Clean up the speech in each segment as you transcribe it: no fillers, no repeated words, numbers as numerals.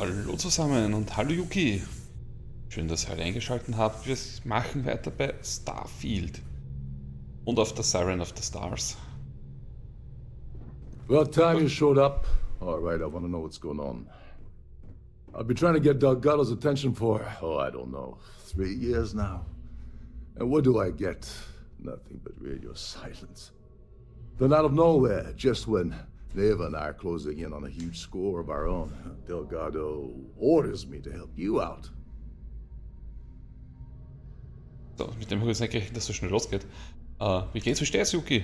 Hallo zusammen und hallo Yuki. Schön, dass ihr alle eingeschaltet habt. Wir machen weiter bei Starfield und auf der Siren of the Stars. About time you showed up. All right, I want to know what's going on. I've been trying to get Delgado's attention for, I don't know, 3 years now. And what do I get? Nothing but radio silence. Then out of nowhere, just when Neva and I are closing in on a huge score of our own, Delgado orders me to help you out. So, mit dem habe ich jetzt nicht gerechnet, dass es so schnell losgeht. Wie geht's? Wie steht's, Yuki?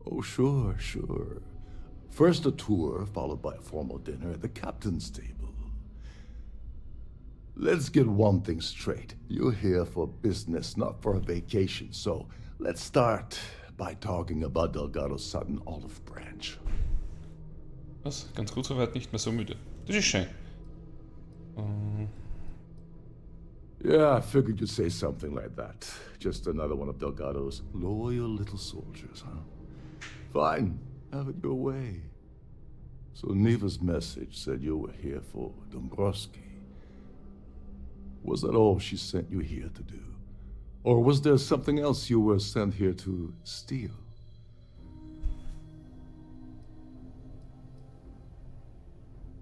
Oh, sure, sure. First a tour, followed by a formal dinner at the captain's table. Let's get one thing straight. You're here for business, not for a vacation, so let's start by talking about Delgado's sudden olive branch. Was? Ganz gut soweit, nicht mehr so müde. Das ist schön. Yeah, I figured you'd say something like that. Just another one of Delgado's loyal little soldiers, huh? Fine, have it your way. So Neva's message said you were here for Dombrowski. Was that all she sent you here to do? Or was there something else you were sent here to steal?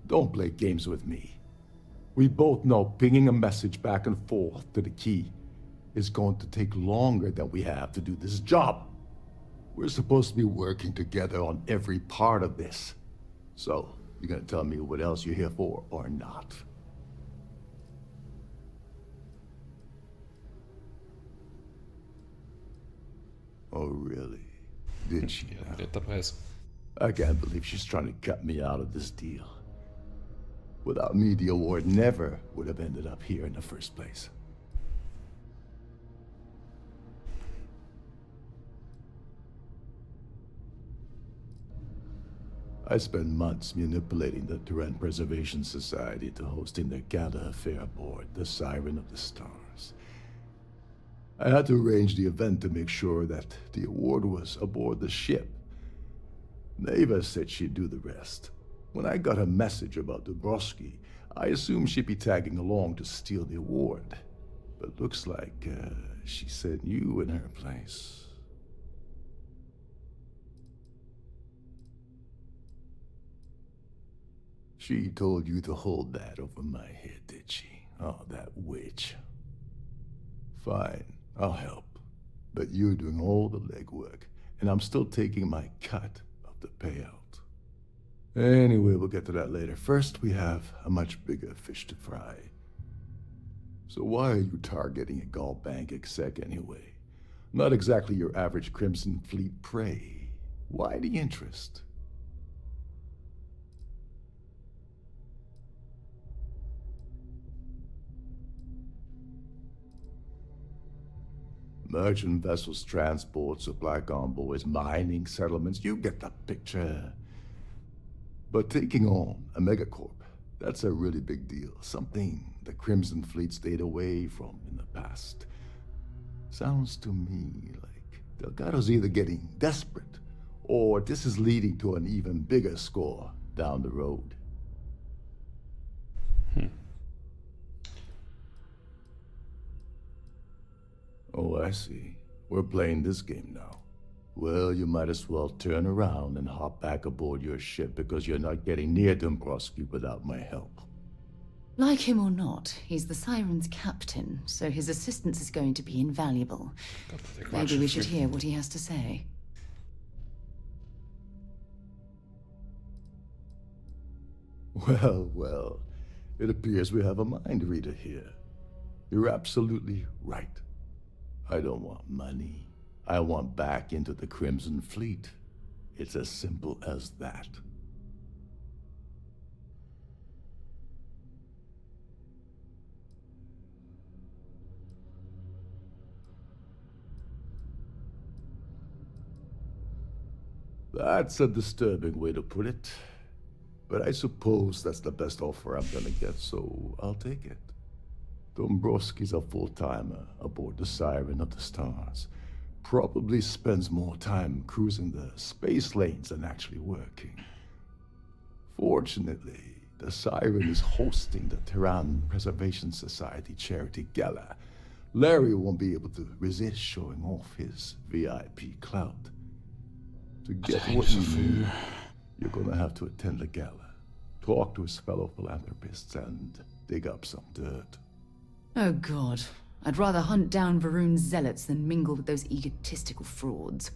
Don't play games with me. We both know pinging a message back and forth to the key is going to take longer than we have to do this job. We're supposed to be working together on every part of this. So, you gonna tell me what else you're here for or not? Oh, really? Did she? Ja, Wetterpreis. I can't believe she's trying to cut me out of this deal. Without me, the award never would have ended up here in the first place. I spent months manipulating the Terran Preservation Society to hosting their gala affair aboard the Siren of the Stars. I had to arrange the event to make sure that the award was aboard the ship. Neva said she'd do the rest. When I got a message about Dubrovsky, I assumed she'd be tagging along to steal the award. But looks like she sent you in her place. She told you to hold that over my head, did she? Oh, that witch. Fine, I'll help. But you're doing all the legwork, and I'm still taking my cut of the payout. Anyway, we'll get to that later. First, we have a much bigger fish to fry. So why are you targeting a Gall Bank exec anyway? Not exactly your average Crimson Fleet prey. Why the interest? Merchant vessels, transport, supply convoys, mining settlements, you get the picture. But taking on a megacorp, that's a really big deal. Something the Crimson Fleet stayed away from in the past. Sounds to me like Delgado's either getting desperate, or this is leading to an even bigger score down the road. Oh, I see. We're playing this game now. Well, you might as well turn around and hop back aboard your ship because you're not getting near Dombrowski without my help. Like him or not, he's the Siren's captain, so his assistance is going to be invaluable. Maybe we should hear what he has to say. Well, well, it appears we have a mind reader here. You're absolutely right. I don't want money. I want back into the Crimson Fleet. It's as simple as that. That's a disturbing way to put it. But I suppose that's the best offer I'm gonna get, so I'll take it. Dombrowski's a full-timer aboard the Siren of the Stars. Probably spends more time cruising the space lanes than actually working. Fortunately, the Siren is hosting the Terran Preservation Society charity gala. Larry won't be able to resist showing off his VIP clout. To get what you need, you're gonna have to attend the gala, talk to his fellow philanthropists, and dig up some dirt. Oh god. I'd rather hunt down Varun's zealots than mingle with those egotistical frauds.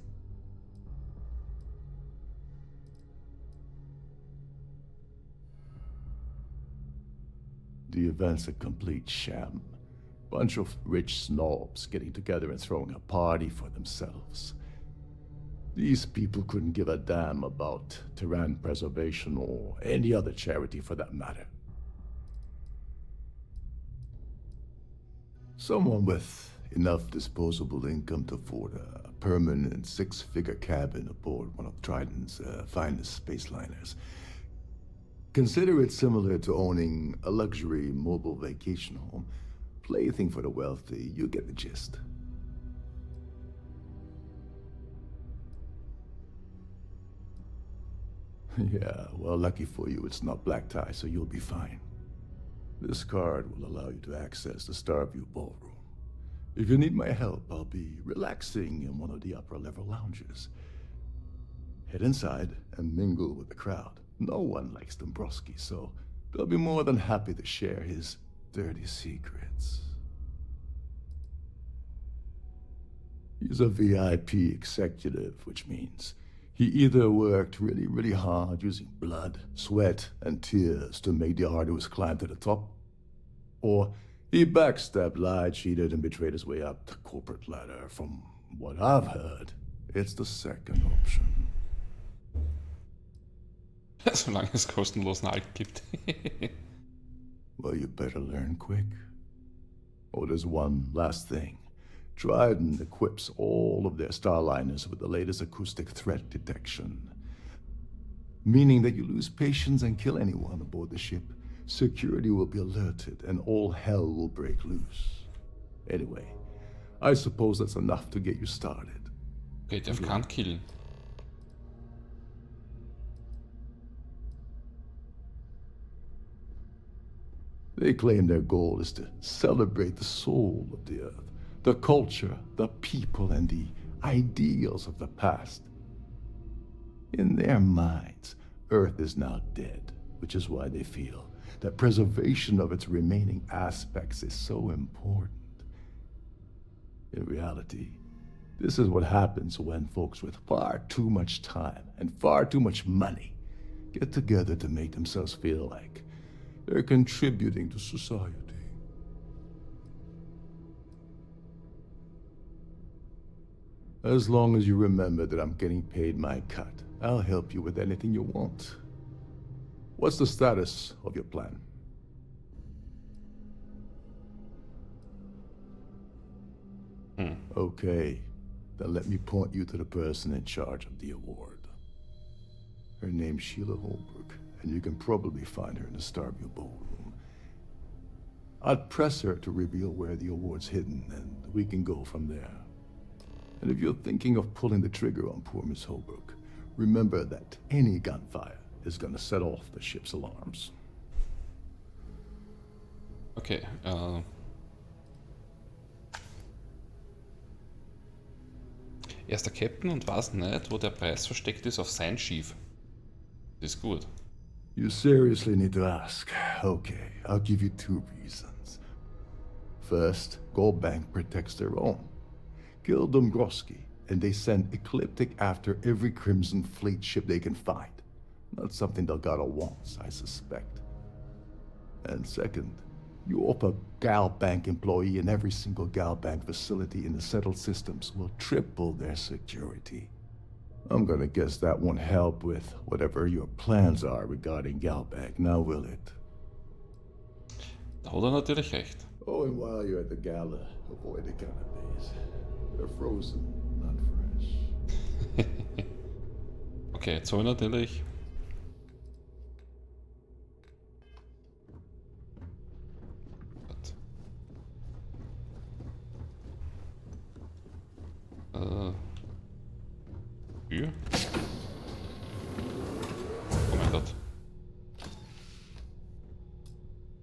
The event's a complete sham. Bunch of rich snobs getting together and throwing a party for themselves. These people couldn't give a damn about Terran preservation or any other charity for that matter. Someone with enough disposable income to afford a permanent six-figure cabin aboard one of Trident's finest spaceliners. Consider it similar to owning a luxury mobile vacation home. Plaything for the wealthy, you get the gist. Yeah, well, lucky for you, it's not black tie, so you'll be fine. This card will allow you to access the Starfield ballroom. If you need my help, I'll be relaxing in one of the upper-level lounges. Head inside and mingle with the crowd. No one likes Dombrowski, so they'll be more than happy to share his dirty secrets. He's a VIP executive, which means he either worked really hard using blood, sweat, and tears to make the arduous climb to the top, or he backstabbed, lied, cheated, and betrayed his way up the corporate ladder. From what I've heard, it's the second option. Solange es kostenlosen Halt gibt. Well, you better learn quick. Oh, there's one last thing. Trident equips all of their starliners with the latest acoustic threat detection. Meaning that you lose patience and kill anyone aboard the ship, security will be alerted and all hell will break loose. Anyway, I suppose that's enough to get you started. Okay, darf can't killen. They claim their goal is to celebrate the soul of the Earth, the culture, the people, and the ideals of the past. In their minds, Earth is now dead, which is why they feel that preservation of its remaining aspects is so important. In reality, this is what happens when folks with far too much time and far too much money get together to make themselves feel like they're contributing to society. As long as you remember that I'm getting paid my cut, I'll help you with anything you want. What's the status of your plan? Okay, then let me point you to the person in charge of the award. Her name's Sheila Holbrook, and you can probably find her in the Starfield ballroom. I'd press her to reveal where the award's hidden, and we can go from there. And if you're thinking of pulling the trigger on poor Miss Holbrook, remember that any gunfire is gonna set off the ship's alarms. Okay, er ist der Captain und weiß nicht, wo der Preis versteckt ist auf sein Schiff. Das ist gut. You seriously need to ask. Okay, I'll give you two reasons. First, Gold Bank protects their own. Kill Dombrowski, and they send Ecliptic after every Crimson Fleet ship they can find. Not something Delgado wants, I suspect. And second, you offer Gal Bank employee in every single Gal Bank facility in the settled systems will triple their security. I'm gonna guess that won't help with whatever your plans are regarding Gal Bank, now will it? Da hat er natürlich recht. Oh, and while you're at the gala, avoid the canapes. They're frozen, not fresh. Okay, jetzt soll natürlich. Gut.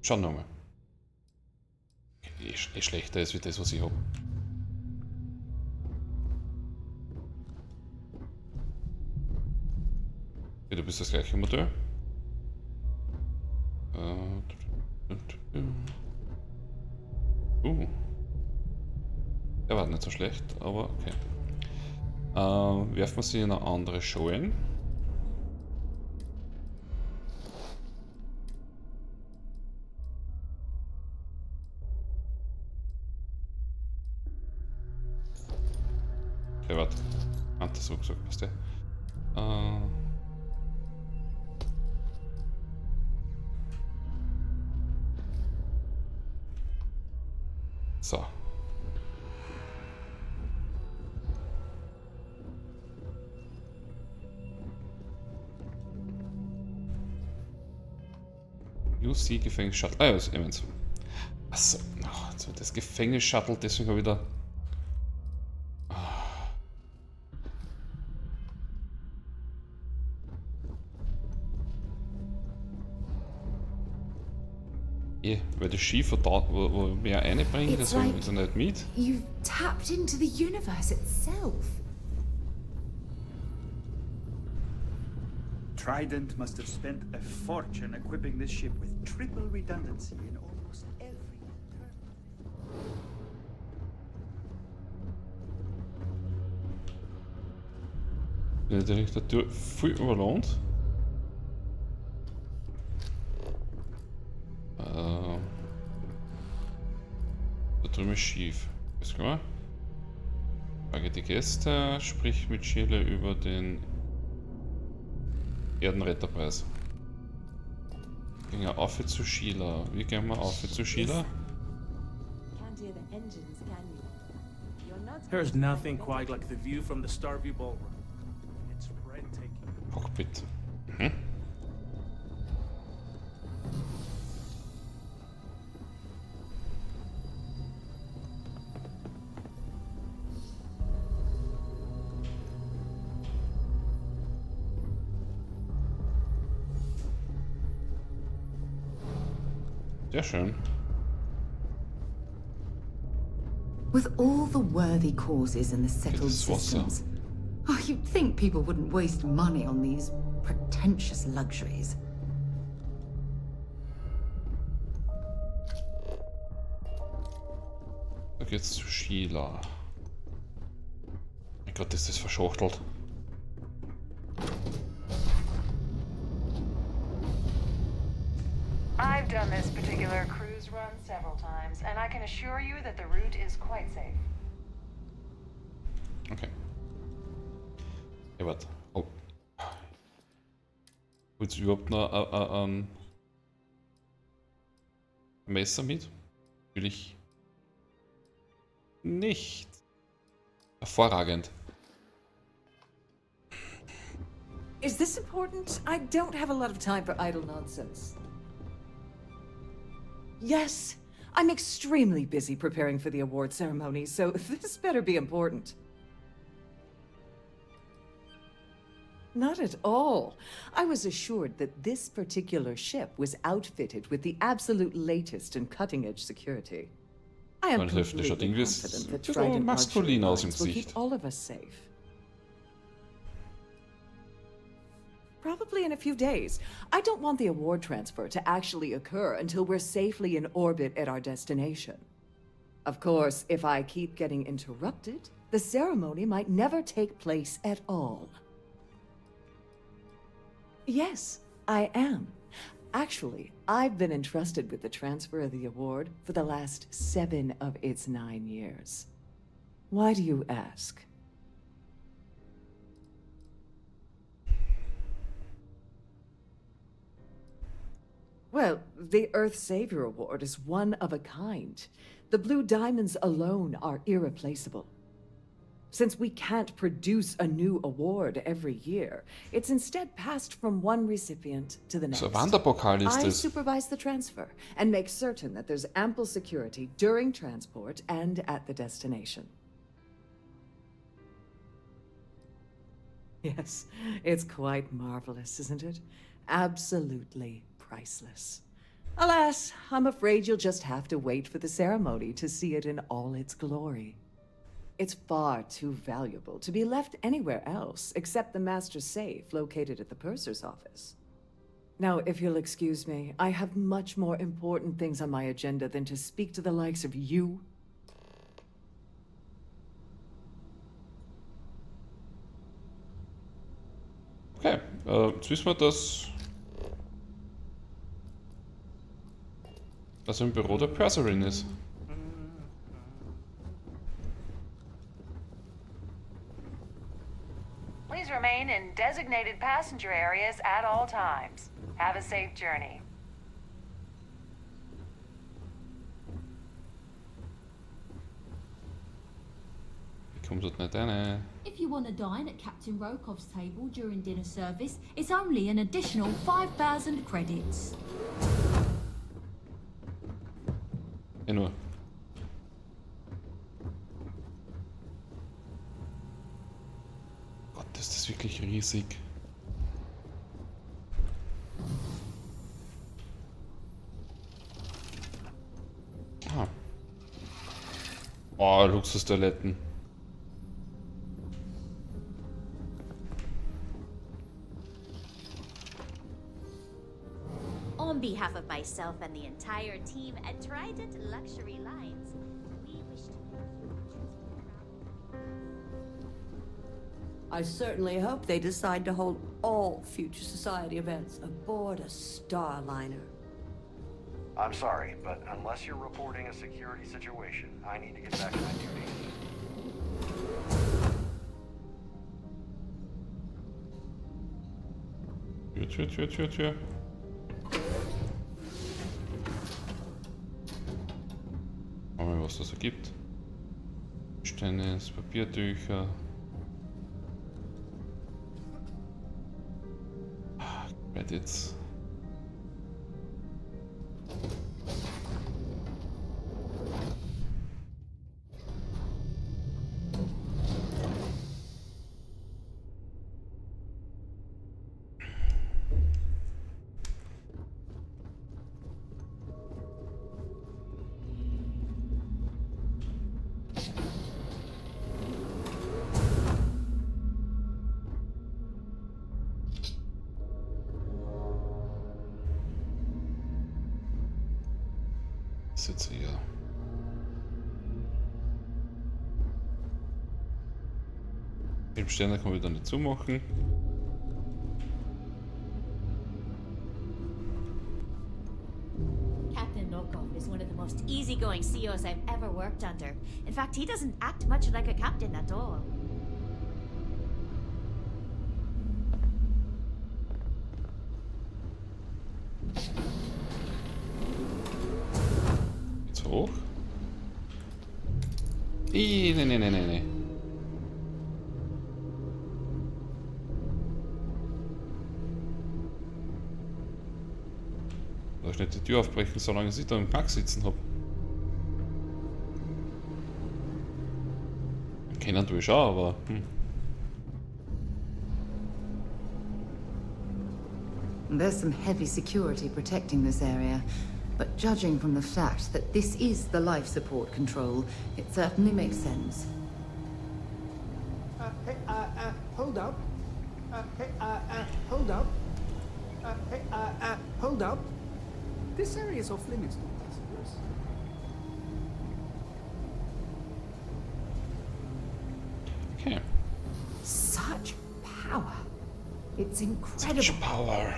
Schauen wir mal. Schlechter ist wie das, was ich habe. Okay, du bist das gleiche Modell. Der war nicht so schlecht, aber okay. Werfen wir sie in eine andere Show ein. Okay, warte. Antirucksack, passt der? So. UC Gefängnis Shuttle. Ah ja, das ist Events. Achso, oh, das Gefängnis Shuttle, deswegen habe ich da. Weil das Schiff, wo wir reinbringen, das It's ist ja nicht mit. You've tapped into the universe itself. Trident must have spent a fortune equipping this ship with triple redundancy in almost every turn. Bin ich direkt dadurch viel überlohnt. Da drüben ist schief. Ist klar. Frage die Gäste, sprich mit Sheila über den Erdenretterpreis. Gehen wir auf zu Sheila. Wie gehen wir auf zu Sheila? Can't hear the engines, can you? You're not There's nothing quite like the view from the Starfield ballroom. It's breathtaking. Cockpit. Sehr schön. With all the worthy causes in the settled Das Wasser. systems, oh, you'd think people wouldn't waste money on these pretentious luxuries. Da geht's zu Sheila. Mein Gott, ist das verschachtelt. I've done this particular cruise run several times, and I can assure you that the route is quite safe. Okay. Ja, warte. Oh. Willst du überhaupt noch ein Messer mit? Natürlich nicht. Hervorragend. Is this important? I don't have a lot of time for idle nonsense. Yes, I'm extremely busy preparing for the award ceremony, so this better be important. Not at all. I was assured that this particular ship was outfitted with the absolute latest and cutting-edge security. I am Meine Hälfte schaut completely irgendwie confident that so Trident maskulin luxury aus im lines will Gesicht. keep all of us safe. Probably in a few days. I don't want the award transfer to actually occur until we're safely in orbit at our destination. Of course, if I keep getting interrupted, the ceremony might never take place at all. Yes, I am. Actually, I've been entrusted with the transfer of the award for the last 7 of its 9 years. Why do you ask? Well, the Earth Savior Award is one of a kind. The Blue Diamonds alone are irreplaceable. Since we can't produce a new award every year, it's instead passed from one recipient to the next. So, Wanderpokal ist I es. supervise the transfer and make certain that there's ample security during transport and at the destination. Yes, it's quite marvelous, isn't it? Absolutely priceless. Alas, I'm afraid you'll just have to wait for the ceremony to see it in all its glory. It's far too valuable to be left anywhere else except the master's safe located at the purser's office. Now, if you'll excuse me, I have much more important things on my agenda than to speak to the likes of you. Okay, jetzt wissen wir, dass er im Büro der Purserin ist. Please remain in designated passenger areas at all times. Have a safe journey. Ich komme dort nicht rein. If you want to dine at Captain Rokov's table during dinner service, it's only an additional 5,000 credits. Ja, nur. Gott, ist das wirklich riesig. Ah. Oh, Luxustoiletten. On behalf of myself and the entire team at Trident Luxury Lines, we wish to thank you for I certainly hope they decide to hold all future society events aboard a Starliner. I'm sorry, but unless you're reporting a security situation, I need to get back to my duty. Tür. Schauen wir mal, was das so gibt. Steine, Papiertücher. Credits. Jetzt hier. Den Sterne kann man wieder nicht zumachen. Captain Rokov is one of the most easygoing CEOs I've ever worked under. In fact, he doesn't act much like a captain at all. Hoch? Nee. Soll ich nicht die Tür aufbrechen, solange ich da im Park sitzen habe? Kennen tue ich schon, aber... There's some heavy security protecting this area. But judging from the fact that this is the life support control, it certainly makes sense. Hold up. Hold up. Hold up. This area is off limits to passengers. Okay. Such power. It's incredible. Such power.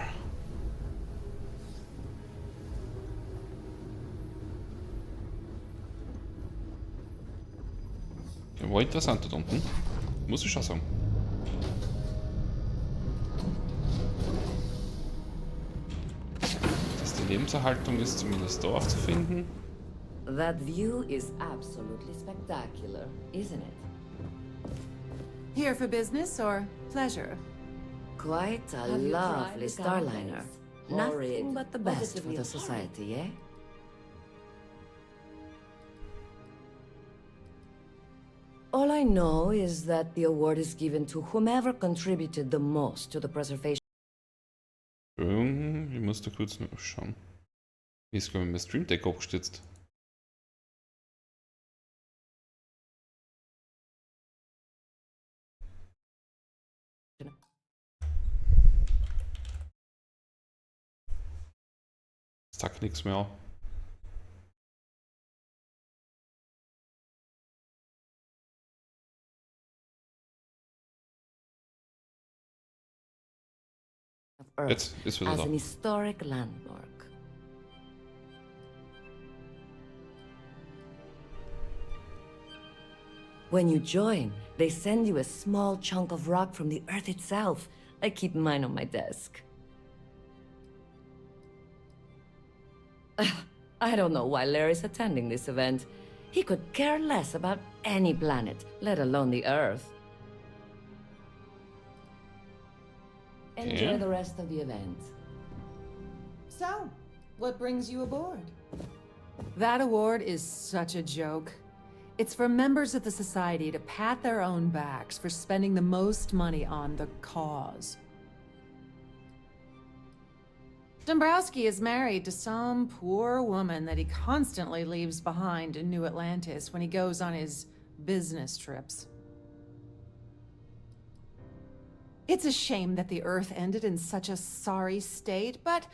War interessant dort unten. Muss ich schon sagen. Dass die Lebenserhaltung ist zumindest da aufzufinden. That view is absolutely spectacular, isn't it? Here for business or pleasure? Quite a Have you tried lovely the Starliner. gummies? Nothing but the best for Positively the horrid. society, eh? All I know is that the award is given to whomever contributed the most to the preservation. Ich muss da kurz noch schauen. Wie ist, glaube ich, mein Stream Deck abgestürzt? Sagt nichts mehr an. Jetzt ist wieder as da. an historic landmark. When you join, they send you a small chunk of rock from the earth itself. I keep mine on my desk. I don't know why Larry's attending this event. He could care less about any planet, let alone the Earth. Enjoy the rest of the event. So, what brings you aboard? That award is such a joke. It's for members of the Society to pat their own backs for spending the most money on the cause. Dombrowski is married to some poor woman that he constantly leaves behind in New Atlantis when he goes on his business trips. It's a shame that the Earth ended in such a sorry state, but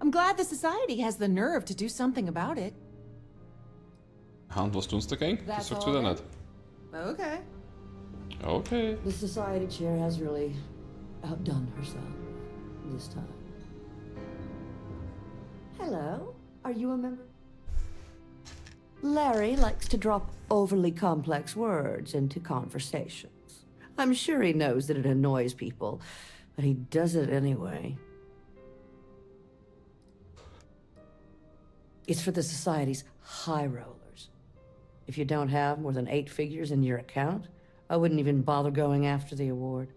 I'm glad the Society has the nerve to do something about it. Und was tun sie dagegen? Das sagt sie wieder nicht. Okay. Okay. The Society chair has really outdone herself this time. Hello, are you a member? Larry likes to drop overly complex words into conversations. I'm sure he knows that it annoys people, but he does it anyway. It's for the Society's high rollers. If you don't have more than 8 figures in your account, I wouldn't even bother going after the award.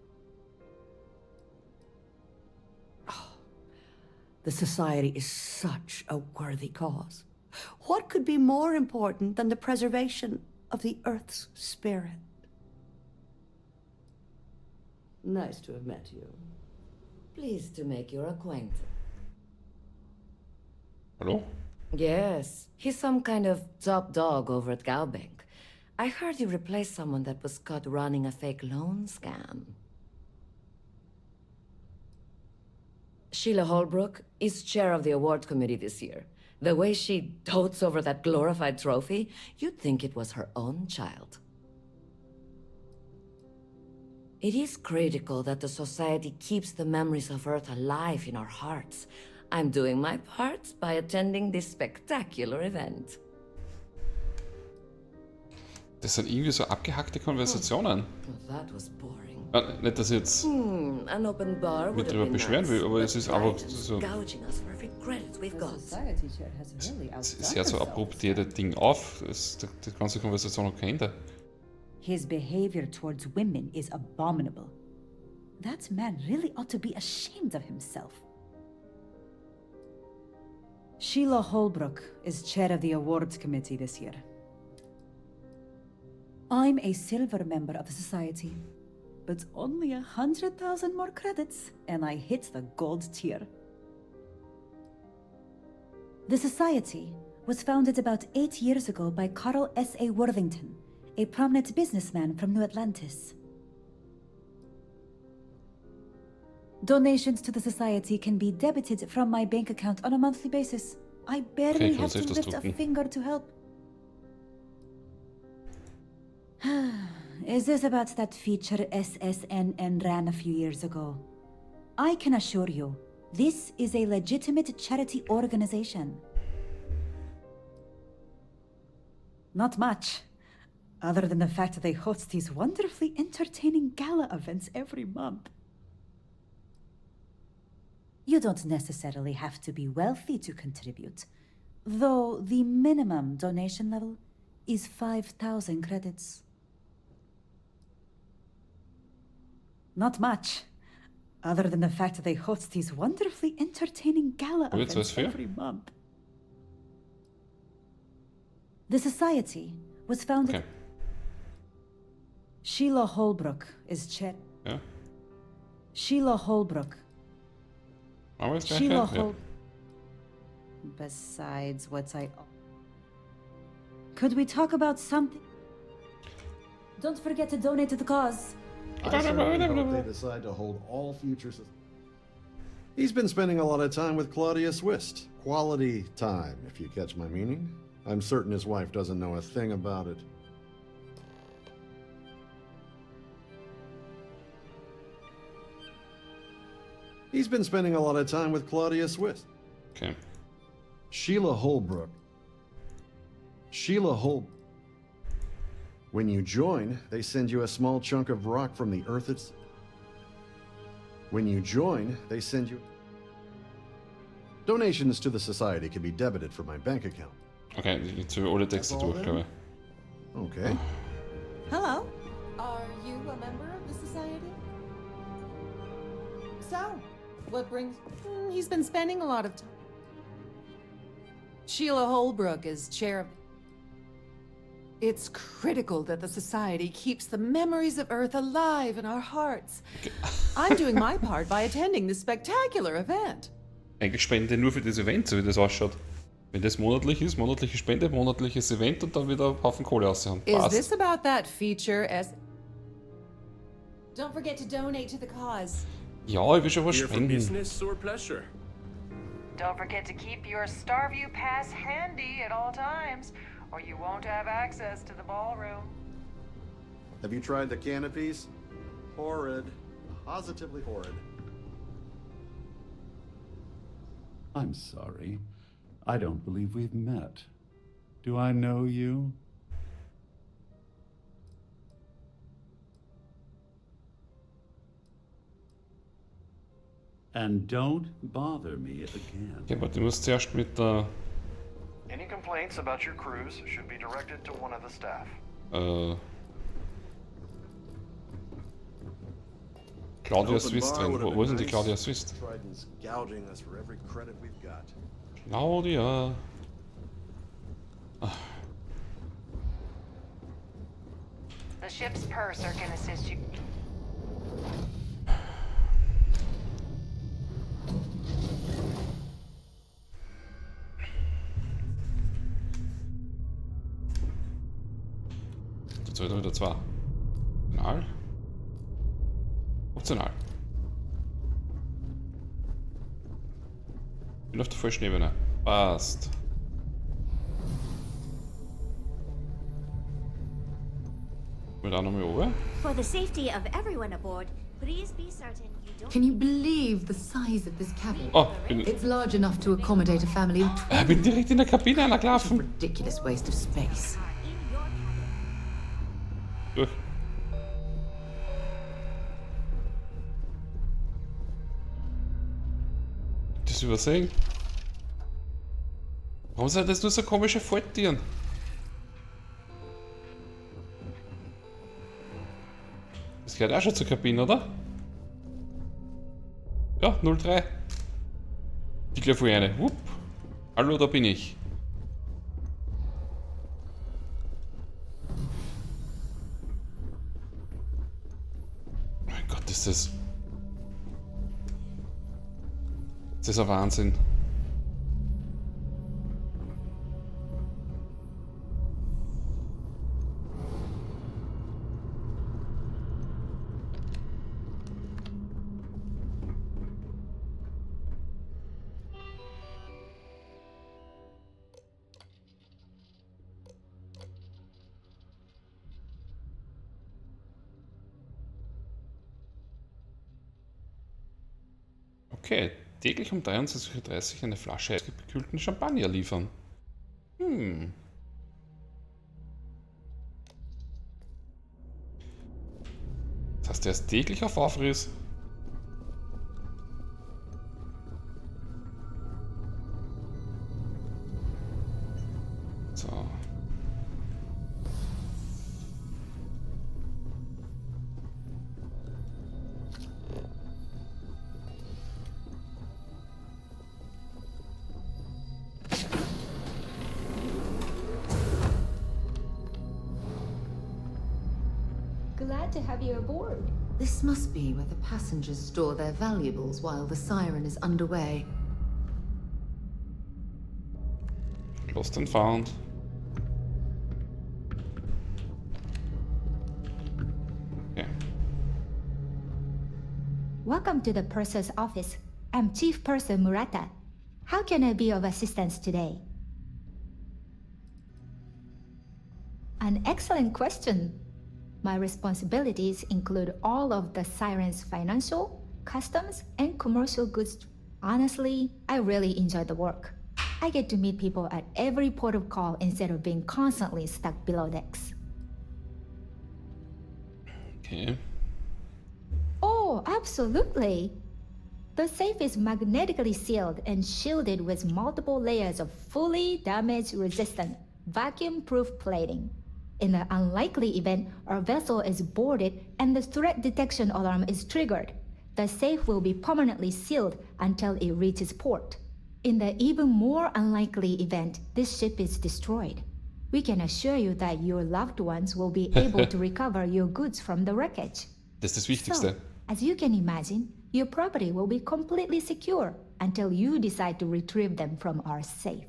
The Society is such a worthy cause. What could be more important than the preservation of the Earth's spirit? Nice to have met you. Pleased to make your acquaintance. Hello? Yes, he's some kind of top dog over at Galbank. I heard you replaced someone that was caught running a fake loan scam. Sheila Holbrook is chair of the award committee this year. The way she dotes over that glorified trophy, you'd think it was her own child. It is critical that the Society keeps the memories of Earth alive in our hearts. I'm doing my part by attending this spectacular event. Das sind irgendwie so abgehackte Konversationen. That was boring. Nicht, dass ich jetzt An open bar mich darüber beschweren will, aber es ist einfach so gouging us for every credit we've got. es hört so abrupt jeder Ding auf. Die ganze Konversation hat kein Ende. His behavior towards women is abominable. That man really ought to be ashamed of himself. Sheila Holbrook is chair of the awards committee this year. I'm a silver member of the society, but only 100,000 more credits, and I hit the gold tier. The society was founded about 8 years ago by Carl S.A. Worthington, a prominent businessman from New Atlantis. Donations to the society can be debited from my bank account on a monthly basis. I barely have to lift a finger to help. Is this about that feature SSNN ran a few years ago? I can assure you, this is a legitimate charity organization. Not much, other than the fact that they host these wonderfully entertaining gala events every month. You don't necessarily have to be wealthy to contribute, though the minimum donation level is 5,000 credits. Not much, other than the fact that they host these wonderfully entertaining gala events every month. The society was founded... Okay. Sheila Holbrook is chair... Ja. Sheila Holbrook. Aber ist gleich, Sheila ja. besides what I... Could we talk about something? Don't forget to donate to the cause. I certainly hope they decide to hold all future... He's been spending a lot of time with Claudia Swist. Quality time, if you catch my meaning. I'm certain his wife doesn't know a thing about it. He's been spending a lot of time with Claudia Swist. Okay. Sheila Holbrook. When you join, they send you a small chunk of rock from the earth it's... When you join, they send you... Donations to the Society can be debited from my bank account. Okay, jetzt haben wir alle Texte durch, glaube ich. Okay. Hello. Are you a member of the Society? So, what brings... he's been spending a lot of time. Sheila Holbrook is chair of... It's critical that the Society keeps the memories of Earth alive in our hearts. I'm doing my part by attending this spectacular event. Eigentlich spende nur für das Event, so wie das ausschaut. Wenn das monatlich ist, monatliche Spende, monatliches Event und dann wieder ein Haufen Kohle raushauen. Is this about that feature as... Don't forget to donate to the cause. Ja, ich will schon was Here for spenden. business or pleasure? Don't forget to keep your Starview pass handy at all times, or you won't have access to the ballroom. Have you tried the canopies? Horrid. Positively horrid. I'm sorry. I don't believe we've met. Do I know you? And don't bother me again. Okay, aber du musst zuerst mit der... Any complaints about your cruise should be directed to one of the staff. Claudia Swist drin. Wo ist denn die Claudia Swist? Trident's gouging us for every credit we've got. Claudia. The ship's purser can assist you. Dazu wieder zwei. Optional. Optional. Bin auf der falschen Ebene. Passt. Mit auch nochmal oben. For the safety of everyone aboard, please be certain you don't... Can you believe the size of this cabin? Oh, It's large enough to accommodate a family of 12. Ich bin direkt in der Kabine eingelaufen. Ridiculous waste of space. Durch. Das übersehen. Warum sind das nur so komische Falttieren? Das gehört auch schon zur Kabine, oder? Ja, 03. Ich glaube vor eine. Wupp. Hallo, da bin ich. Mein Gott, ist das... Das ist ein Wahnsinn. Okay, täglich um 23:30 Uhr eine Flasche eisgekühlten Champagner liefern. Das heißt, der ist täglich auf Aufriss. So. Glad to have you aboard. This must be where the passengers store their valuables while the Siren is underway. Lost and found. Okay. Welcome to the Purser's office. I'm Chief Purser Murata. How can I be of assistance today? An excellent question. My responsibilities include all of the Siren's financial, customs, and commercial goods. Honestly, I really enjoy the work. I get to meet people at every port of call instead of being constantly stuck below decks. Okay. Oh, absolutely. The safe is magnetically sealed and shielded with multiple layers of fully damage-resistant, vacuum-proof plating. In the unlikely event our vessel is boarded and the threat detection alarm is triggered, the safe will be permanently sealed until it reaches port. In the even more unlikely event this ship is destroyed, we can assure you that your loved ones will be able to recover your goods from the wreckage. Das ist das Wichtigste. So, as you can imagine, your property will be completely secure until you decide to retrieve them from our safe.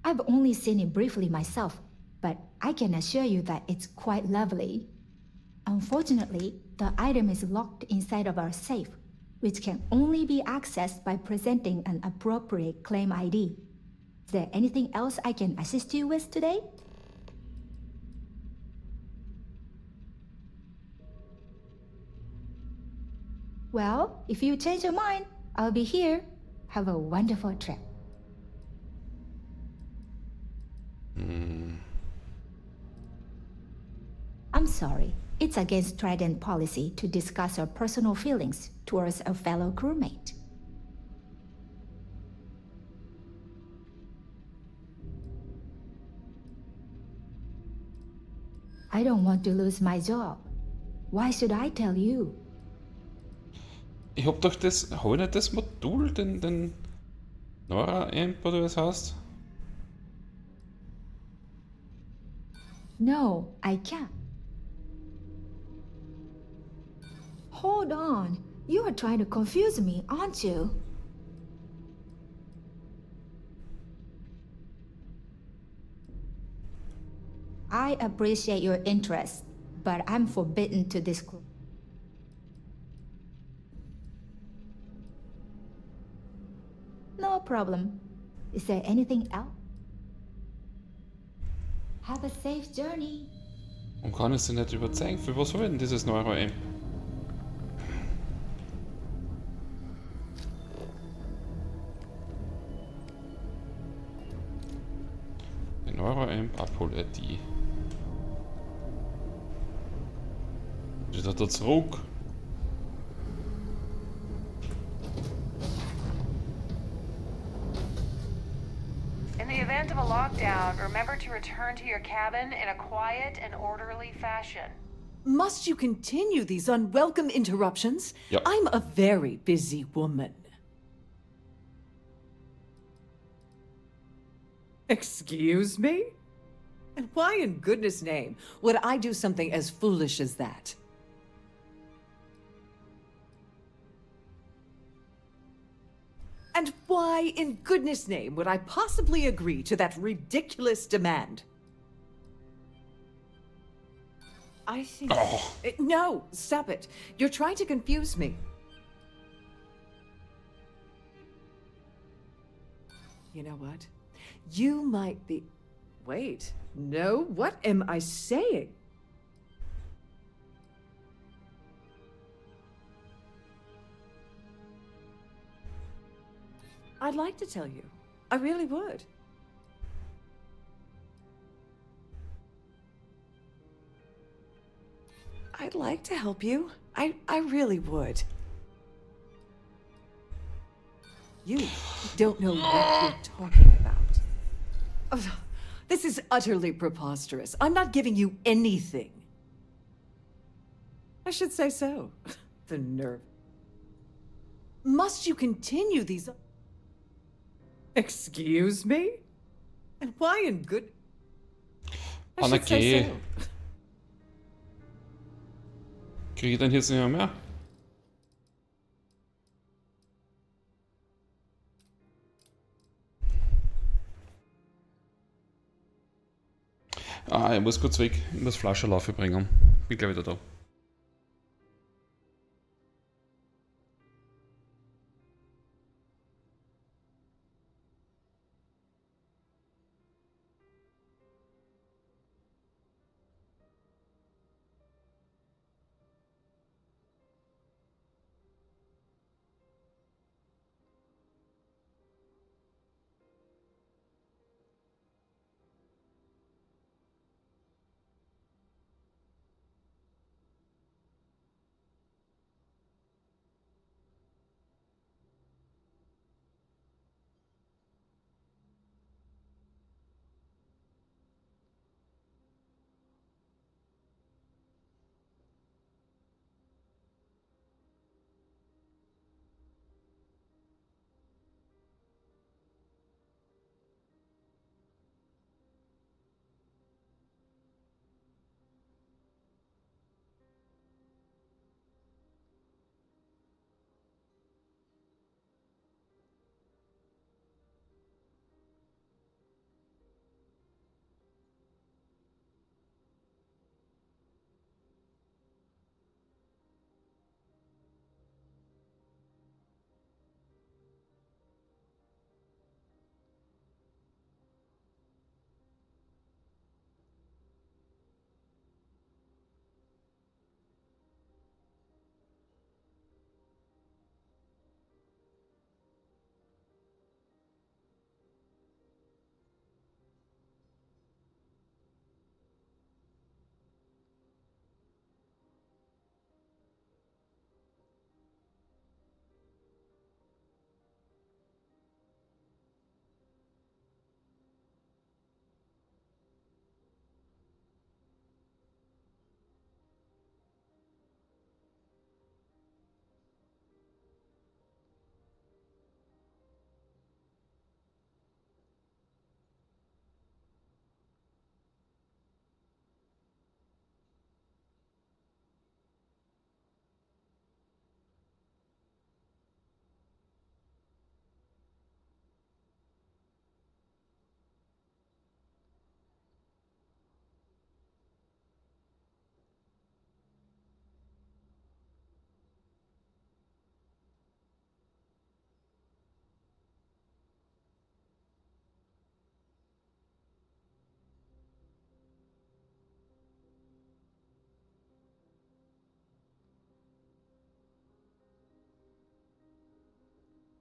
I've only seen it briefly myself, but I can assure you that it's quite lovely. Unfortunately, the item is locked inside of our safe, which can only be accessed by presenting an appropriate claim ID. Is there anything else I can assist you with today? Well, if you change your mind, I'll be here. Have a wonderful trip. I'm sorry. It's against Trident policy to discuss our personal feelings towards a fellow crewmate. I don't want to lose my job. Why should I tell you? Ich hab doch das. Hab ich nicht das Modul, den Nora Amp oder was heißt? No, I can't. Hold on. You are trying to confuse me, aren't you? I appreciate your interest, but I'm forbidden to disclose. No problem. Is there anything else? Have a safe journey. Und kann ich sie nicht überzeugen? Für was soll denn dieses Neuro-Amp? Die Neuro-Amp Abhol-ID. Wieder da zurück. In the event of a lockdown, remember to return to your cabin in a quiet and orderly fashion. Must you continue these unwelcome interruptions? Yep. I'm a very busy woman. Excuse me? And why in goodness name would I do something as foolish as that? And why in goodness name would I possibly agree to that ridiculous demand? I think... No, stop it. You're trying to confuse me. You know what? You might be... Wait. No, what am I saying? I'd like to tell you. I really would. I'd like to help you. I really would. You don't know what you're talking about. Oh, this is utterly preposterous. I'm not giving you anything. I should say so. The nerve. Must you continue these... Excuse me? And why in good... I should say so. Kriege ich dann hier nicht mehr? Ah, ich muss kurz weg. Ich muss Flaschenlaufe bringen. Bin gleich wieder da.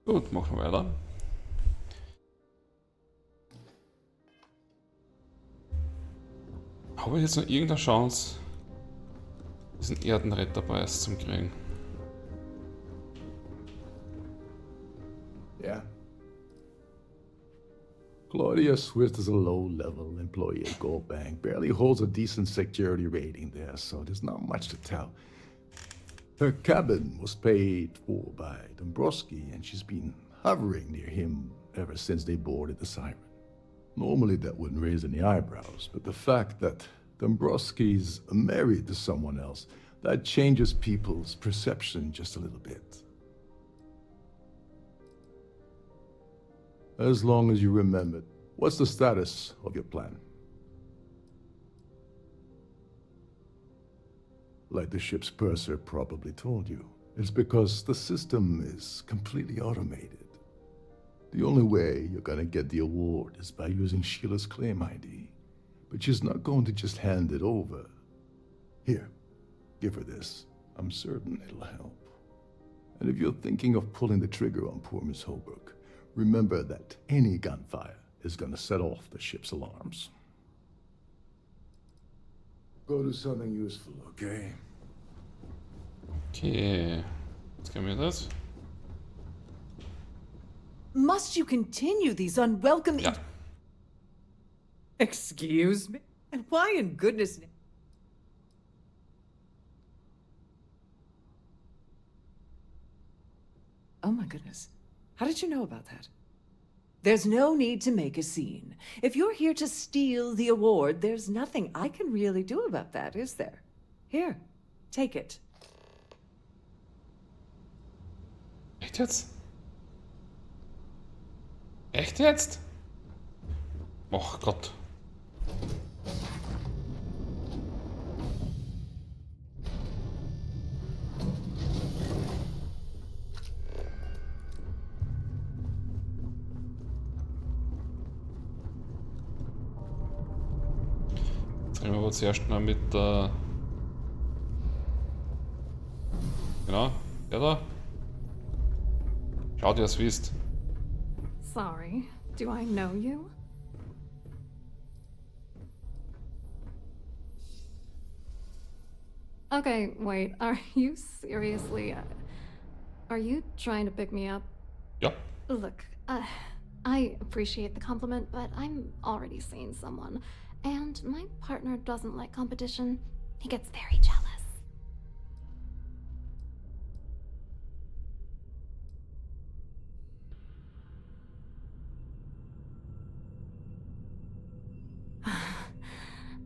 Gut, machen wir weiter. Habe ich jetzt noch irgendeine Chance, diesen Erdenretterpreis zu kriegen? Yeah. Claudia Swift is a low-level employee at Gold Bank. Barely holds a decent security rating there, so there's not much to tell. Her cabin was paid for by Dombrowski, and she's been hovering near him ever since they boarded the Siren. Normally that wouldn't raise any eyebrows, but the fact that Dombrowski's married to someone else, that changes people's perception just a little bit. As long as you remember, what's the status of your plan? Like the ship's purser probably told you, it's because the system is completely automated. The only way you're gonna get the award is by using Sheila's claim ID. But she's not going to just hand it over. Here, give her this. I'm certain it'll help. And if you're thinking of pulling the trigger on poor Miss Holbrook, remember that any gunfire is gonna set off the ship's alarms. Go do something useful, okay? Okay. Jetzt können wir das. Must you continue these unwelcome... Ja. Excuse me? And why in goodness... Oh my goodness. How did you know about that? There's no need to make a scene. If you're here to steal the award, there's nothing I can really do about that, is there? Here, take it. Echt jetzt? Echt jetzt? Och Gott. Reden wir aber zuerst mal mit der... Genau, der da. Schaut, ihr es wisst. Sorry, do I know you? Okay, wait, are you seriously... are you trying to pick me up? Ja. Look, I appreciate the compliment, but I'm already seeing someone. And my partner doesn't like competition. He gets very jealous.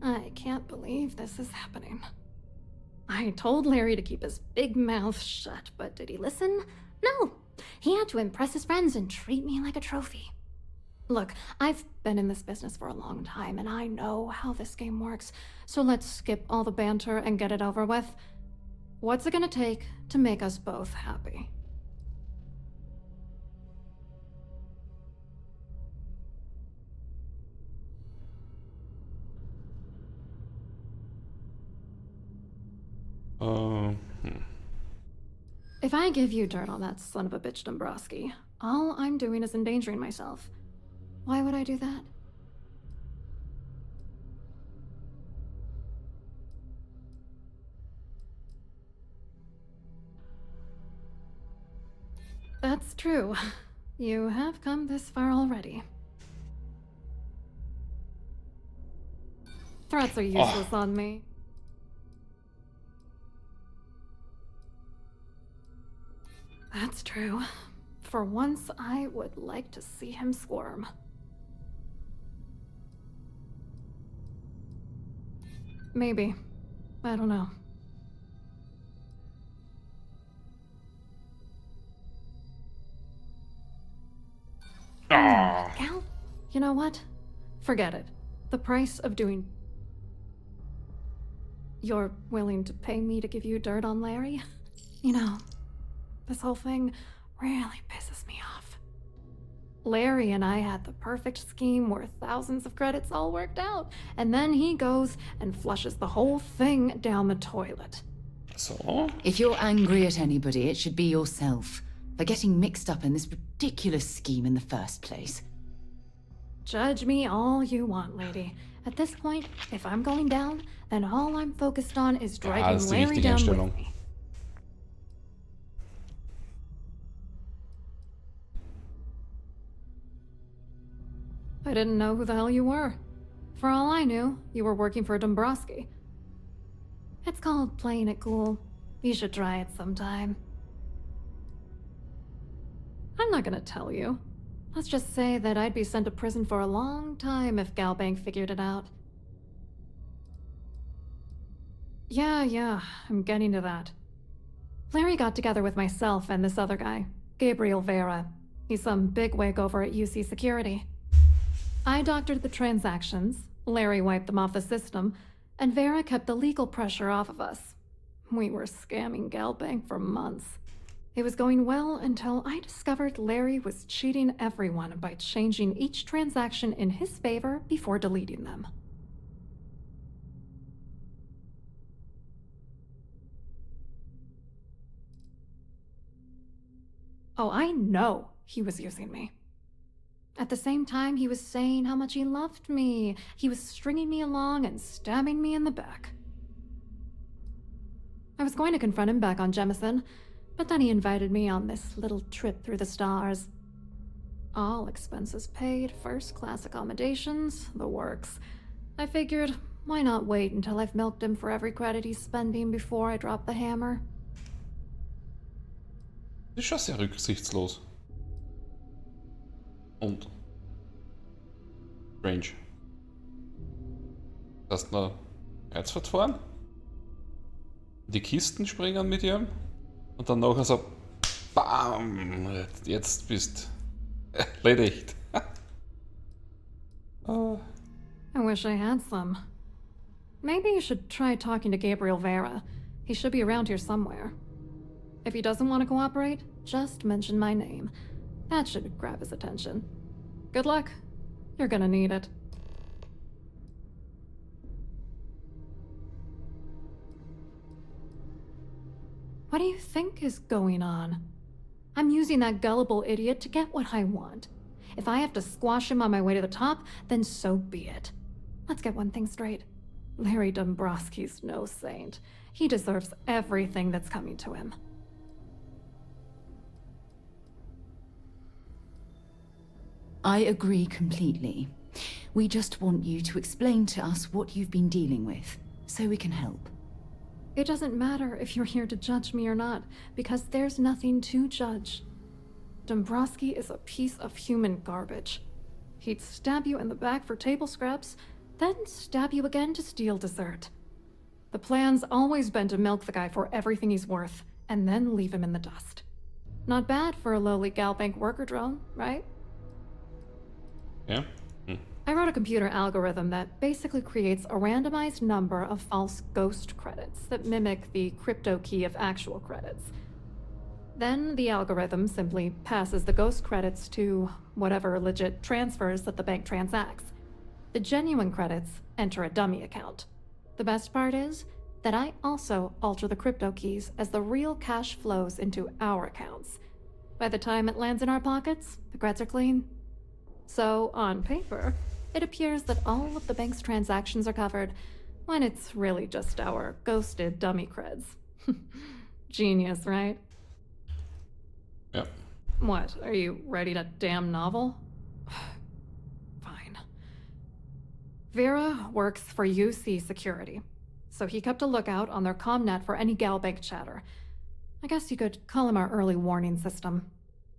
I can't believe this is happening. I told Larry to keep his big mouth shut, but did he listen? No! He had to impress his friends and treat me like a trophy. Look, I've been in this business for a long time, and I know how this game works, so let's skip all the banter and get it over with. What's it gonna take to make us both happy? If I give you dirt on that son of a bitch Dombrowski, all I'm doing is endangering myself. Why would I do that? That's true. You have come this far already. Threats are useless on me. That's true. For once, I would like to see him squirm. Maybe. I don't know. Cal, you know what? Forget it. The price of doing... You're willing to pay me to give you dirt on Larry? You know, this whole thing really pisses me off. Larry and I had the perfect scheme where thousands of credits all worked out, and then he goes and flushes the whole thing down the toilet. So? If you're angry at anybody, it should be yourself for getting mixed up in this ridiculous scheme in the first place. Judge me all you want, lady. At this point, if I'm going down, then all I'm focused on is dragging Larry down with me. I didn't know who the hell you were. For all I knew, you were working for Dombrowski. It's called playing it cool. You should try it sometime. I'm not gonna tell you. Let's just say that I'd be sent to prison for a long time if Galbank figured it out. Yeah, I'm getting to that. Larry got together with myself and this other guy, Gabriel Vera. He's some bigwig over at UC Security. I doctored the transactions, Larry wiped them off the system, and Vera kept the legal pressure off of us. We were scamming Galbank for months. It was going well until I discovered Larry was cheating everyone by changing each transaction in his favor before deleting them. Oh, I know he was using me. At the same time, he was saying how much he loved me. He was stringing me along and stabbing me in the back. I was going to confront him back on Jemison, but then he invited me on this little trip through the stars. All expenses paid, first-class accommodations, the works. I figured, why not wait until I've milked him for every credit he's spending before I drop the hammer? Das ist schon sehr rücksichtslos. Und strange. Hast du Herzfahrt fahren? Die Kisten springen mit ihm und dann nachher so BAM! Jetzt bist erledigt. I wish I had some. Maybe you should try talking to Gabriel Vera. He should be around here somewhere. If he doesn't want to cooperate, just mention my name. That should grab his attention. Good luck. You're gonna need it. What do you think is going on? I'm using that gullible idiot to get what I want. If I have to squash him on my way to the top, then so be it. Let's get one thing straight. Larry Dombrowski's no saint. He deserves everything that's coming to him. I agree completely. We just want you to explain to us what you've been dealing with, so we can help. It doesn't matter if you're here to judge me or not, because there's nothing to judge. Dombrowski is a piece of human garbage. He'd stab you in the back for table scraps, then stab you again to steal dessert. The plan's always been to milk the guy for everything he's worth, and then leave him in the dust. Not bad for a lowly Galbank worker drone, right? Yeah. I wrote a computer algorithm that basically creates a randomized number of false ghost credits that mimic the crypto key of actual credits. Then the algorithm simply passes the ghost credits to whatever legit transfers that the bank transacts. The genuine credits enter a dummy account. The best part is that I also alter the crypto keys as the real cash flows into our accounts. By the time it lands in our pockets, the creds are clean. So, on paper, it appears that all of the bank's transactions are covered, when it's really just our ghosted dummy creds. Genius, right? Yep. What, are you writing a damn novel? Fine. Vera works for UC Security, so he kept a lookout on their comnet for any Galbank chatter. I guess you could call him our early warning system.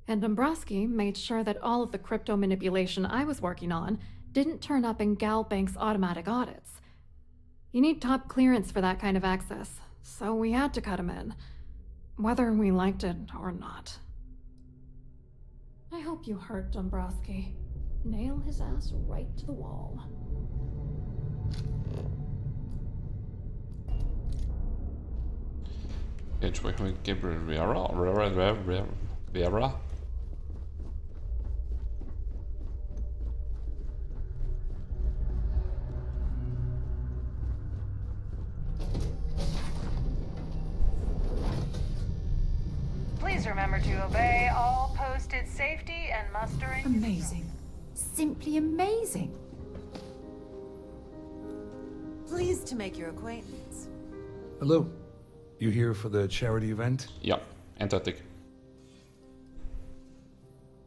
And Dombrowski made sure that all of the crypto manipulation I was working on didn't turn up in Galbank's automatic audits. You need top clearance for that kind of access, so we had to cut him in, whether we liked it or not. I hope you hurt Dombrowski. Nail his ass right to the wall. Jetzt sprechen wir mit Gabriel Vera. Please remember to obey all posted safety and mustering. Amazing. Simply amazing. Pleased to make your acquaintance. Hello. You here for the charity event? Ja, eindeutig.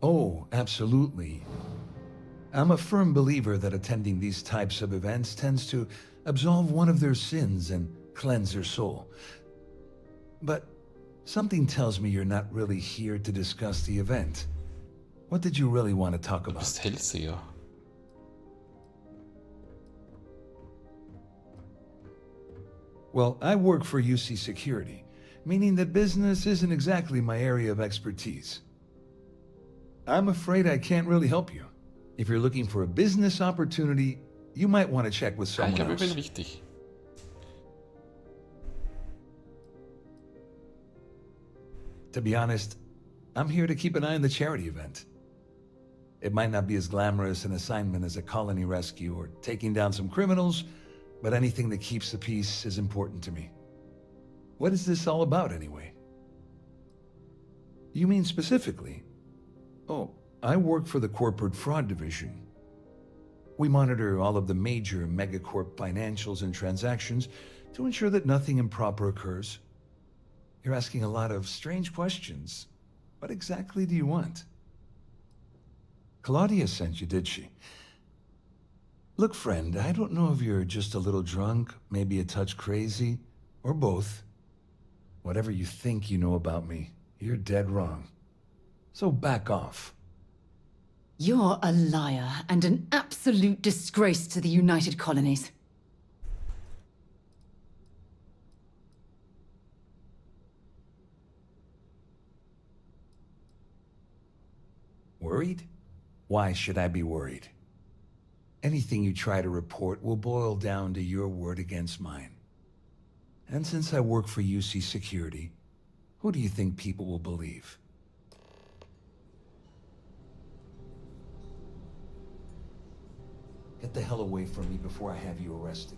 Oh, absolutely. I'm a firm believer that attending these types of events tends to absolve one of their sins and cleanse their soul. But something tells me you're not really here to discuss the event. What did you really want to talk about? Du bist Hellseher. Well, I work for UC Security, meaning that business isn't exactly my area of expertise. I'm afraid I can't really help you. If you're looking for a business opportunity, you might want to check with someone Ich glaube, ich else. bin richtig. To be honest, I'm here to keep an eye on the charity event. It might not be as glamorous an assignment as a colony rescue or taking down some criminals, but anything that keeps the peace is important to me. What is this all about, anyway? You mean specifically? Oh, I work for the Corporate Fraud Division. We monitor all of the major megacorp financials and transactions to ensure that nothing improper occurs. You're asking a lot of strange questions. What exactly do you want? Claudia sent you, did she? Look, friend, I don't know if you're just a little drunk, maybe a touch crazy, or both. Whatever you think you know about me, you're dead wrong. So back off. You're a liar and an absolute disgrace to the United Colonies. Worried? Why should I be worried? Anything you try to report will boil down to your word against mine. And since I work for UC Security, who do you think people will believe? Get the hell away from me before I have you arrested.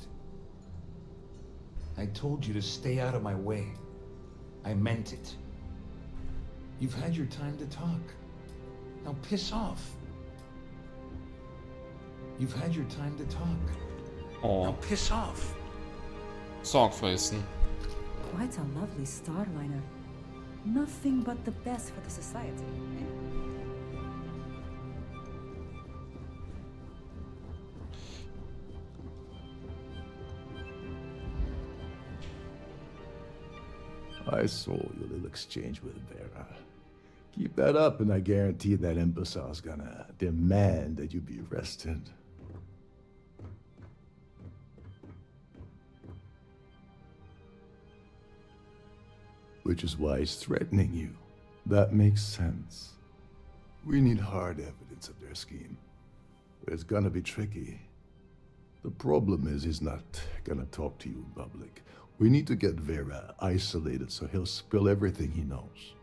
I told you to stay out of my way. I meant it. You've had your time to talk. Now piss off. You've had your time to talk. Oh. Now piss off. Sorgfressen. Quite a lovely starliner. Nothing but the best for the society. I saw your little exchange with Vera. Keep that up and I guarantee that imbecile's gonna demand that you be arrested. Which is why he's threatening you. That makes sense. We need hard evidence of their scheme. But it's gonna be tricky. The problem is he's not gonna talk to you in public. We need to get Vera isolated so he'll spill everything he knows.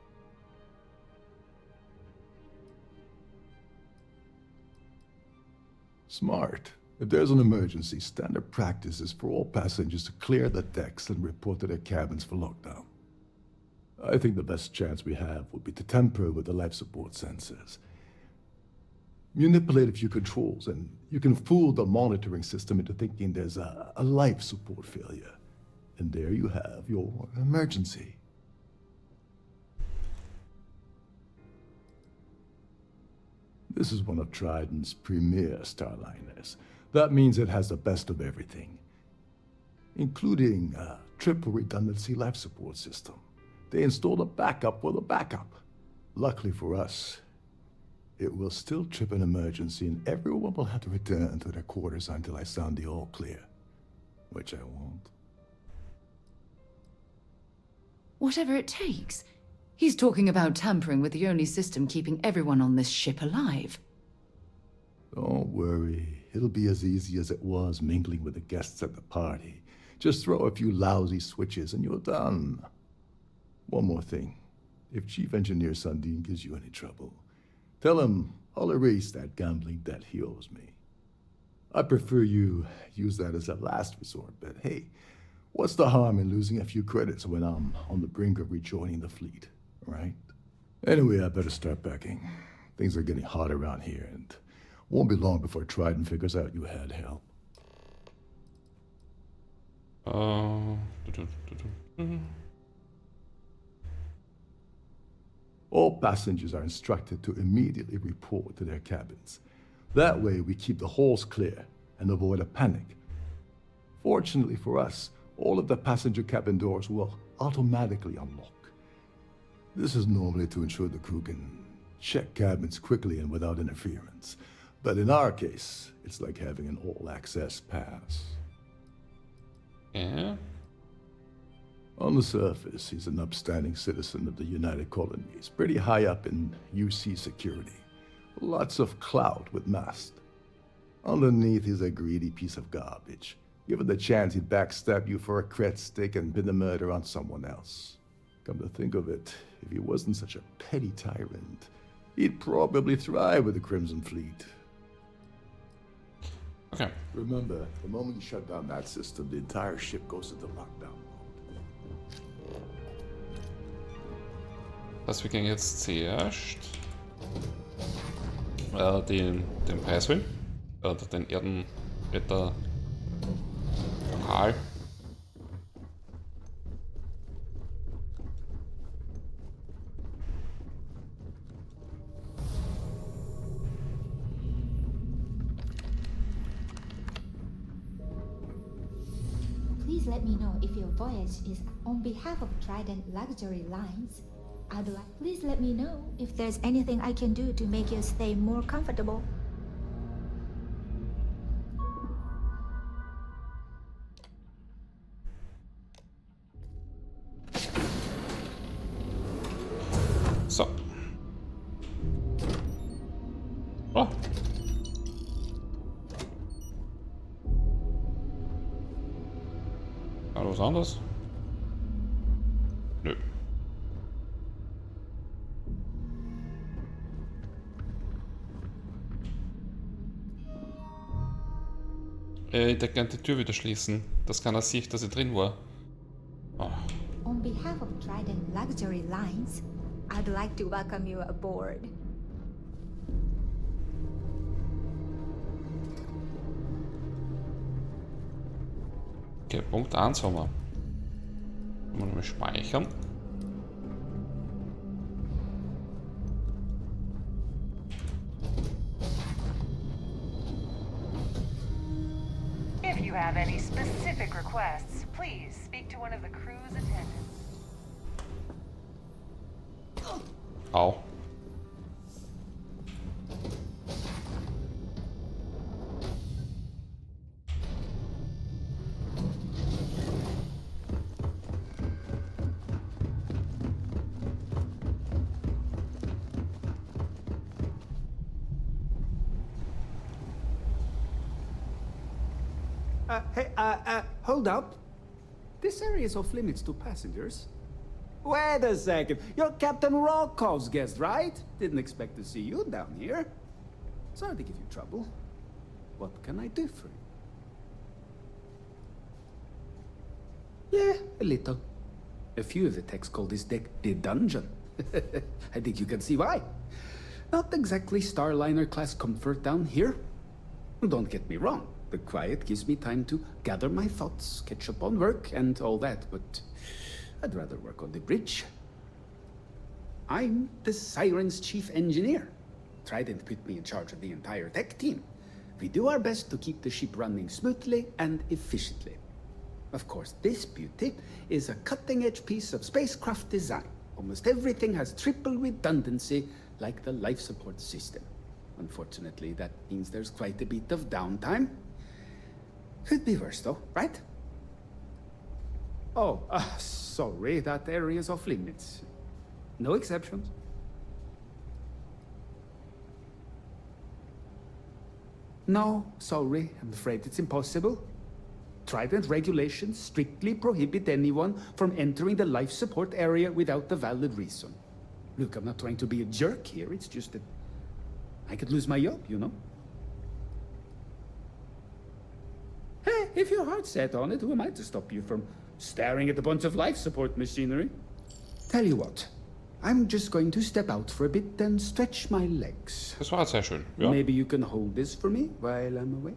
Smart. If there's an emergency, standard practice is for all passengers to clear the decks and report to their cabins for lockdown. I think the best chance we have would be to tamper with the life support sensors. Manipulate a few controls, and you can fool the monitoring system into thinking there's a life support failure. And there you have your emergency. This is one of Trident's premier starliners. That means it has the best of everything, including a triple redundancy life support system. They installed a backup for the backup. Luckily for us, it will still trip an emergency and everyone will have to return to their quarters until I sound the all clear, which I won't. Whatever it takes. He's talking about tampering with the only system keeping everyone on this ship alive. Don't worry. It'll be as easy as it was mingling with the guests at the party. Just throw a few lousy switches and you're done. One more thing. If Chief Engineer Sundin gives you any trouble, tell him I'll erase that gambling debt he owes me. I prefer you use that as a last resort, but hey, what's the harm in losing a few credits when I'm on the brink of rejoining the fleet, right? Anyway, I better start packing. Things are getting hot around here, and won't be long before Trident figures out you had help. All passengers are instructed to immediately report to their cabins. That way we keep the halls clear and avoid a panic. Fortunately for us, all of the passenger cabin doors will automatically unlock. This is normally to ensure the crew can check cabins quickly and without interference. But in our case, it's like having an all-access pass. Yeah? On the surface, he's an upstanding citizen of the United Colonies, pretty high up in UC security. Lots of clout with mast. Underneath, he's a greedy piece of garbage. Given the chance, he'd backstab you for a cred stick and pin the murder on someone else. Come to think of it, if he wasn't such a petty tyrant, he'd probably thrive with the Crimson Fleet. Okay. Remember, the moment you shut down that system, the entire ship goes into lockdown. Was wir gehen jetzt zuerst den Preis holen. Oder den Erdenretter Karl. Please let me know if your voyage is on behalf of Trident Luxury Lines. Please let me know if there's anything I can do to make your stay more comfortable. So. Oh. War was anders? Nö. Ich hätte gerne die Tür wieder schließen, dass keiner sieht, dass ich drin war. Oh. On behalf of Trident luxury lines, I'd like to welcome you aboard. Okay, Punkt 1 haben wir. Mal nochmal speichern. If you have any specific requests, please speak to one of the crew's attendants. Au. Hold up. This area is off limits to passengers. Wait a second. You're Captain Rokov's guest, right? Didn't expect to see you down here. Sorry to give you trouble. What can I do for you? Yeah, a little. A few of the techs call this deck the dungeon. I think you can see why. Not exactly Starliner-class comfort down here. Don't get me wrong. The quiet gives me time to gather my thoughts, catch up on work, and all that, but I'd rather work on the bridge. I'm the Siren's chief engineer. Trident put me in charge of the entire tech team. We do our best to keep the ship running smoothly and efficiently. Of course, this beauty is a cutting-edge piece of spacecraft design. Almost everything has triple redundancy, like the life support system. Unfortunately, that means there's quite a bit of downtime. Could be worse, though, right? Oh, sorry, that area is off limits. No exceptions. No, sorry, I'm afraid it's impossible. Trident regulations strictly prohibit anyone from entering the life support area without a valid reason. Look, I'm not trying to be a jerk here, it's just that I could lose my job, you know? Hey, if your heart's set on it, who am I to stop you from staring at a bunch of life support machinery? Tell you what, I'm just going to step out for a bit and stretch my legs. Das war sehr schön, ja. Maybe you can hold this for me while I'm away?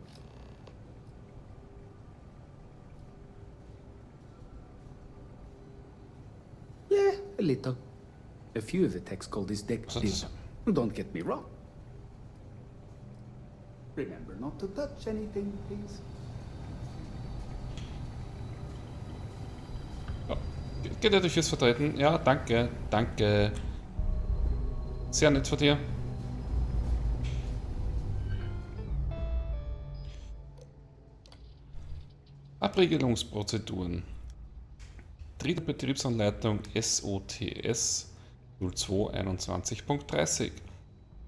Yeah, a little. A few of the techs call this deck div. Don't get me wrong. Remember not to touch anything, please. Geht dir fürs Vertreten? Ja, danke, danke. Sehr nett von dir. Abriegelungsprozeduren. Dritte Betriebsanleitung SOTS 0221.30.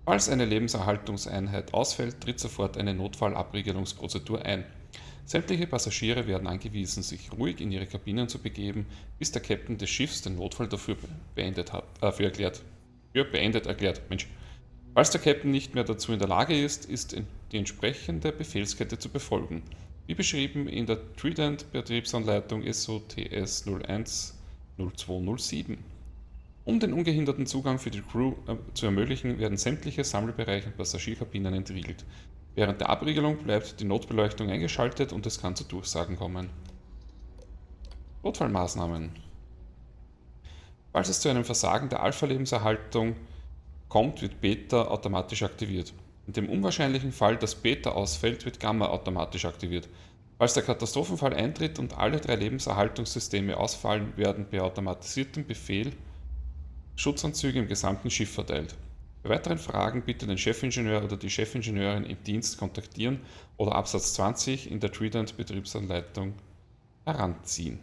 Falls eine Lebenserhaltungseinheit ausfällt, tritt sofort eine Notfallabriegelungsprozedur ein. Sämtliche Passagiere werden angewiesen, sich ruhig in ihre Kabinen zu begeben, bis der Captain des Schiffs den Notfall dafür beendet erklärt. Mensch. Falls der Captain nicht mehr dazu in der Lage ist, ist die entsprechende Befehlskette zu befolgen, wie beschrieben in der Trident-Betriebsanleitung SOTS 01-0207. Um den ungehinderten Zugang für die Crew zu ermöglichen, werden sämtliche Sammelbereiche und Passagierkabinen entriegelt. Während der Abriegelung bleibt die Notbeleuchtung eingeschaltet und es kann zu Durchsagen kommen. Notfallmaßnahmen. Falls es zu einem Versagen der Alpha-Lebenserhaltung kommt, wird Beta automatisch aktiviert. In dem unwahrscheinlichen Fall, dass Beta ausfällt, wird Gamma automatisch aktiviert. Falls der Katastrophenfall eintritt und alle 3 Lebenserhaltungssysteme ausfallen, werden per automatisiertem Befehl Schutzanzüge im gesamten Schiff verteilt. Bei weiteren Fragen bitte den Chefingenieur oder die Chefingenieurin im Dienst kontaktieren oder Absatz 20 in der Trident-Betriebsanleitung heranziehen.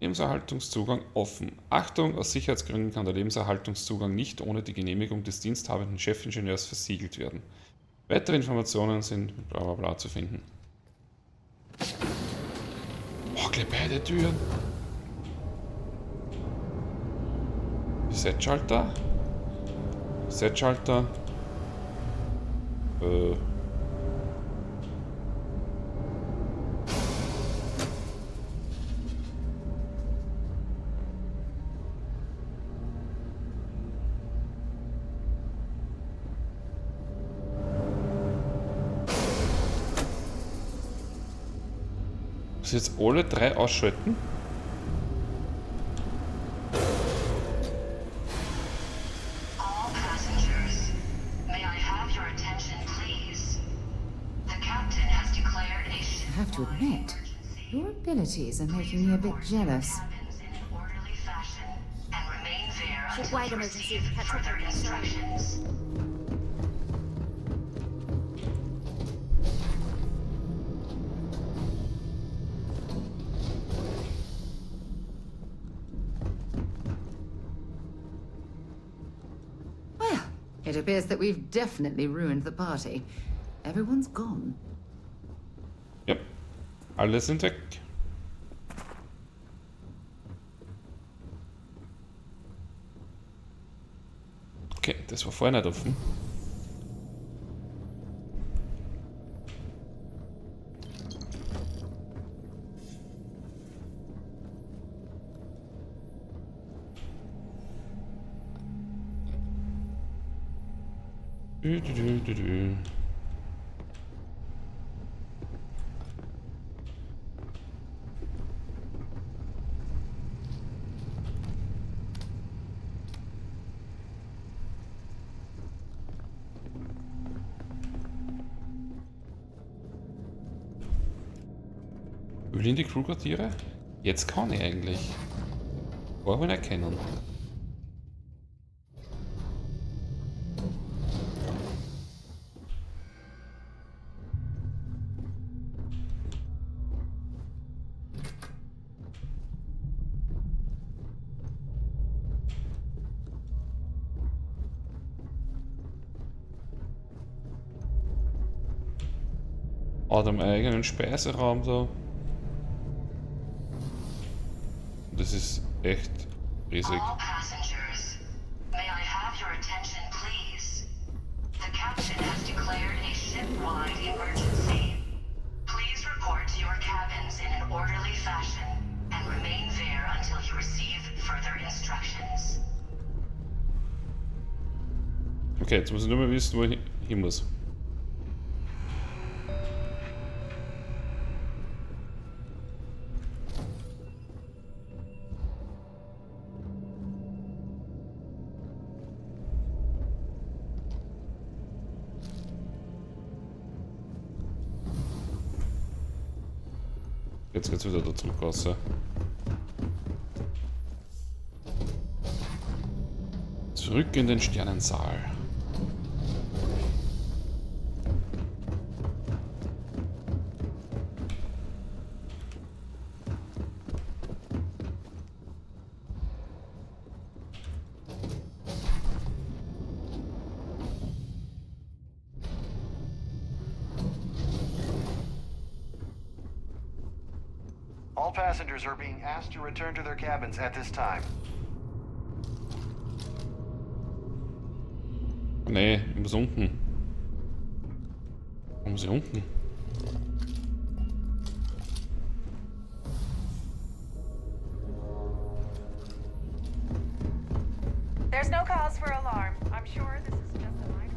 Lebenserhaltungszugang offen. Achtung, aus Sicherheitsgründen kann der Lebenserhaltungszugang nicht ohne die Genehmigung des diensthabenden Chefingenieurs versiegelt werden. Weitere Informationen sind mit blablabla zu finden. Oh, gleich beide Türen. Reset-Schalter. Reset-Schalter. Muss ich jetzt alle 3 ausschalten? All passengers, may I have your attention, please? The captain has declared a I have to admit, your abilities are making me a bit jealous. and remain there until Ship-wide you emergency. receive Catch up further on the instructions. Well, it appears that we've definitely ruined the party. Everyone's gone. Yep. Alle sind weg. Okay, das war vorher nicht offen. Du. Will in die Crewquartiere? Jetzt kann ich eigentlich. Vorher nicht kennen. Hat einen eigenen Speiseraum da. Das ist echt riesig. All passengers, may I have your attention, please? The captain has declared a ship-wide emergency. Please report to your cabins in an orderly fashion and remain there until you receive further instructions. Okay, jetzt muss ich nur mal wissen, wo ich hin muss. Jetzt geht's wieder da zurück raus. Zurück in den Sternensaal. All passengers are being asked to return to their cabins at this time. Nee, ich muss unten. Wo muss ich unten? There's no cause for alarm. I'm sure this is just a minor.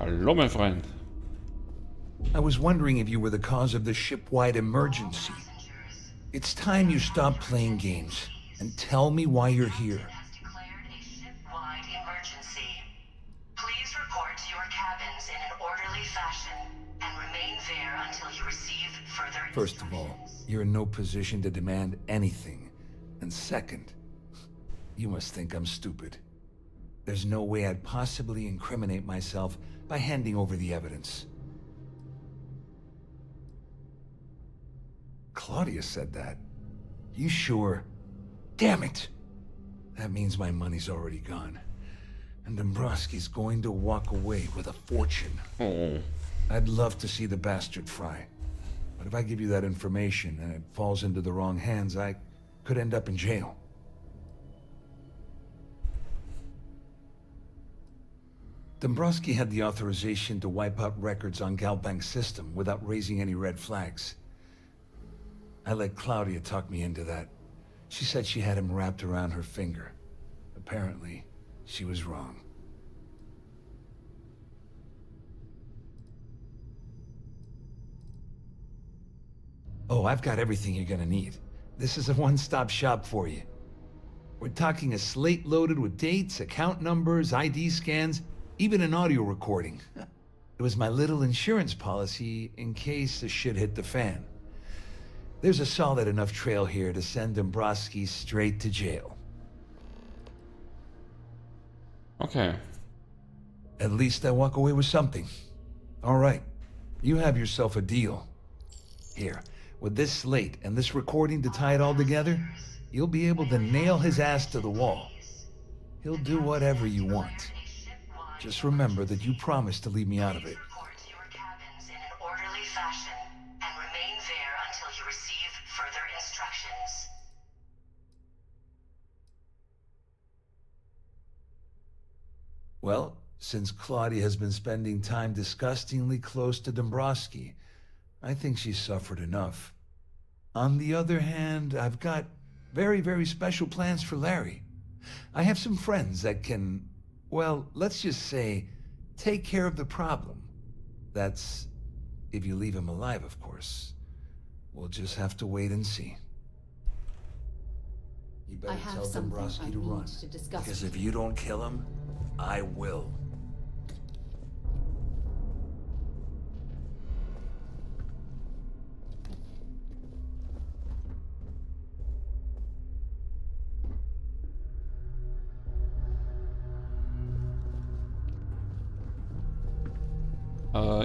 Hallo, mein Freund. I was wondering if you were the cause of the ship-wide emergency. It's time you stop playing games and tell me why you're here. Ship-wide emergency. Please report to your cabins in an orderly fashion and remain there until you receive further First of all, you're in no position to demand anything. And second, you must think I'm stupid. There's no way I'd possibly incriminate myself by handing over the evidence. Claudia said that. You sure? Damn it! That means my money's already gone. And Dombrowski's going to walk away with a fortune. Oh. I'd love to see the bastard fry. But if I give you that information and it falls into the wrong hands, I could end up in jail. Dombrowski had the authorization to wipe out records on Galbank's system without raising any red flags. I let Claudia talk me into that. She said she had him wrapped around her finger. Apparently, she was wrong. Oh, I've got everything you're gonna need. This is a one-stop shop for you. We're talking a slate loaded with dates, account numbers, ID scans, even an audio recording. It was my little insurance policy in case the shit hit the fan. There's a solid enough trail here to send Dombrowski straight to jail. Okay. At least I walk away with something. All right, you have yourself a deal. Here, with this slate and this recording to tie it all together, you'll be able to nail his ass to the wall. He'll do whatever you want. Just remember that you promised to leave me out of it. Report to your cabins in an orderly fashion and remain there until you receive further instructions. Well, since Claudia has been spending time disgustingly close to Dombrowski, I think she's suffered enough. On the other hand, I've got very, very special plans for Larry. I have some friends that can, well, let's just say, take care of the problem. That's if you leave him alive, of course. We'll just have to wait and see. You better tell Dombrowski to run, because if you don't kill him, I will.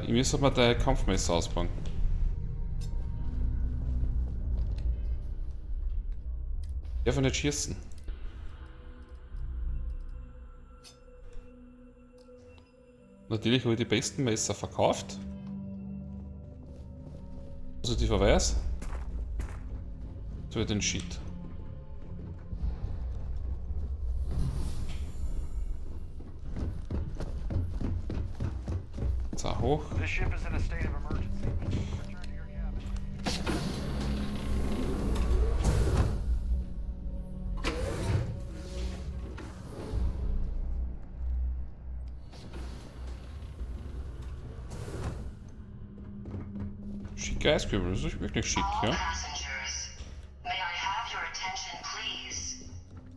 Ich müsste mal dein Kampfmesser ausbauen. Ich darf nicht schießen. Natürlich habe ich die besten Messer verkauft. Positiverweise. Jetzt wird den Shit. Jetzt auch hoch. This ship is in a state of emergency. Return to your cabin. Schicke Eiskübel, das ist wirklich schick, All ja. passengers, may I have your attention, please?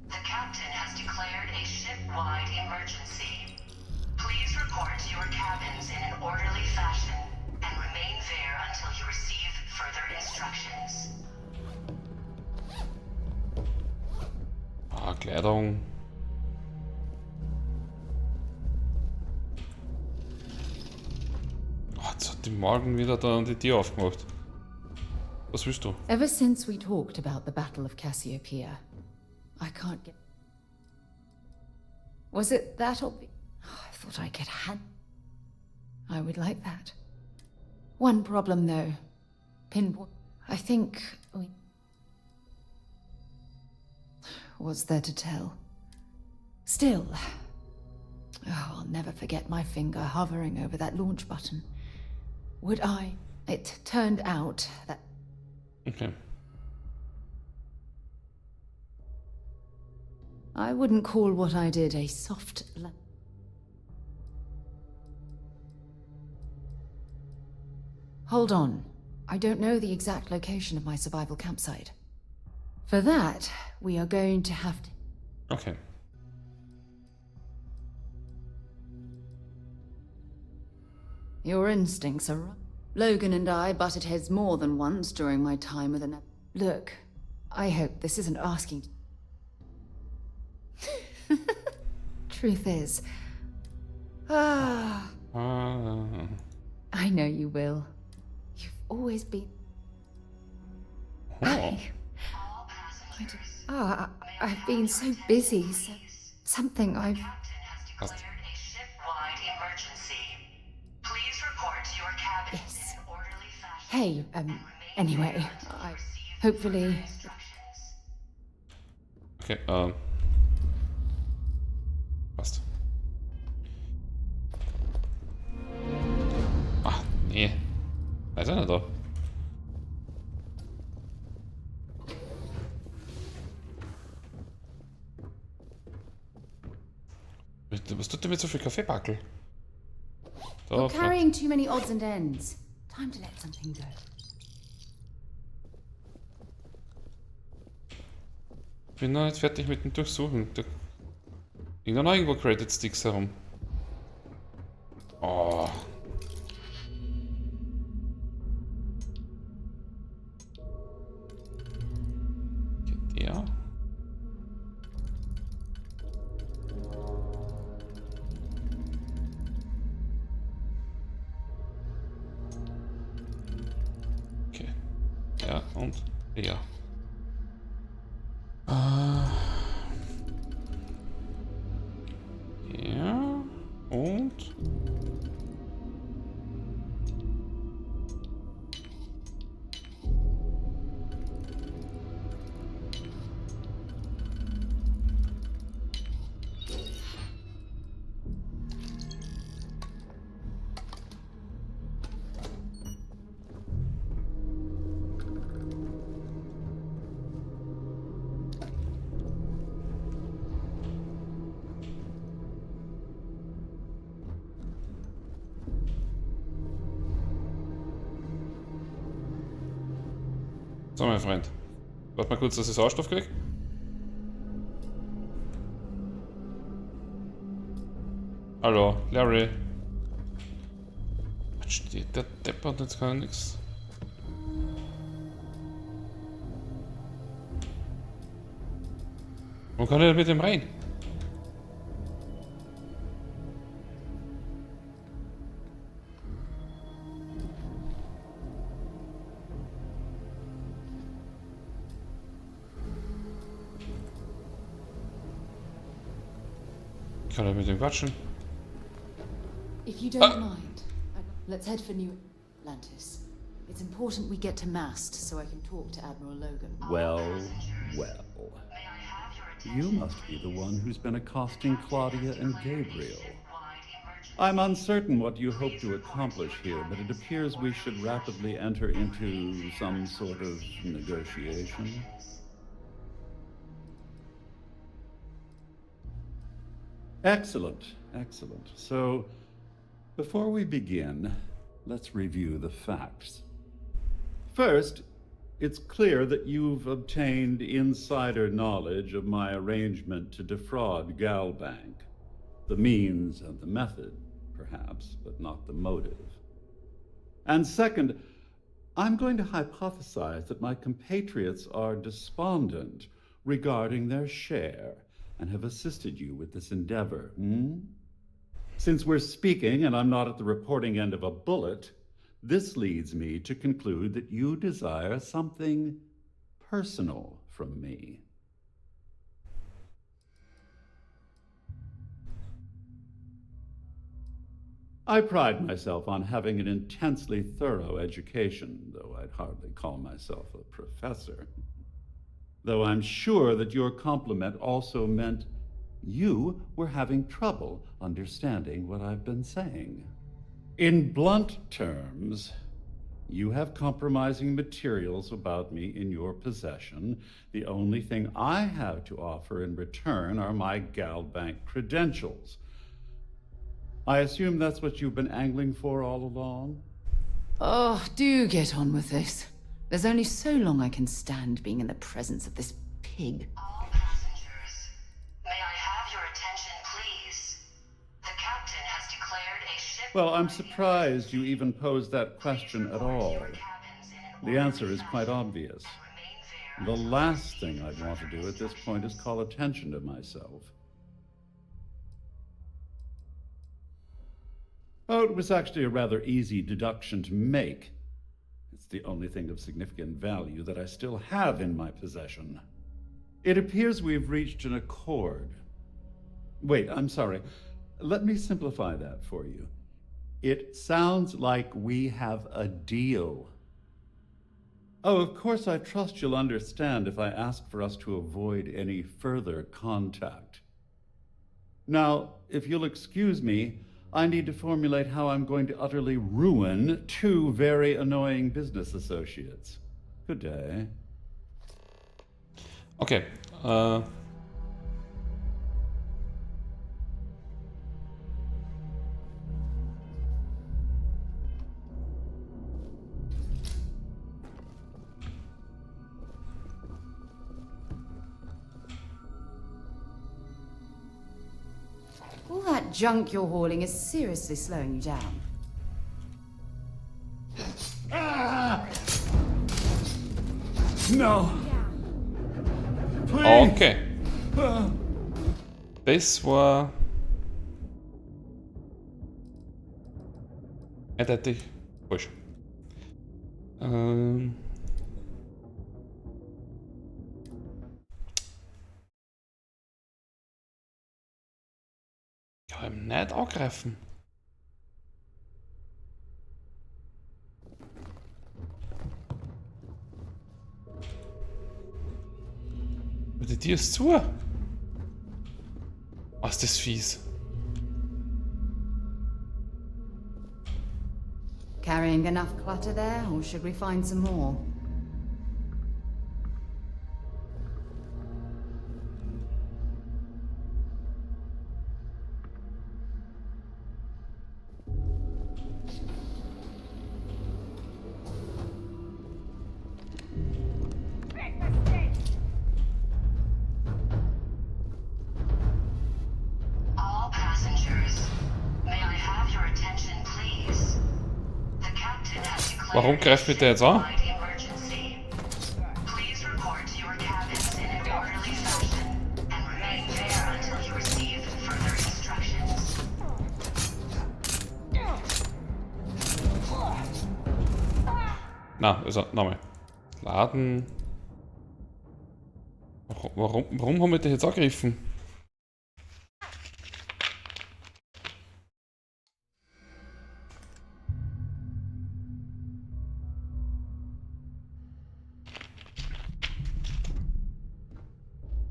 The captain has declared a ship-wide emergency. Please report to your cabins in an orderly fashion and remain there until you receive further instructions. Ah, Kleidung. Oh, jetzt hat die Morgen wieder da die Tür aufgemacht. Was willst du? Ever since we talked about the Battle of Cassiopeia, I can't get... Was it that obvious? I thought I could I would like that. One problem, though. Pinpoint. I think we... What's there to tell? Still... Oh, I'll never forget my finger hovering over that launch button. Would I... It turned out that... Okay. I wouldn't call what I did a soft... Hold on. I don't know the exact location of my survival campsite. For that, we are going to have to... Okay. Your instincts are right. Logan and I butted heads more than once during my time with an... Look, I hope this isn't asking... Truth is... I know you will. You've always been... Oh. I've been so busy, so something I've... Declared a ship-wide emergency. Please report to your cabins in an orderly fashion. Hey, anyway, hopefully... Okay, passt. Ah, nee. Da ist einer da. Was tut der mit so viel Kaffeebackel? You're carrying too many odds and ends. Time to let something go. Bin noch nicht fertig mit dem Durchsuchen. Da liegen noch irgendwo Credit Sticks herum. Oh. Okay, der. Okay. Ja, und der. Ja, und... So, mein Freund. Warte mal kurz, dass ich Sauerstoff kriege. Hallo, Larry. Was steht der Depper und jetzt kann er nichts. Wo kann er mit dem rein? Kann er mit dem quatschen? If you don't mind, let's head for New Atlantis. It's important we get to Mast so I can talk to Admiral Logan. Well, well. You must be the one who's been accosting Claudia and Gabriel. I'm uncertain what you hope to accomplish here, but it appears we should rapidly enter into some sort of negotiation. Excellent, excellent. So, before we begin, let's review the facts. First, it's clear that you've obtained insider knowledge of my arrangement to defraud Galbank. The means and the method, perhaps, but not the motive. And second, I'm going to hypothesize that my compatriots are despondent regarding their share and have assisted you with this endeavor. Since we're speaking and I'm not at the reporting end of a bullet, this leads me to conclude that you desire something personal from me. I pride myself on having an intensely thorough education, though I'd hardly call myself a professor. Though I'm sure that your compliment also meant you were having trouble understanding what I've been saying. In blunt terms, you have compromising materials about me in your possession. The only thing I have to offer in return are my Galbank credentials. I assume that's what you've been angling for all along? Oh, do get on with this. There's only so long I can stand being in the presence of this pig. All passengers, may I have your attention, please? The captain has declared a ship... Well, I'm surprised you even posed that question at all. The answer is quite obvious. The last thing I'd want to do at this point is call attention to myself. Oh, it was actually a rather easy deduction to make. It's the only thing of significant value that I still have in my possession. It appears we've reached an accord. Wait, I'm sorry. Let me simplify that for you. It sounds like we have a deal. Oh, of course, I trust you'll understand if I ask for us to avoid any further contact. Now, if you'll excuse me, I need to formulate how I'm going to utterly ruin two very annoying business associates. Good day. Okay. junk you're hauling is seriously slowing you down. No. Please. Okay. Das war eindeutig falsch. Ja, ihm nicht angreifen. Aber die Tür ist zu. Was ist das fies? Carrying enough clutter there, or should we find some more? All passengers, may I have your attention, please? The captain has declared Warum greift mich der jetzt an? wide emergency. Please report to your cabins in an orderly fashion and remain there until you receive further instructions. Na, also nochmal. Laden. Warum haben wir dich jetzt angegriffen?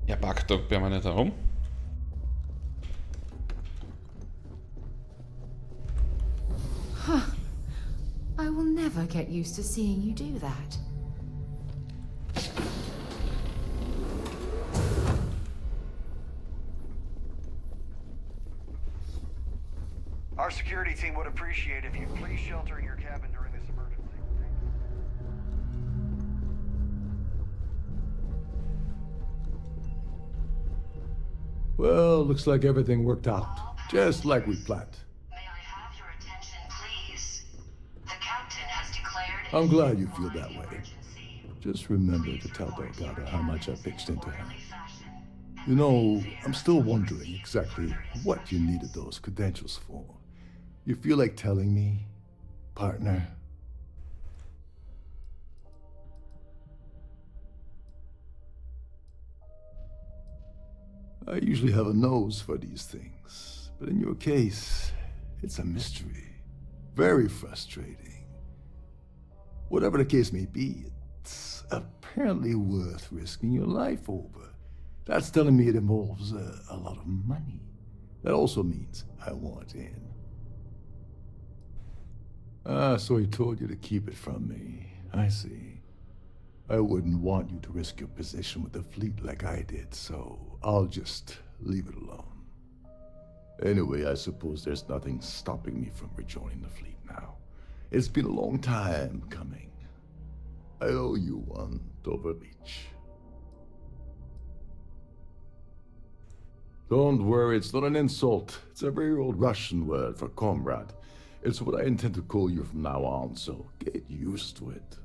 Ja, packt da permanent herum. Huh. I will never get used to seeing you do that. Our security team would appreciate if you'd please shelter in your cabin during this emergency. Well, looks like everything worked out. Just like we planned. May I have your attention, please? The captain has declared I'm glad you feel that way. Just remember to tell Delgado how much I pitched into him. You know, I'm still wondering exactly what you needed those credentials for. You feel like telling me, partner? I usually have a nose for these things, but in your case, it's a mystery. Very frustrating. Whatever the case may be, it's apparently worth risking your life over. That's telling me it involves a lot of money. That also means I want in. Ah, so he told you to keep it from me. I see. I wouldn't want you to risk your position with the fleet like I did, so I'll just leave it alone. Anyway, I suppose there's nothing stopping me from rejoining the fleet now. It's been a long time coming. I owe you one, Doverbeach. Don't worry, it's not an insult. It's a very old Russian word for comrade. It's what I intend to call you from now on, so get used to it.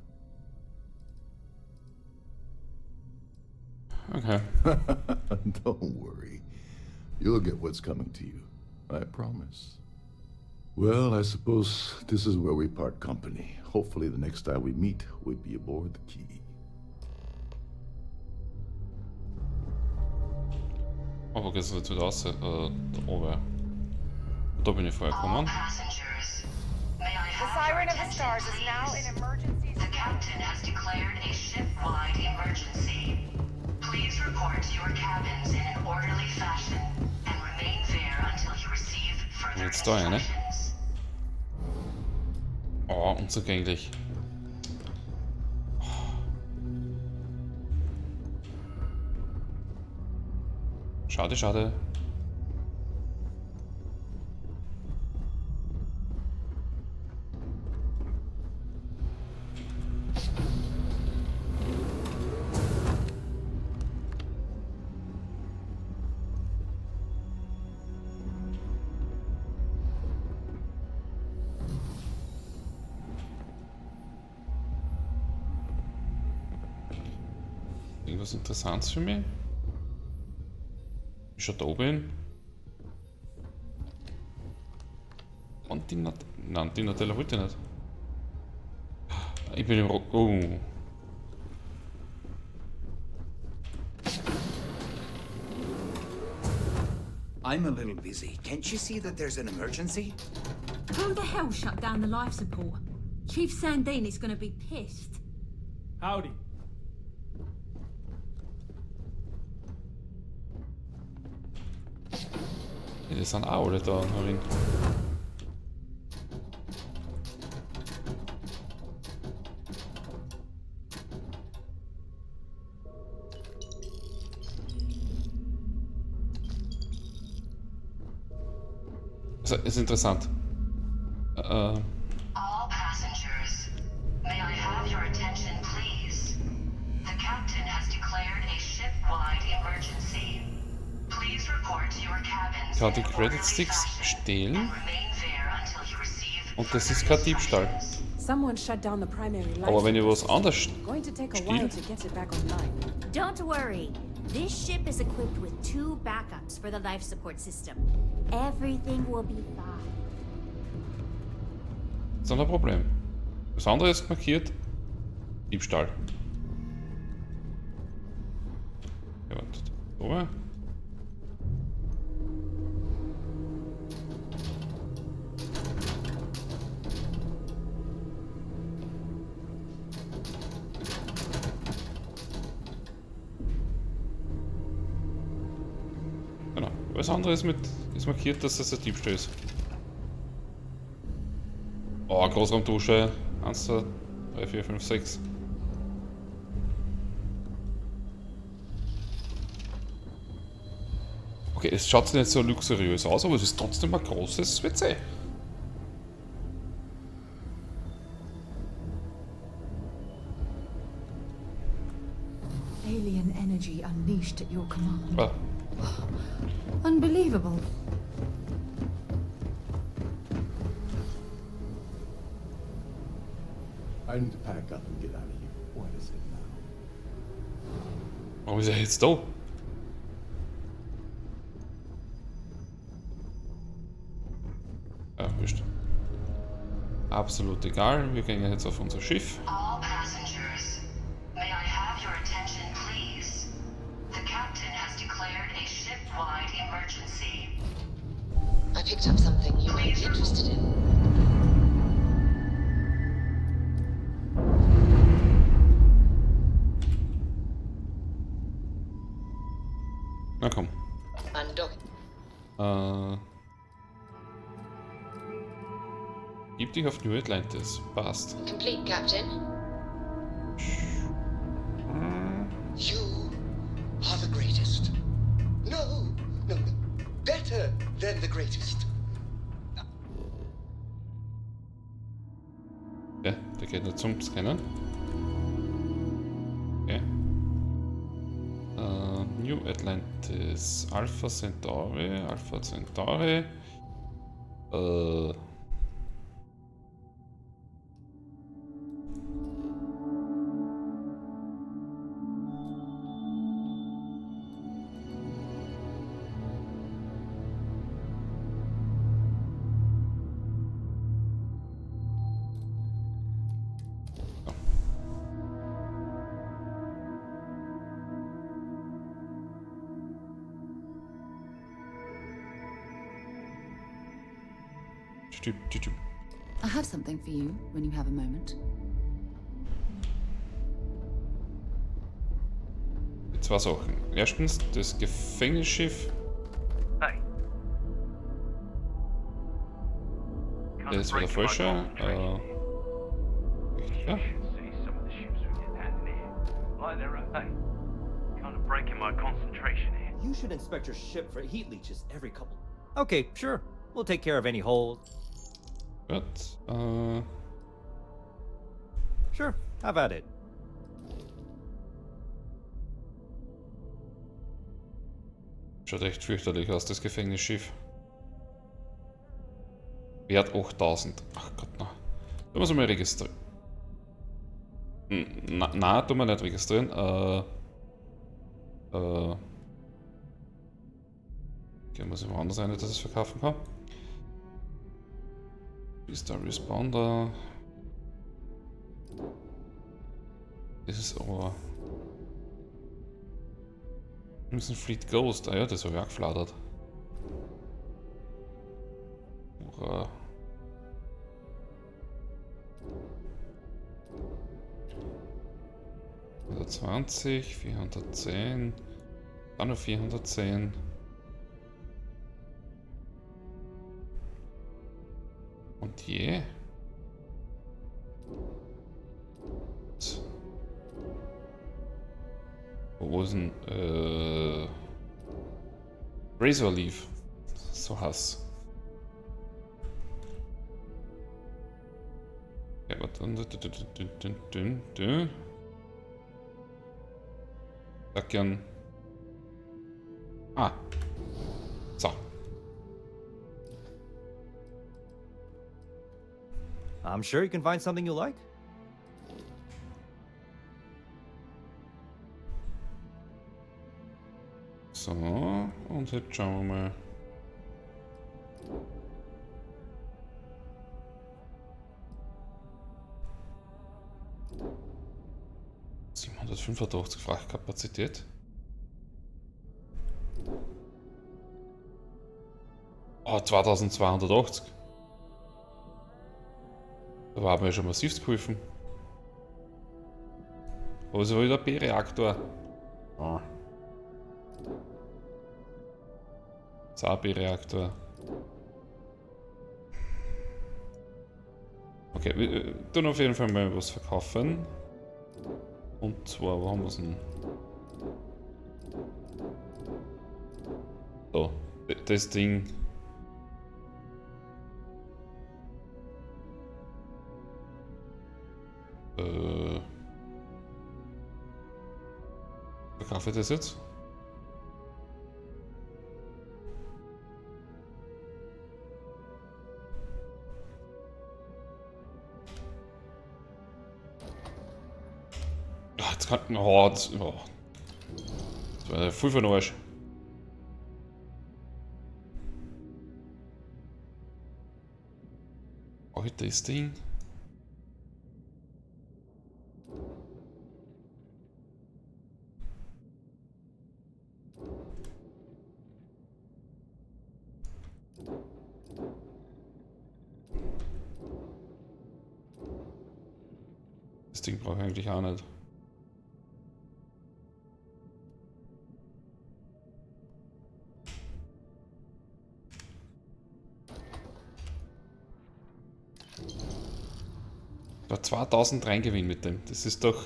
Okay. Don't worry. You'll get what's coming to you. I promise. Well, I suppose this is where we part company. Hopefully the next time we meet, we'll be aboard the Key. Oh, wo geht's jetzt wieder raus? Da oben. Da bin ich vorher gekommen. The Siren of the Stars is now in emergency. The captain has declared a ship-wide emergency. Please report to your cabins in an orderly fashion and remain there until you receive further Jetzt da, ne? instructions. Oh, unzugänglich. Schade, schade. irgendwas Interessantes für mich? Ich schau da oben. Und die Nat... Nein, die Nutella wollte ich nicht. Ich bin im Rock... Oh. I'm a little busy. Can't you see that there's an emergency? Who the hell shut down the life support? Chief Sandine is gonna be pissed. Howdy. Ja, die sind auch alle da, Marin. Ist interessant. All passengers, may I have your attention, please? The captain has declared a ship-wide emergency. Please report to your cabins Kann die Credit Sticks stehlen? Und das ist kein Diebstahl. Someone shut down the primary life Aber wenn ich was support anderes system. Going to take a stehle... while to get it back online. Don't worry. This ship is equipped with 2 backups for the life support system. Everything will be fine. Das ist ein Problem. Das andere ist markiert Diebstahl. Ja, wartet. Oben. Genau. Alles andere ist markiert, dass es ein Diebstahl ist. Oh, Großraumdusche. 1, 2, 3, 4, 5, 6. Okay, es schaut nicht so luxuriös aus, aber es ist trotzdem ein großes WC. Alien energy unleashed at your command. Ah. Unbelievable. I need to pack up and get out of here. What is it now? Warum ist er jetzt da? Ja, wurscht. Absolut egal, wir gehen jetzt auf unser Schiff. All passengers, may I have your attention, please? The captain has declared a ship-wide emergency. I picked up something you might be interested in. Na komm. Gib dich auf New Atlantis. Passt. Complete, Captain. You are the greatest. No, better than the greatest. Ja, der geht nicht zum Scannen. Okay. New Atlantis. Alpha Centauri. Alpha Centauri. I have something for you when you have a moment. Zwei Sachen. Erstens das Gefängnisschiff. Hey. Der ist wieder falscher. Ja. You should inspect your ship for heat leeches every couple. Okay, sure. We'll take care of any holes. Gut. Sure, have at it. Schaut echt fürchterlich aus, das Gefängnisschiff. Wert 8000. Ach Gott, na. Da muss man mal registrieren. Na, tun wir nicht registrieren. Okay, muss ich woanders rein, dass ich es verkaufen kann. Ist der Responder? Das ist aber... Das ist ein Fleet Ghost. Ah ja, das habe ich auch gefladert. Hurra. ...420, 410... Dann noch 410... Und je? Wo ist denn, Razor Leaf. So Hass. Ja, warte. Sag gern. Ah. So. I'm sure you can find something you like. So, und jetzt schauen wir mal. ...785 Frachtkapazität. Oh, 2280. Da haben wir ja schon massivst geholfen. Aber es war wieder ein B-Reaktor. Ah. Das ist auch ein B-Reaktor. Okay, wir tun auf jeden Fall mal was verkaufen. Und zwar, wo haben wir es denn? So, das Ding. Verkaufe ich das jetzt? Ach, jetzt kann... Oh, das war voll für den Arsch. Oh, das Ding. Das Ding brauche ich eigentlich auch nicht. Da 2000 Reingewinn mit dem. Das ist doch...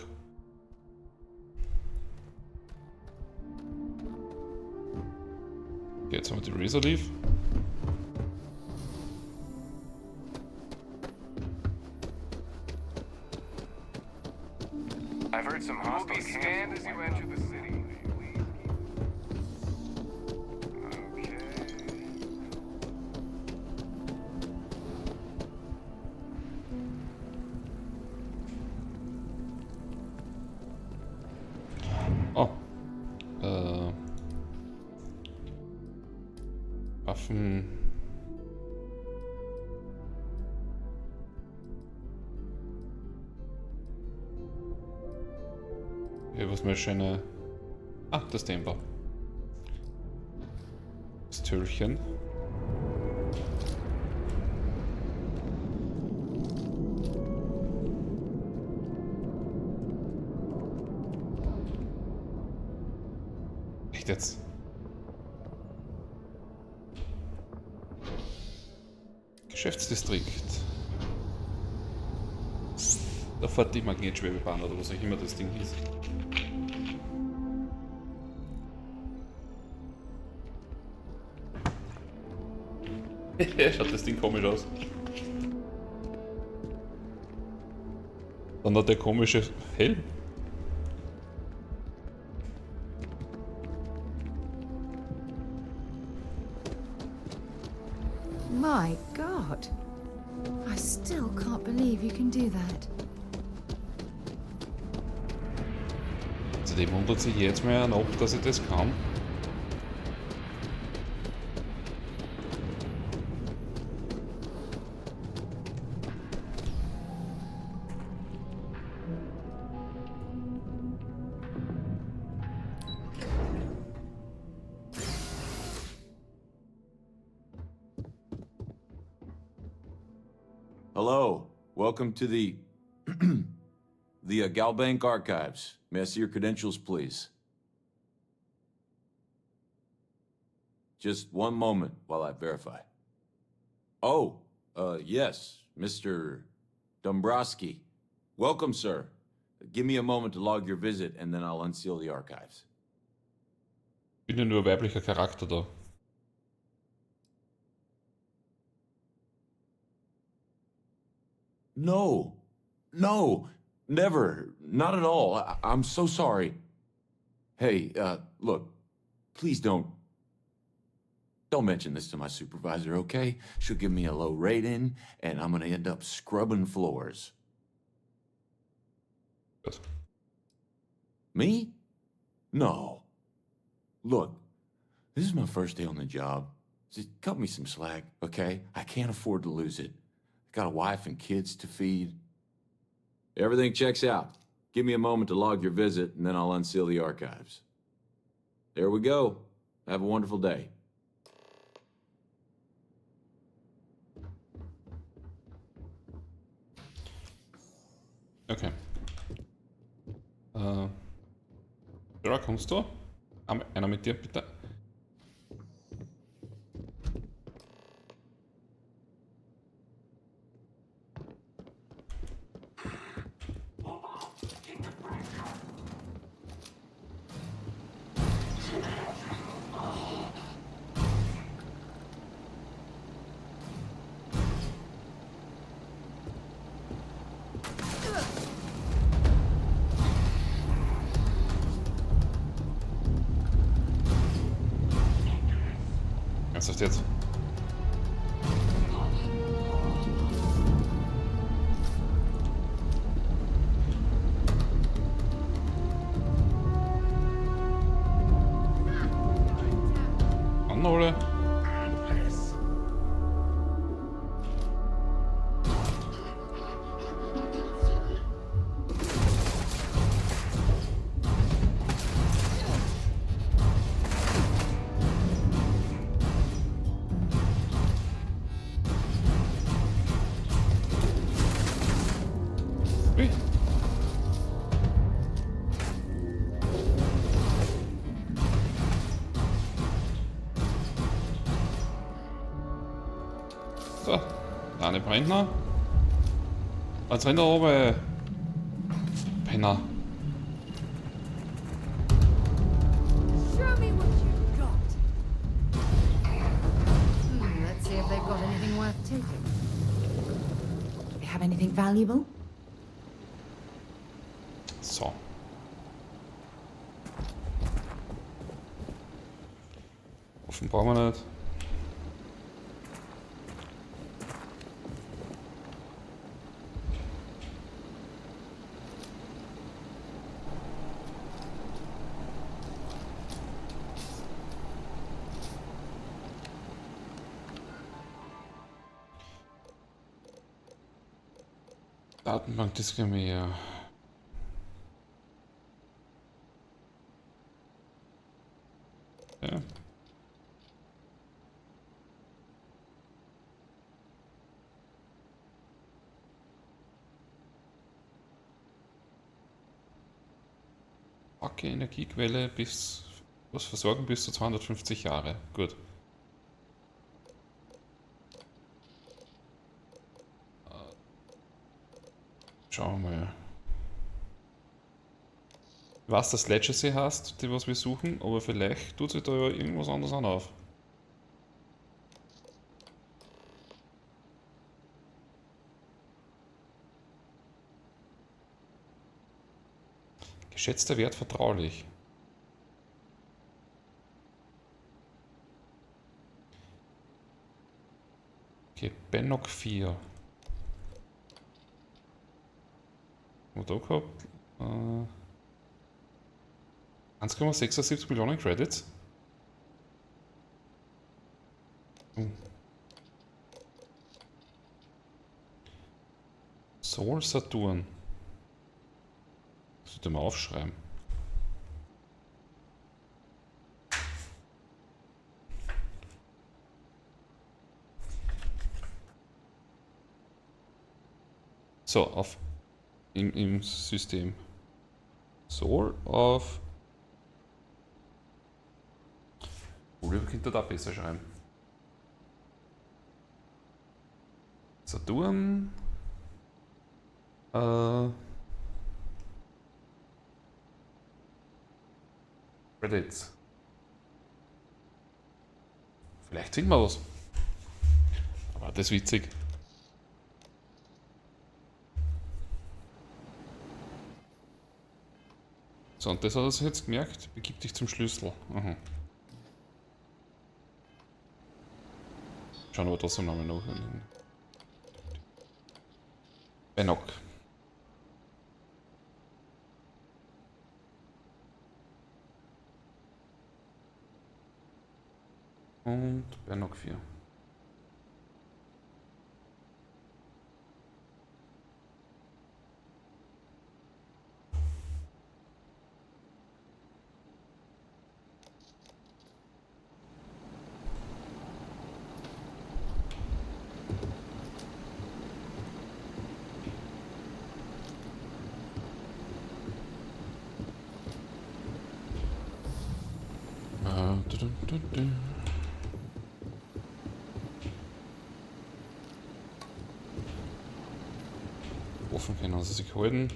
Okay, jetzt haben wir die Razor Leaf. I've heard some hostiles scanned as you enter the city. Okay. Oh. Waffen. Hier was mal schöne. Ah, das Tempo. Das Türchen. Echt jetzt? Geschäftsdistrikt. Da fährt die Magnetschwebebahn oder was auch immer das Ding hieß. Schaut das Ding komisch aus. Dann hat der komische Helm. My God. I still can't believe you can do that. Das Außerdem wundert sich jetzt mal an, ob dass ich das kann. Hello, welcome to the Galbank Archives. May I see your credentials, please? Just one moment while I verify. Oh, yes, Mr. Dombrowski. Welcome, sir. Give me a moment to log your visit, and then I'll unseal the archives. Bin ja nur weiblicher Charakter da. No, never, not at all. I'm so sorry. Hey, look, please don't mention this to my supervisor, okay? She'll give me a low rating, and I'm gonna end up scrubbing floors. Good. Me? No. Look, this is my first day on the job. Just cut me some slack, okay? I can't afford to lose it. Got a wife and kids to feed. Everything checks out. Give me a moment to log your visit, and then I'll unseal the archives. There we go. Have a wonderful day. Okay. Ja, kommst du? Einer mit dir, bitte. Ernsthaft jetzt? Anole? Ui. So, eine brennt noch. Jetzt rennt er oben. Penner. Show me what you've got. Let's see if they've got anything worth taking. They have anything valuable? So. Offen brauchen wir nicht. Datenbank Diskriminier. Ja. Okay, Energiequelle bis was versorgen bis zu 250 Jahre. Gut. Schauen wir mal. Was das Legacy hast, die was wir suchen, aber vielleicht tut sich da ja irgendwas anderes an auf. Geschätzter Wert vertraulich. Okay, Bennock 4. Haben wir da gehabt? 1,76 Millionen Credits. Sol Saturn. Das sollte man aufschreiben. So, auf im System. Sol auf. Oder könnte da besser schreiben. Saturn. Credits. Vielleicht finden wir was. Aber das ist witzig. So, und das hat er sich jetzt gemerkt. Begib dich zum Schlüssel. Aha. Schauen wir trotzdem nochmal nach. Benok. Und Benok 4. Offen können sie sich halten.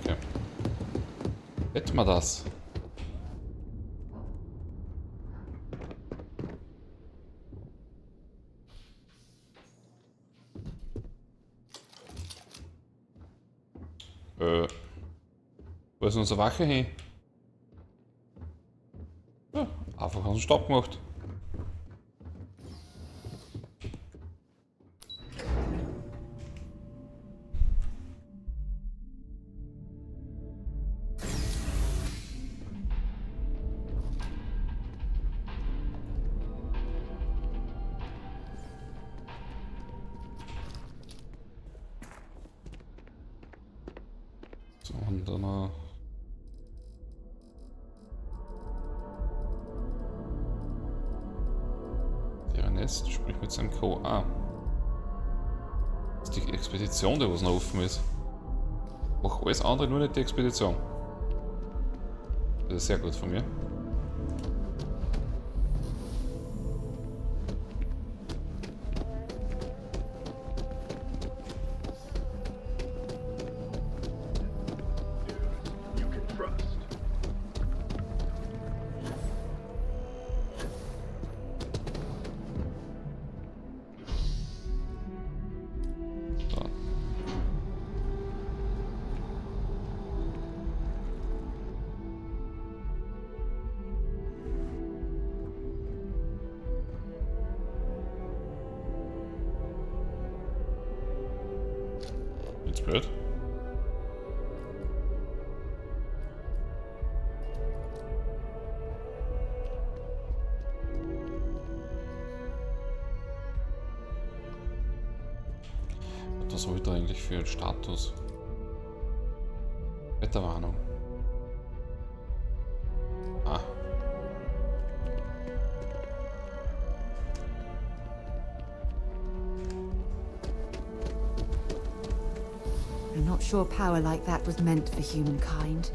Okay. Hätten wir das? Wo ist unsere Wache hin? Ja, einfach aus dem Staub gemacht. So, und dann der Nest spricht mit seinem Co. Ah. Das ist die Expedition, die was noch offen ist. Mach alles andere, nur nicht die Expedition. Das ist sehr gut von mir. Jetzt blöd. Was habe ich da eigentlich für einen Status? Wetterwarnung. Ah. I'm not sure power like that was meant for humankind.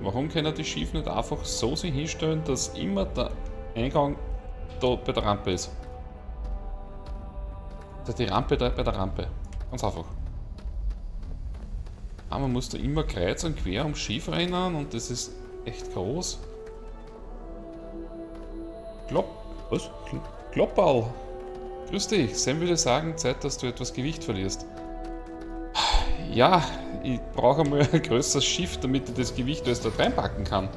Warum können die Schiffe nicht einfach so sich hinstellen, dass immer der Eingang da bei der Rampe ist? Das ist die Rampe da bei der Rampe. Ganz einfach. Aber man muss da immer kreuz und quer ums Schiff rennen und das ist echt groß. Klopp. Was? Klopperl. Grüß dich. Sam würde sagen, Zeit, dass du etwas Gewicht verlierst. Ja, ich brauche mal ein größeres Schiff, damit ich das Gewicht alles dort reinpacken kann.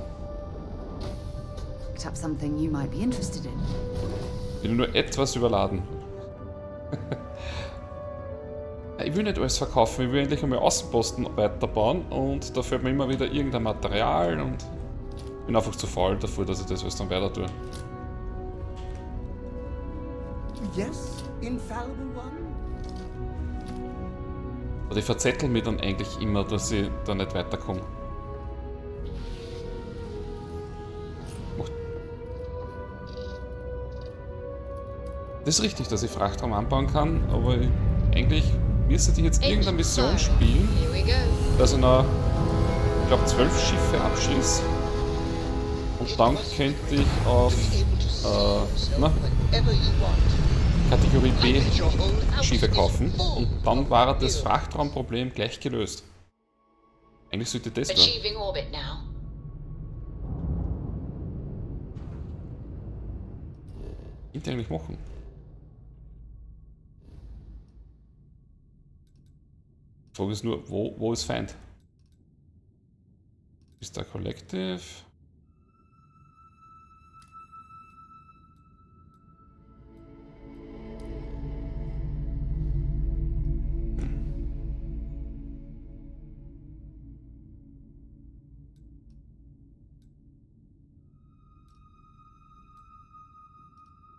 Picked up something you might be interested in. Bin nur etwas überladen. Ich will nicht alles verkaufen, ich will endlich einmal Außenposten weiterbauen und da fehlt mir immer wieder irgendein Material und ich bin einfach zu faul dafür, dass ich das alles dann weiter tue. Yes, infallible one? Und ich verzettel mich dann eigentlich immer, dass ich da nicht weiterkomme. Das ist richtig, dass ich Frachtraum anbauen kann, aber eigentlich müsste ich jetzt irgendeine Mission spielen, dass ich noch, ich glaube, 12 Schiffe abschließe. Und dann könnte ich auf Kategorie B Schiffe kaufen und dann war das Frachtraumproblem gleich gelöst. Eigentlich sollte das tun. Was eigentlich machen? Die Frage ist nur, wo ist Feind? Ist da Collective?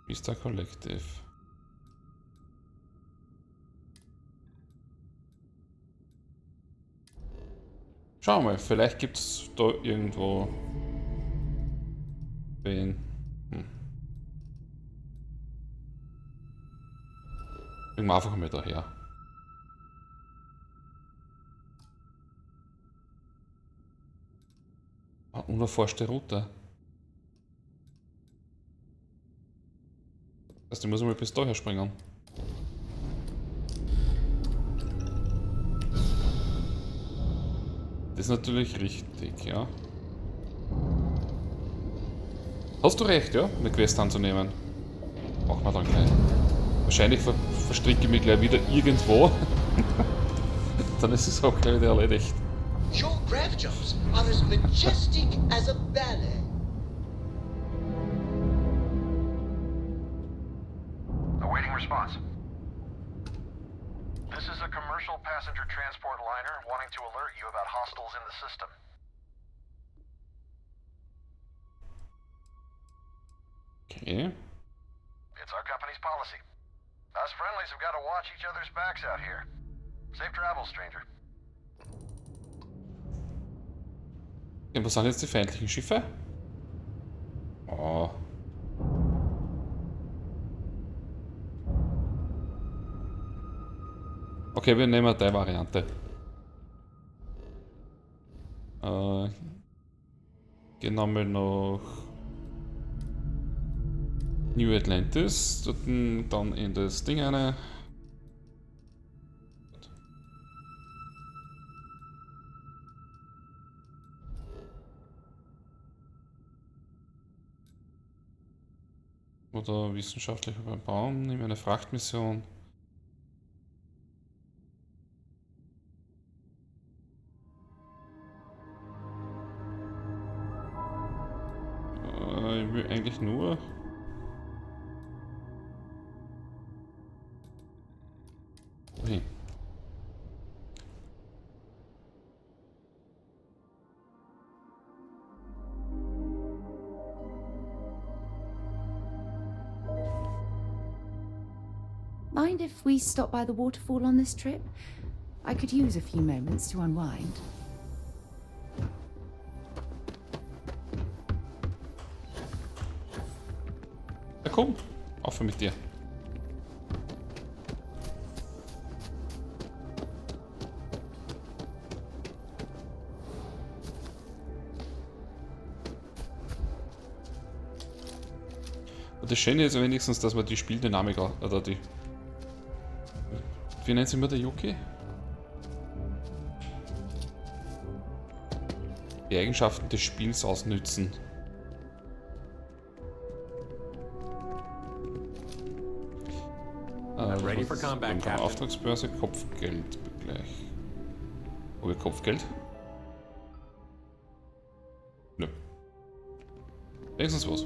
Ist da Collective? Schauen wir mal, vielleicht gibt es da irgendwo wen. Bringen wir einfach mal daher. Unerforschte Route. Das heißt, ich muss mal bis daher springen. Das ist natürlich richtig, ja. Hast du recht, ja, eine Quest anzunehmen. Machen wir dann gleich. Wahrscheinlich verstricke ich mich gleich wieder irgendwo. Dann ist es auch gleich wieder erledigt. Your grav jumps are as majestic as a ballet. Awaiting response. This is a commercial passenger transport liner wanting to alert you about hostiles in the system. Okay. It's our company's policy. Us friendlies have got to watch each other's backs out here. Safe travels, stranger. Und was sind jetzt die feindlichen Schiffe? Oh. Okay, wir nehmen die Variante. Gehen nochmal nach New Atlantis, dort dann in das Ding rein. Oder wissenschaftlicher Baum, nehme eine Frachtmission. Ich will eigentlich nur okay. Mind if we stop by the waterfall on this trip? I could use a few moments to unwind. Ja, komm, auf mit dir. Und das Schöne ist ja wenigstens, dass man die Spieldynamik oder die... Wie nennt sie immer der Yuki? Die Eigenschaften des Spiels ausnützen. Ready for combat, Captain. Auftragsbörse, Kopfgeld gleich. Habe ich Kopfgeld? Nö. Wenigstens was.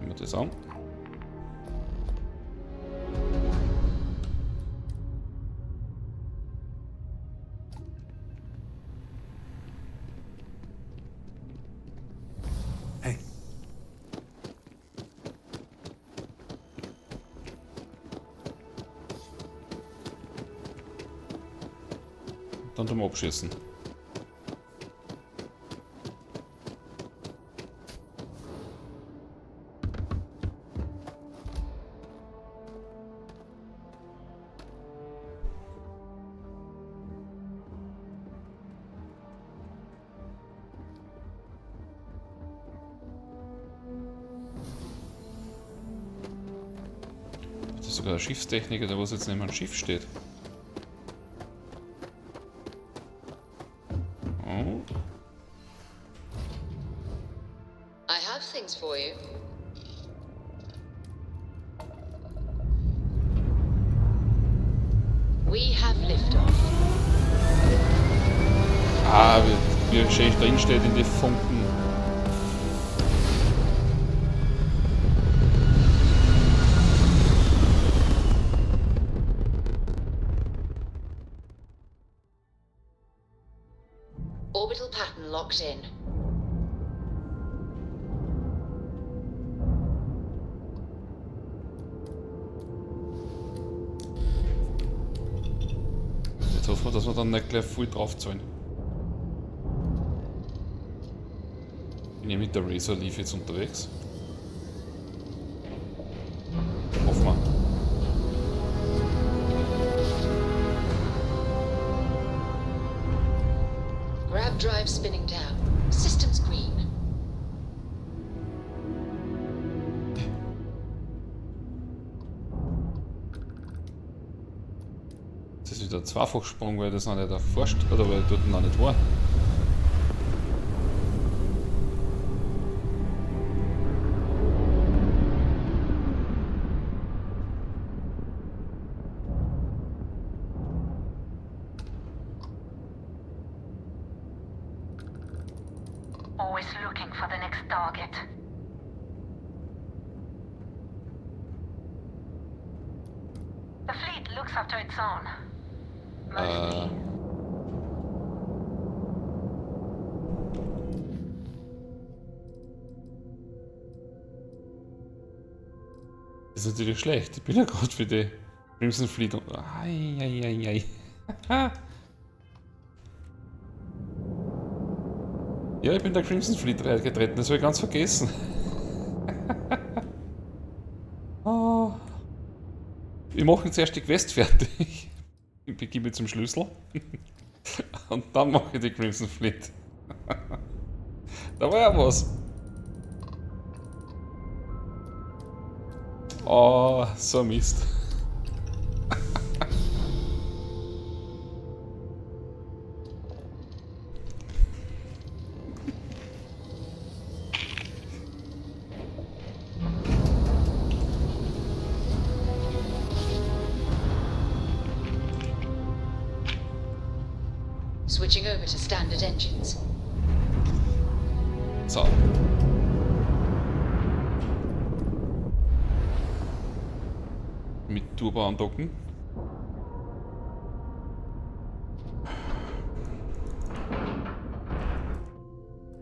Nehmen wir das an. Hey. Dann zum Abschießen. Das ist sogar der Schiffstechniker, der was jetzt neben einem Schiff steht. Oh. I have things for you. We have liftoff. Ah, wie schön drin steht in die Funken. Orbital pattern locked in. Jetzt hoffen wir, dass wir dann nicht gleich voll draufzahlen. Bin ich mit der Razor Leaf jetzt unterwegs? Hoffen wir. Grab drive spinning down. Systems green. Das ist wieder ein Zweifachsprung, weil das noch nicht erforscht oder weil dort noch nicht war. Always looking for the next target. The fleet looks after its own. Das ist natürlich schlecht. Ich bin ja gerade für die Crimson Fleet und. Eieiei. Ja, ich bin der Crimson Fleet getreten, das habe ich ganz vergessen. Oh. Wir machen jetzt erst die Quest fertig. Ich begebe zum Schlüssel. Und dann mache ich die Crimson Fleet. Da war ja was. Oh, so ein Mist. Switching over to standard engines. So. Mit Turbo andocken.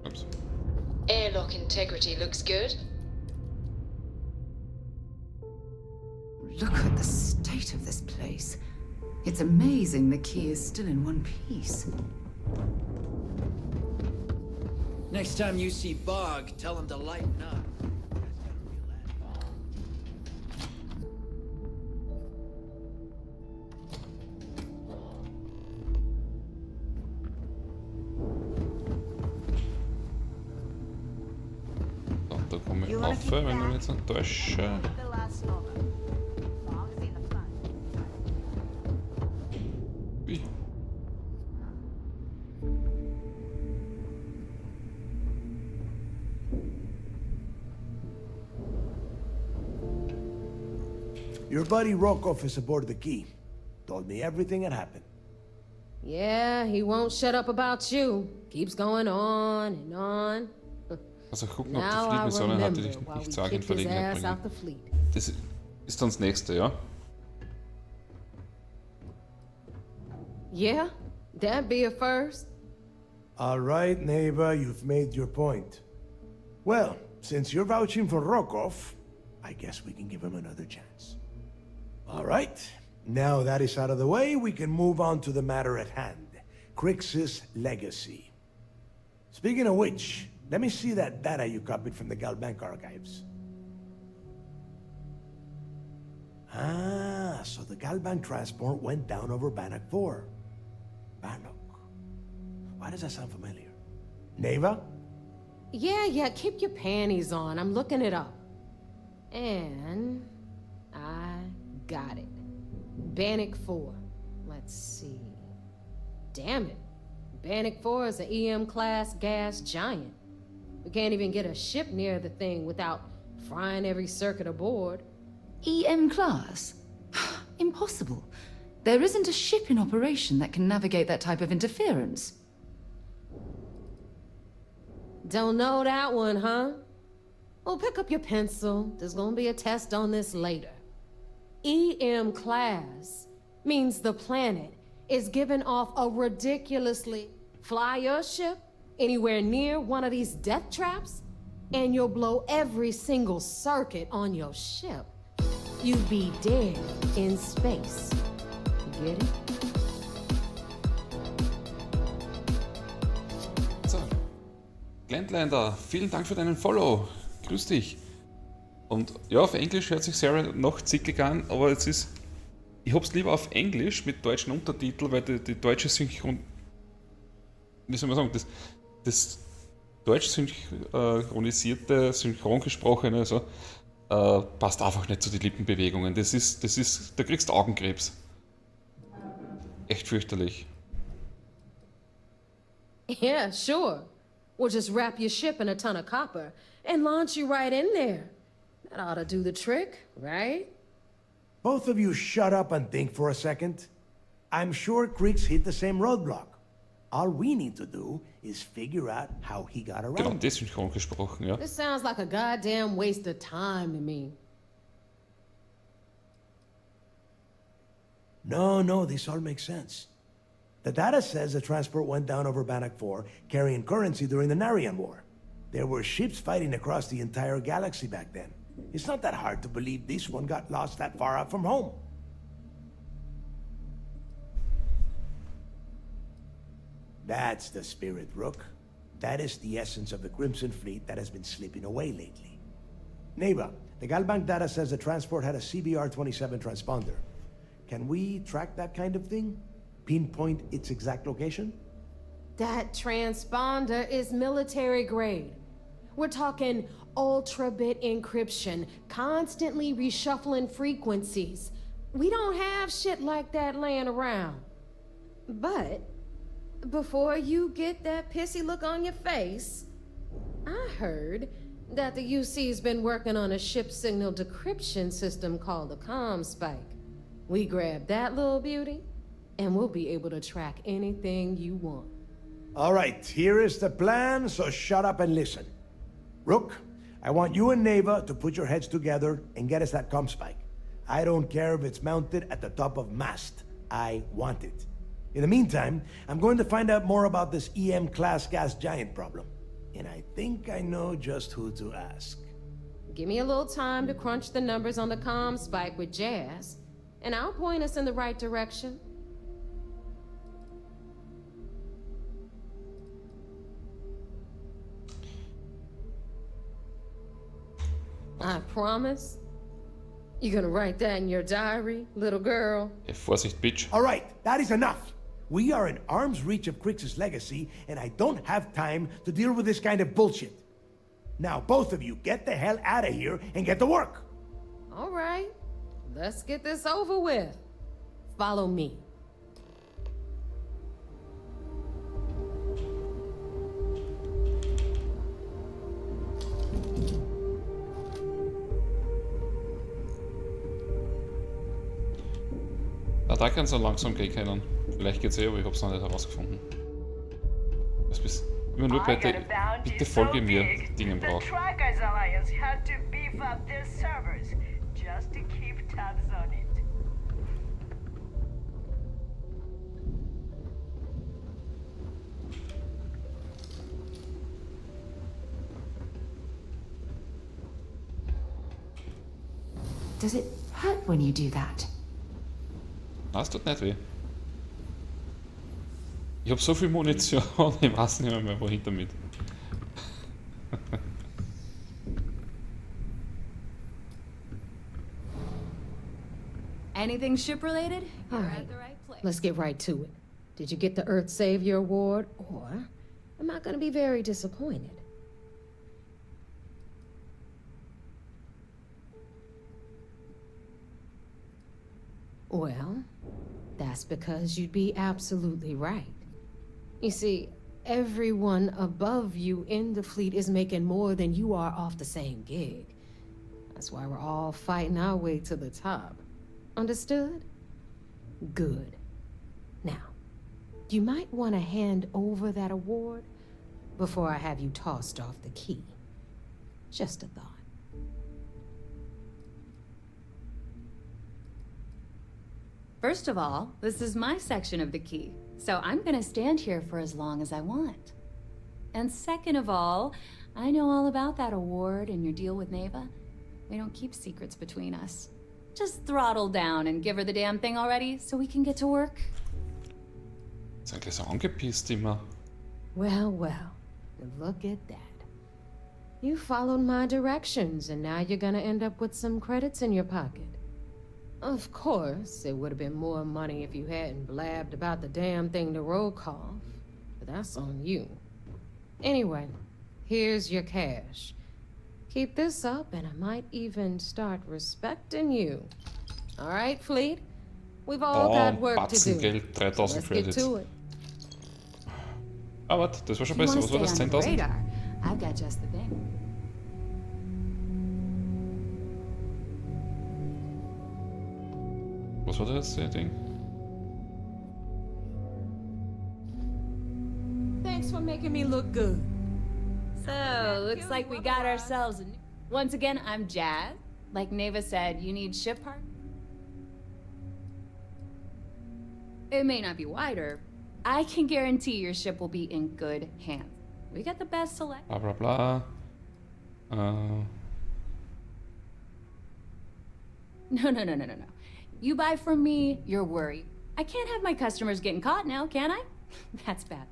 Ups. Airlock integrity looks good. Look at the state of this place. It's amazing the key is still in one piece. Next time you see Bog, tell him to lighten up. So, da kommen wir hoffe, wenn ich mich jetzt nicht täusche. Wie? Your buddy Rokov is aboard the Key. Told me everything that happened. Yeah, he won't shut up about you. Keeps going on and on. Also gucken, ob die fliegen sollen, hatte ich nicht zur eigenen Verlegenheit bringen. Das ist dann das nächste, ja? Yeah, that'd be a first. All right, neighbor, you've made your point. Well, since you're vouching for Rokov, I guess we can give him another chance. All right, now that is out of the way, we can move on to the matter at hand. Crix's legacy. Speaking of which, let me see that data you copied from the Galbank archives. Ah, so the Galbank transport went down over Bannock 4. Bannock. Why does that sound familiar? Neva? Yeah, keep your panties on. I'm looking it up. And I got it. Bannock 4. Let's see. Damn it. Bannock 4 is an EM-class gas giant. We can't even get a ship near the thing without frying every circuit aboard. EM class? Impossible. There isn't a ship in operation that can navigate that type of interference. Don't know that one, huh? Well, pick up your pencil. There's gonna be a test on this later. EM class means the planet is giving off a ridiculously... Fly your ship anywhere near one of these death traps, and you'll blow every single circuit on your ship. You'd be dead in space. Get it? So. Glendlander, vielen Dank für deinen Follow. Grüß dich. Und ja, auf Englisch hört sich Siren noch zickig an, aber jetzt ist... Ich hab's lieber auf Englisch mit deutschen Untertiteln, weil die deutsche Synchron... Wie soll man sagen? Das deutsch synchronisierte, synchrongesprochene, also, passt einfach nicht zu den Lippenbewegungen. Das ist, da kriegst du Augenkrebs. Echt fürchterlich. Yeah, sure. We'll just wrap your ship in a ton of copper and launch you right in there. That ought to do the trick, right? Both of you shut up and think for a second. I'm sure Creeks hit the same roadblock. All we need to do is figure out how he got around. Genau, desynchron gesprochen, ja. This sounds like a goddamn waste of time to me. No, this all makes sense. The data says the transport went down over Bannock 4, carrying currency during the Narian War. There were ships fighting across the entire galaxy back then. It's not that hard to believe this one got lost that far out from home. That's the spirit, Rook. That is the essence of the Crimson Fleet that has been slipping away lately. Neva, the Galbank data says the transport had a CBR-27 transponder. Can we track that kind of thing? Pinpoint its exact location? That transponder is military grade. We're talking ultra-bit encryption, constantly reshuffling frequencies. We don't have shit like that laying around. But before you get that pissy look on your face, I heard that the UC's been working on a ship signal decryption system called the ComSpike. We grab that little beauty, and we'll be able to track anything you want. All right, here is the plan, so shut up and listen. Rook, I want you and Neva to put your heads together and get us that ComSpike. I don't care if it's mounted at the top of mast. I want it. In the meantime, I'm going to find out more about this EM-class gas giant problem. And I think I know just who to ask. Give me a little time to crunch the numbers on the ComSpike with Jazz, and I'll point us in the right direction. I promise. You gonna write that in your diary, little girl? Vorsicht, bitch. All right, that is enough. We are in arm's reach of Crix's legacy, and I don't have time to deal with this kind of bullshit. Now both of you get the hell out of here and get to work. All right, let's get this over with. Follow me. Da kann es so langsam gehen können. Vielleicht geht's aber ich hab's noch nicht herausgefunden. Was bist immer nur bei der bitte folge mir Dingen The braucht. Trackers Alliance had to beef up their servers just to keep tabs on it. Does it hurt when you do that? Na, es tut nicht weh. Ich hab so viel Munition, ich weiß nicht mehr wohin damit. Anything ship-related? All You're right, at the right place. let's get right to it. Did you get the Earth Savior Award, or am I gonna be very disappointed? Well, that's because you'd be absolutely right. You see, everyone above you in the fleet is making more than you are off the same gig. That's why we're all fighting our way to the top. Understood? Good. Now, you might want to hand over that award before I have you tossed off the key. Just a thought. First of all, this is my section of the key, so I'm gonna stand here for as long as I want. And second of all, I know all about that award and your deal with Neva. We don't keep secrets between us. Just throttle down and give her the damn thing already so we can get to work. Ist eigentlich so angepisst immer. Well, well, look at that. You followed my directions, and now you're gonna end up with some credits in your pocket. Of course, it would have been more money if you hadn't blabbed about the damn thing to Rokoff, but that's on you. Anyway, here's your cash. Keep this up, and I might even start respecting you. All right, Fleet? We've all got work to do. Batzen Geld, 3000 Let's Credits. get to it. Ah, warte, das war schon You besser. wanna Was war das? stay on the 10.000? radar? I've got just the thing. Was war das Ding? Thanks for making me look good. So, looks like we got ourselves a new... Once again, I'm Jazz. Like Neva said, you need ship part? It may not be wider. I can guarantee your ship will be in good hands. We got the best select. Bla bla bla. No. You buy from me, you're worried. I can't have my customers getting caught now, can I? That's bad.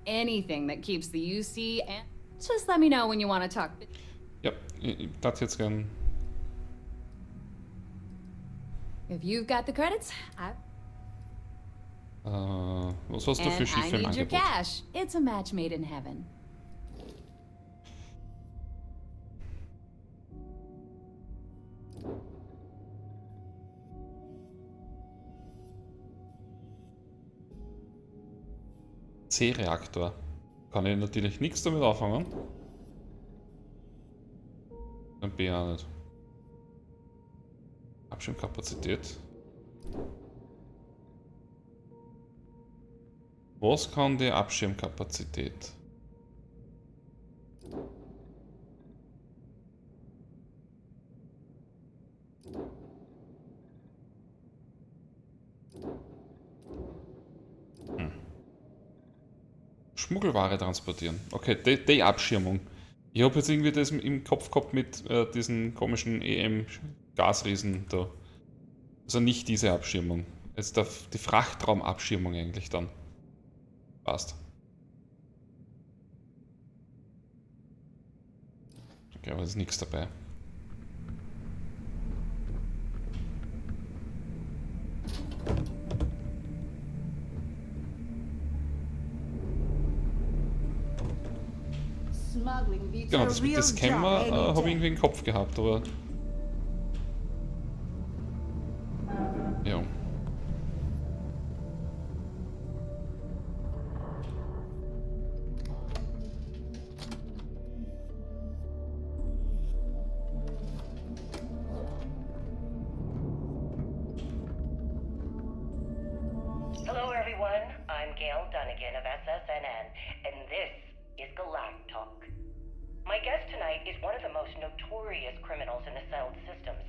Anything that keeps the UC and... Just let me know when you want to talk. Ja, ich darf jetzt gern. If you've got the credits, Was hast du für and I Schiffe im need your Angebot? cash. It's a match made in heaven. C-Reaktor. Kann ich natürlich nichts damit anfangen. Dann B auch nicht. Abschirmkapazität. Was kann die Abschirmkapazität? Schmuggelware transportieren. Okay, die Abschirmung. Ich habe jetzt irgendwie das im Kopf gehabt mit diesen komischen EM-Gasriesen da. Also nicht diese Abschirmung. Jetzt die Frachtraumabschirmung eigentlich dann. Passt. Okay, aber es ist nichts dabei. Couldn't beat Genau, a das mit real dem Scammer job any habe ich day. irgendwie im Kopf gehabt, aber... Ja. Hello, everyone. I'm Gail Dunnigan of SSNN, and this is Galactalk. My guest tonight is one of the most notorious criminals in the settled systems.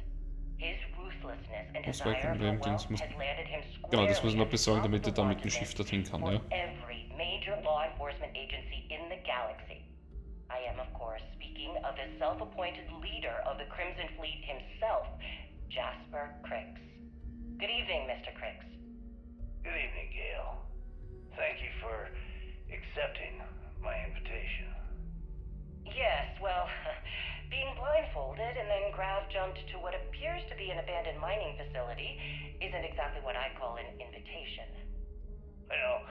His ruthlessness and Muss desire weggehen, for wem wealth Dings muss... has landed him Genau, das muss squarely ich noch at the besorgen, top of damit the ich da mit want dem list Schiff dorthin kann, for ja. every major law enforcement agency in the galaxy. I am, of course, speaking of the self-appointed leader of the Crimson Fleet himself, Jasper Crix. Good evening, Mr. Crix. Good evening, Gail. Thank you for accepting my invitation. Yes, well, being blindfolded and then jumped to what appears to be an abandoned mining facility isn't exactly what I call an invitation. Well,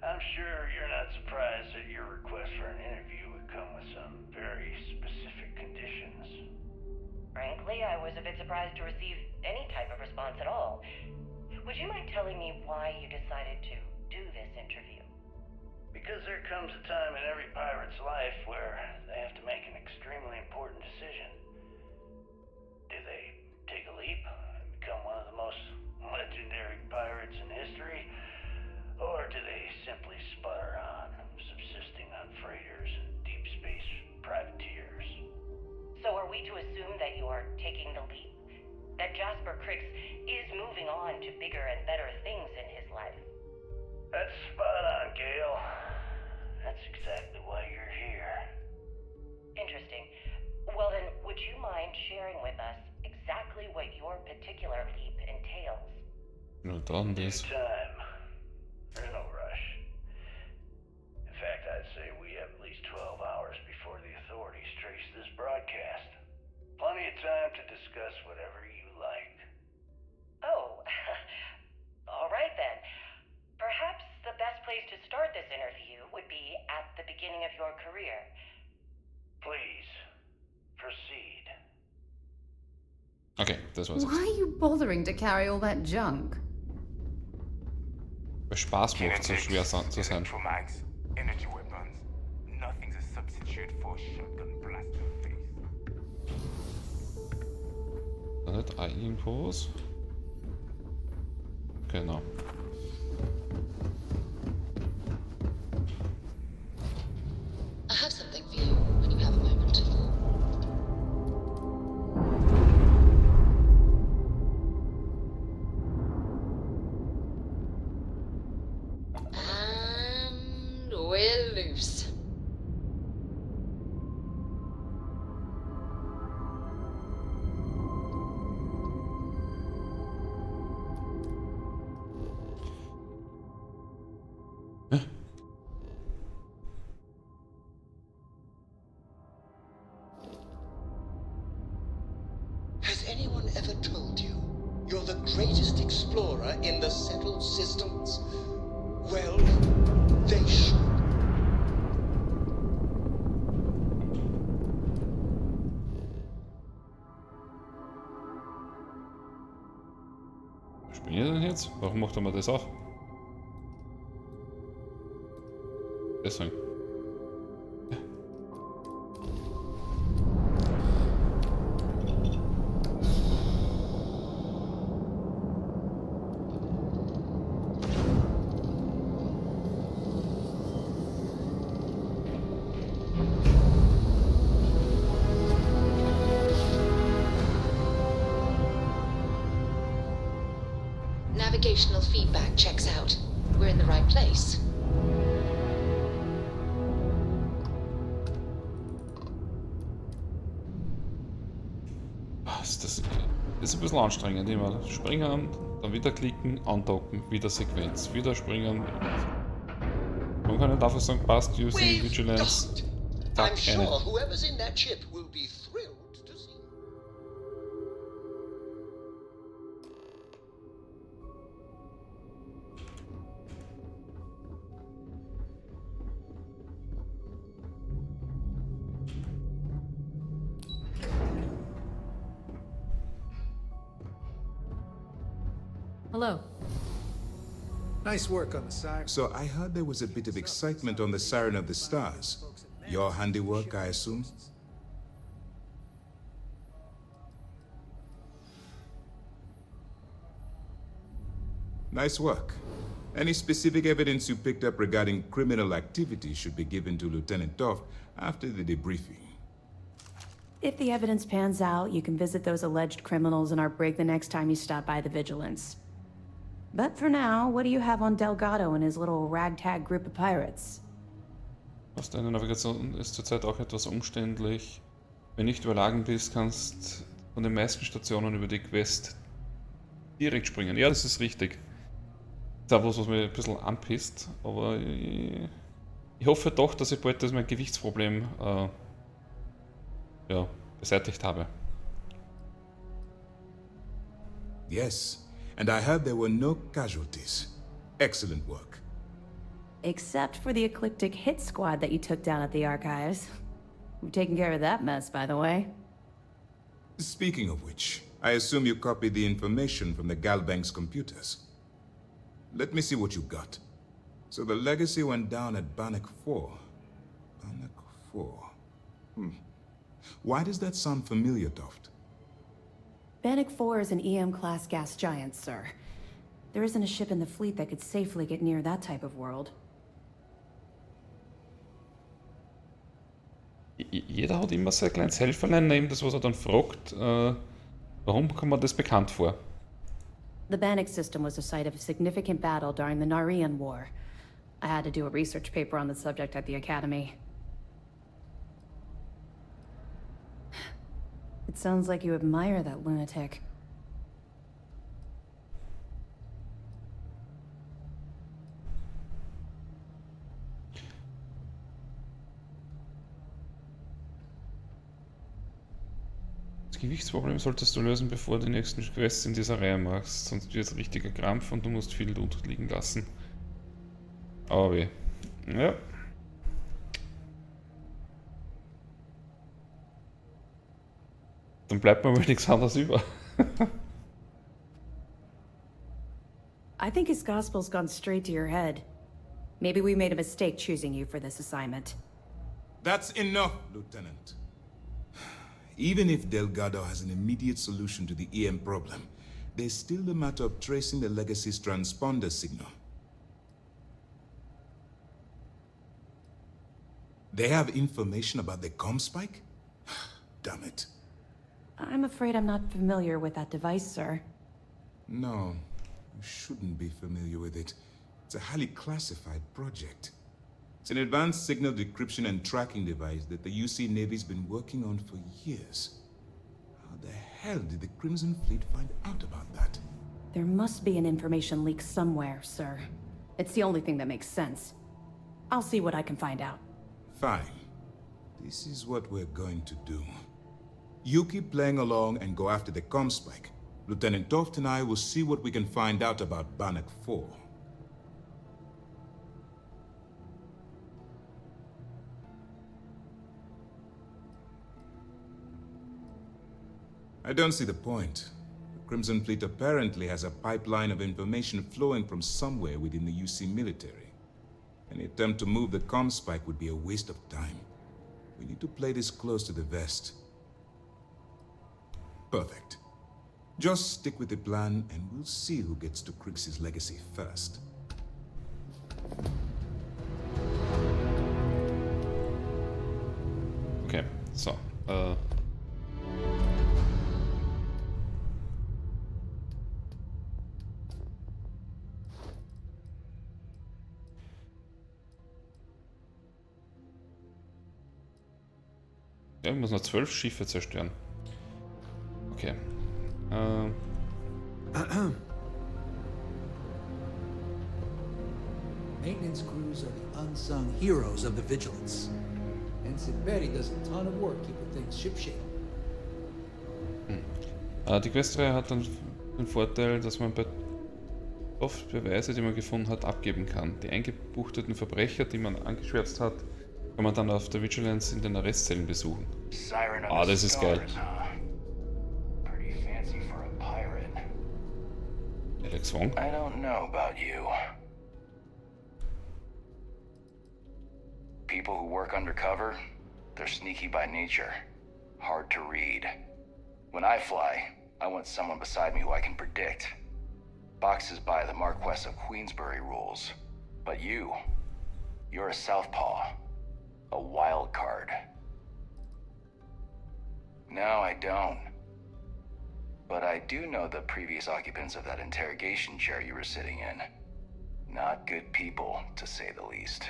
I'm sure you're not surprised that your request for an interview would come with some very specific conditions. Frankly, I was a bit surprised to receive any type of response at all. Would you mind telling me why you decided to do this interview? Because there comes a time in every pirate's life where they have to make an extremely important decision. Do they take a leap and become one of the most legendary pirates in history? Or do they simply sputter on, subsisting on freighters and deep space privateers? So are we to assume that you are taking the leap? That Jasper Crix is moving on to bigger and better things in his life? That's spot on, Gail. That's exactly why you're here. Interesting. Well then, would you mind sharing with us exactly what your particular leap entails? No, done this. Time. There's no rush. In fact, I'd say we have at least 12 hours before the authorities trace this broadcast. Plenty of time to discuss whatever you like. Oh, all right then. Perhaps the best place to start this interview would be at the beginning of your career. Please, proceed. Okay, das war's Why are you bothering to carry all that junk? Weil Spaß macht, so schwer zu sein. Mags, energy weapons. Nothing's a substitute for shotgun blast in the face. Dann hat auch irgendwas. Genau. I have something for you when you have a moment. And we're loose. Has anyone ever told you you're the greatest explorer in the settled systems? Well, they should. Was bin ich denn jetzt? Warum macht er mir das auch? Deswegen. Navigational feedback checks out. We're in the right place. Das ist ein bisschen anstrengend. Immer springen, dann wieder klicken, andocken, wieder Sequenz, wieder springen. Man kann nicht einfach sagen, passt, using Vigilance. I'm sure whoever's in that ship will be thrilled to see. Hello. Nice work on the Siren. So I heard there was a bit of excitement on the Siren of the Stars. Your handiwork, I assume? Nice work. Any specific evidence you picked up regarding criminal activity should be given to Lieutenant Toft after the debriefing. If the evidence pans out, you can visit those alleged criminals in our brig the next time you stop by the Vigilance. But for now, what do you have on Delgado and his little ragtag group of pirates? Deine Navigation ist zurzeit auch etwas umständlich. Wenn nicht überlagen bist, kannst von den meisten Stationen über die Quest direkt springen. Ja, das ist richtig. Das ist auch was mich ein bisschen anpisst, aber ich hoffe doch, dass ich bald mein Gewichtsproblem beseitigt habe. Yes, and I heard there were no casualties. Excellent work. Except for the eclectic hit squad that you took down at the archives. We've taken care of that mess, by the way. Speaking of which, I assume you copied the information from the Galbank's computers. Let me see what you got. So the Legacy went down at Bannock 4. Bannock 4. Why does that sound familiar, Toft? Bannock 4 is an EM-class gas giant, sir. There isn't a ship in the fleet that could safely get near that type of world. Jeder hat immer sein kleines Helferlein neben das, was dann fragt. Warum kommt mir das bekannt vor? The Bannock system was the site of a significant battle during the Narian War. I had to do a research paper on the subject at the Academy. It sounds like you admire that lunatic. Das Gewichtsproblem solltest du lösen, bevor du die nächsten Quests in dieser Reihe machst, sonst wird es richtiger Krampf und du musst viel unterliegen lassen. Aber weh. Ja. Dann bleibt mir wohl nichts anderes über. I think his gospel's gone straight to your head. Maybe we made a mistake choosing you for this assignment. That's enough, Lieutenant. Even if Delgado has an immediate solution to the EM problem, there's still the matter of tracing the Legacy's transponder signal. They have information about the comm spike? Damn it. I'm afraid I'm not familiar with that device, sir. No, you shouldn't be familiar with it. It's a highly classified project. It's an advanced signal decryption and tracking device that the UC Navy's been working on for years. How the hell did the Crimson Fleet find out about that? There must be an information leak somewhere, sir. It's the only thing that makes sense. I'll see what I can find out. Fine. This is what we're going to do. You keep playing along and go after the comm spike. Lieutenant Toft and I will see what we can find out about Bannock 4. I don't see the point. The Crimson Fleet apparently has a pipeline of information flowing from somewhere within the UC military. Any attempt to move the comm spike would be a waste of time. We need to play this close to the vest. Perfect. Just stick with the plan and we'll see who gets to Crix's legacy first. Okay, so. Ja, ich muss noch 12 Schiffe zerstören. Okay. Maintenance crews are the unsung heroes of the Vigilance. Ensign Betty does a ton of work keeping things shipshape. Die Questreihe hat dann den Vorteil, dass man bei oft Beweise, die man gefunden hat, abgeben kann. Die eingebuchteten Verbrecher, die man angeschwärzt hat, kann man dann auf der Vigilance in den Arrestzellen besuchen. Ah, das ist geil. Pretty fancy for a pirate. Ja, der gezwungen. I don't know about you. People who work undercover, they're sneaky by nature. Hard to read. When I fly, I want someone beside me who I can predict. Boxes by the Marquess of Queensbury rules. But you're a southpaw. A wild card. No, I don't. But I do know the previous occupants of that interrogation chair you were sitting in. Not good people, to say the least.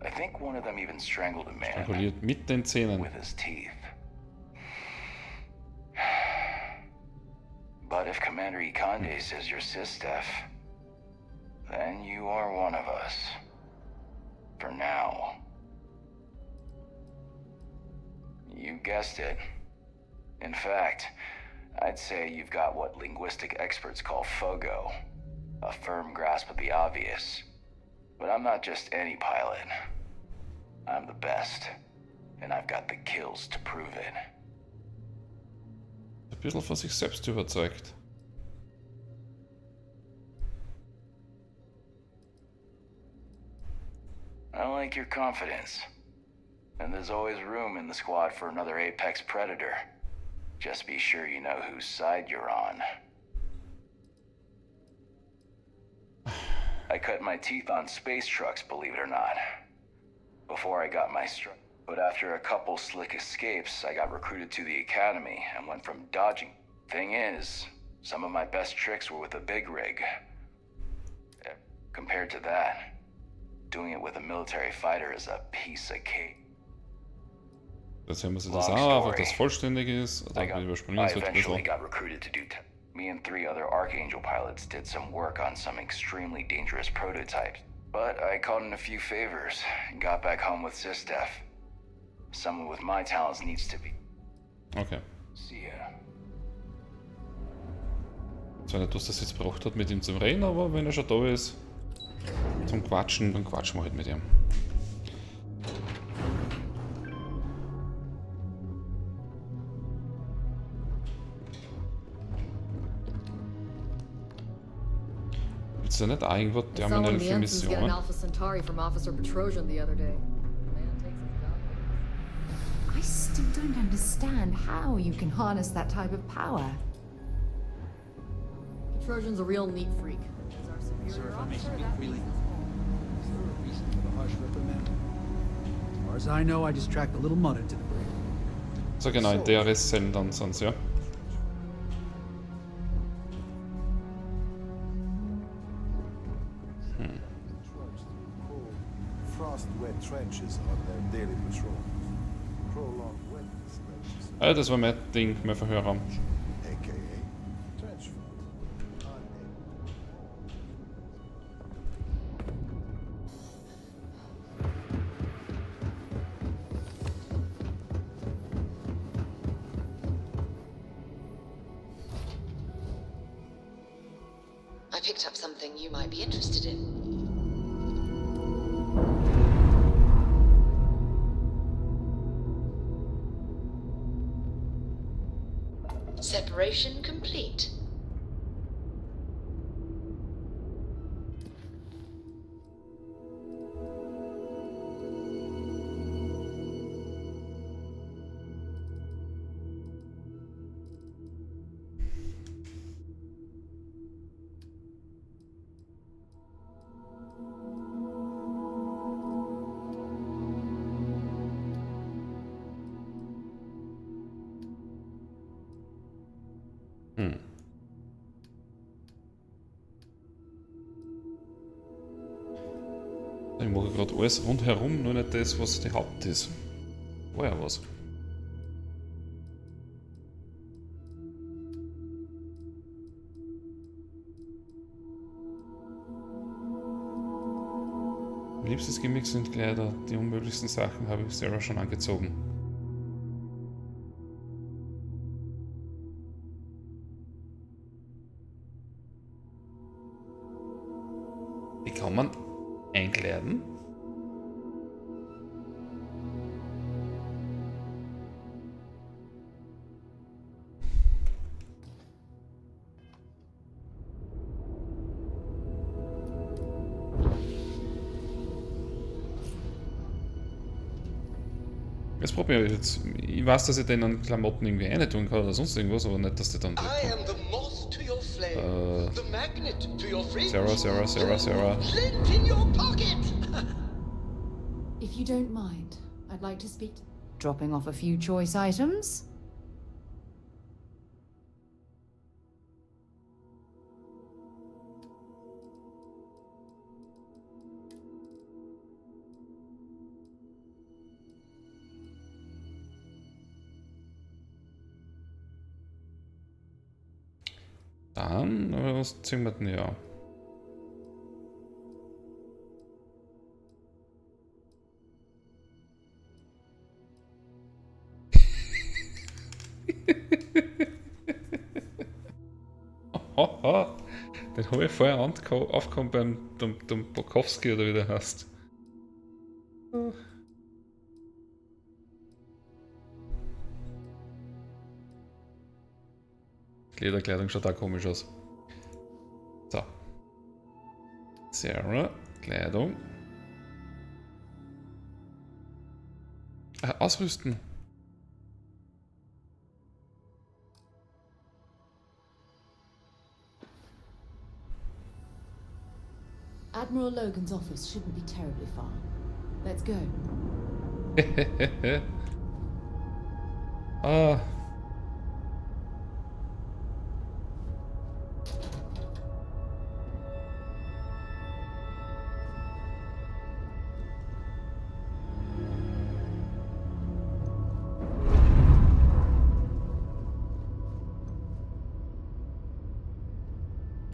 I think one of them even strangled a man Stranguliert mit den Zähnen. with his teeth. But if Commander Ikande says you're Sistef, then you are one of us. For now. You guessed it. In fact, I'd say you've got what linguistic experts call FOGO, a firm grasp of the obvious. But I'm not just any pilot. I'm the best, and I've got the kills to prove it. Ein bisschen von sich selbst überzeugt. I like your confidence. And there's always room in the squad for another apex predator. Just be sure you know whose side you're on. I cut my teeth on space trucks, believe it or not. Before I got my strike. But after a couple slick escapes, I got recruited to the academy and went from dodging. Thing is, some of my best tricks were with a big rig. Compared to that, doing it with a military fighter is a piece of cake. Erzählen wir sie das auch, einfach das vollständig ist. Oder überspringen I wir es ein eventually bisschen. got recruited to do me and 3 other Archangel pilots did some work on some extremely dangerous prototypes. But I called in a few favors and got back home with Sistef. Someone with my talents needs to be. Okay. See ya. Zwar nicht, was das jetzt braucht hat, mit ihm zum Reden, aber wenn er schon da ist, zum Quatschen, dann quatschen wir halt mit ihm. Gibt's da nicht auch irgendwo terminell für Missionen? Alpha Centauri from Officer Petrosian the other day. I still don't understand how you can harness that type of power. Petrosian's a real neat freak. Sir, if I may speak freely, is there a reason for the harsh reprimand? As far as I know, I just tracked a little mud into the brig. So genau, in DRS-Sendern sind sie, ja. Frost-wet trenches on their daily patrol. Prolonged wetness levels. Ah, das war mein Ding, mein Verhörraum. AKA trench foot. I picked up something you might be interested in. Separation complete. Ich mache gerade alles rundherum, nur nicht das, was die Haupt ist. War ja was. Mein liebstes Gimmick sind Kleider. Die unmöglichsten Sachen habe ich selber schon angezogen. Die kann man einkleiden. Das probiere ich jetzt. Ich weiß, dass ich den an Klamotten irgendwie rein tun kann oder sonst irgendwas, aber nicht, dass die dann... I am the moth to your flame, the magnet to your Sarah. flint in your pocket. If you don't mind, I'd like to speak. Dropping off a few choice items? Dann, was ziehen wir denn hier? Den habe ich vorher aufgekommen beim dem Bokowski oder wie der heißt. Lederkleidung schaut auch komisch aus. So. Sarah, Kleidung. Ausrüsten. Admiral Logan's office shouldn't be terribly far. Let's go. Ah.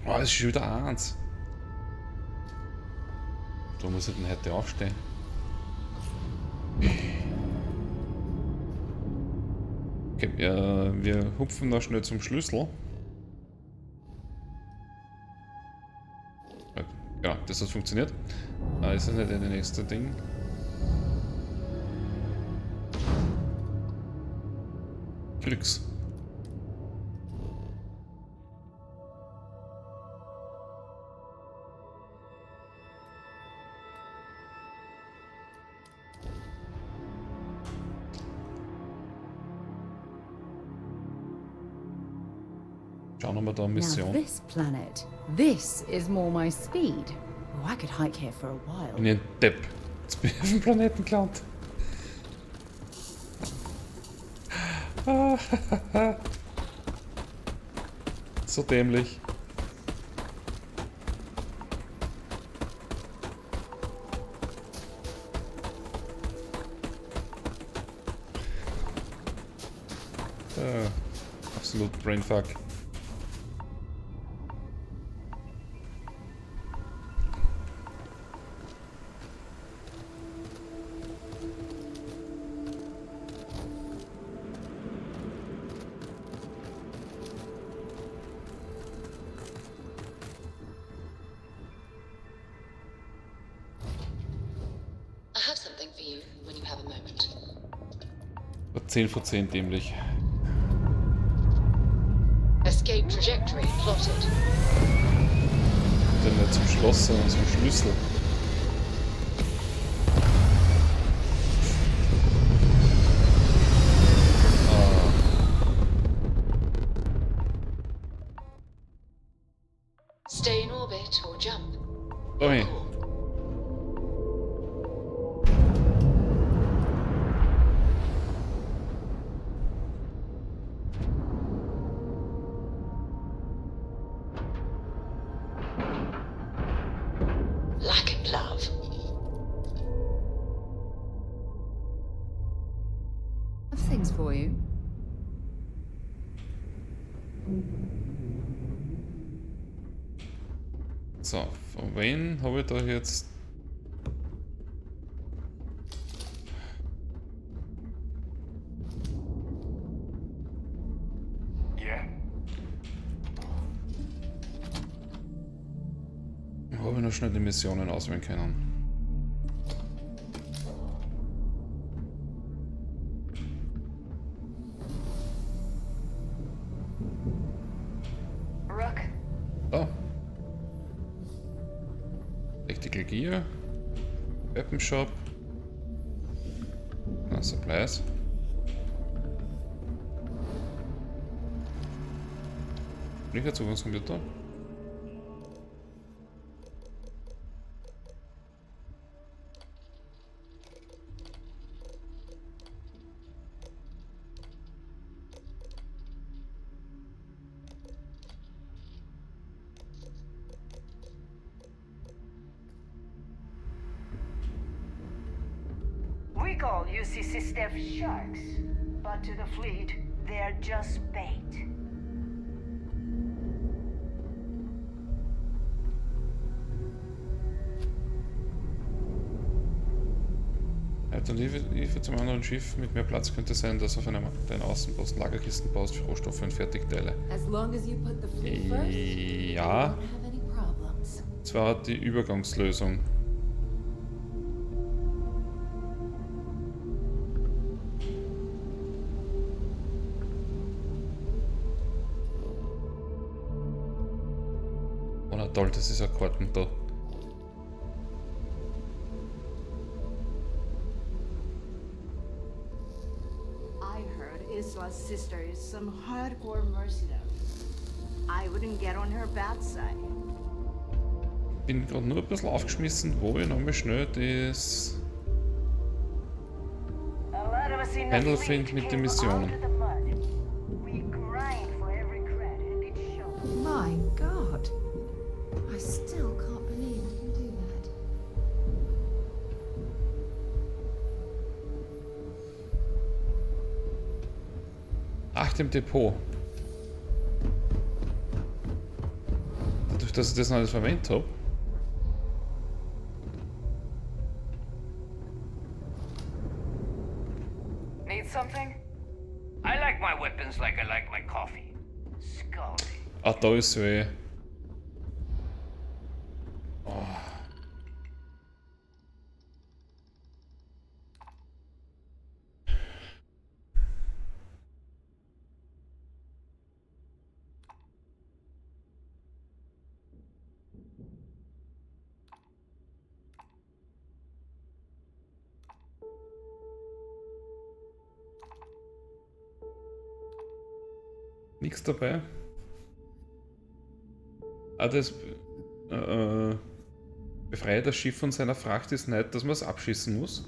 Oh, das ist schon wieder eins. Da muss ich denn heute aufstehen. Okay, wir hupfen da schnell zum Schlüssel. Ja, das hat funktioniert. Ist das nicht das nächste Ding? Glücks. Schauen wir mal da Mission. Now this planet, this is more my speed. Oh, I could hike here for a while. Bin ich ein Depp. Jetzt bin ich auf dem Planeten gelandet. So dämlich. Absolut Brainfuck. I have something for you when you have a moment. 10 von 10 dämlich. Escape trajectory plotted. Dann nicht zum Schloss, sondern zum Schlüssel. Stay in orbit or jump. Oi. Lack of love. I have things for you. So, von wen habe ich da jetzt? Yeah. Habe ich noch schnell die Missionen auswählen können. Rook. Da. Tactical Gear. Weapon Shop. Supplies. Nicht Zugangscomputer. We call UCC staff sharks, but to the fleet, they're just bait. Alternative zum anderen Schiff mit mehr Platz könnte sein, dass auf einem Außenposten Lagerkisten baust für Rohstoffe und Fertigteile. As long as you put the fleet first, you Ja, won't have any problems. zwar die Übergangslösung. Oh na toll, das ist ein Karten da. I heard Isla's sister is some hardcore mercenary. I wouldn't get on her bad side. Bin gerade nur ein bisschen aufgeschmissen, wo ich nochmal schnell das Panel finde mit den Missionen. My God. I still can't believe you can do that. Acht im Depot. Dadurch, dass ich das noch nicht verwendet habe. Need something? I like my weapons like I like my coffee. Scalding. Ah, da ist weh. Oh. Nichts dabei. Ah, das befreie das Schiff von seiner Fracht ist nicht, dass man es abschießen muss.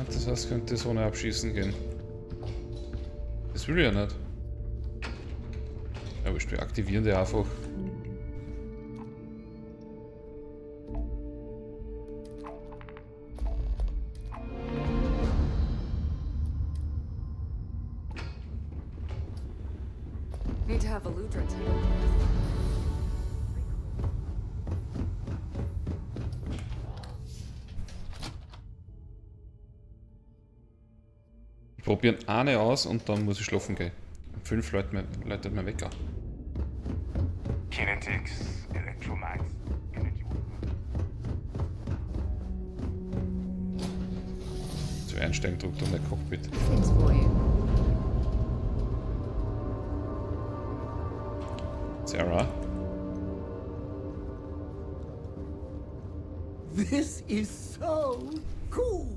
Das heißt, könnte so eine abschießen gehen. Das will ich ja nicht. Aber wir aktivieren die einfach. Need to have a Ludra too. Ich probiere eine aus und dann muss ich schlafen gehen. 5 läutet mein Wecker. Kinetics, electromags, energy. 2 einsteigen drückt um der Cockpit. Things for you. Sarah. This is so cool.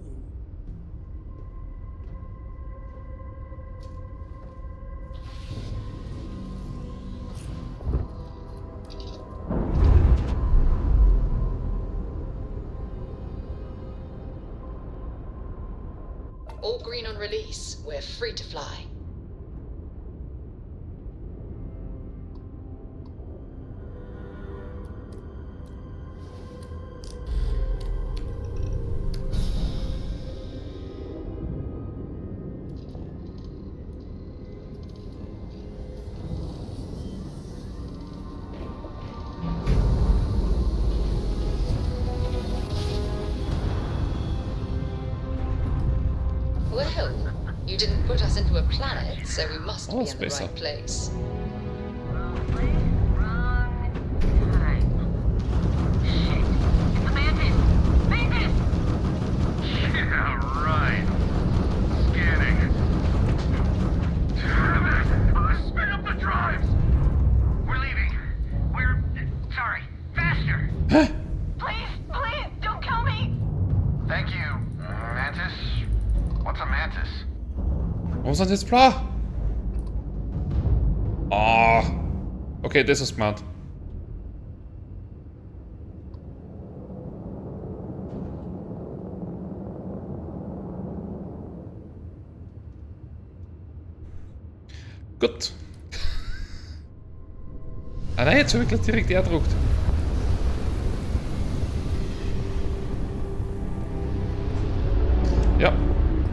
All green on release. We're free to fly. Well, you didn't to a planet, so we must Oh, be ist in the besser. right place. Yeah, right. Scanning. Damn it! Spin up the drives! We're leaving. Sorry. Faster! Please, don't kill me! Thank you, Mantis. What's a Mantis? Warum sind sie jetzt blau? Ah. Okay, das ist gemeint. Gut. Ah nein, jetzt habe ich gleich direkt erdruckt. Ja,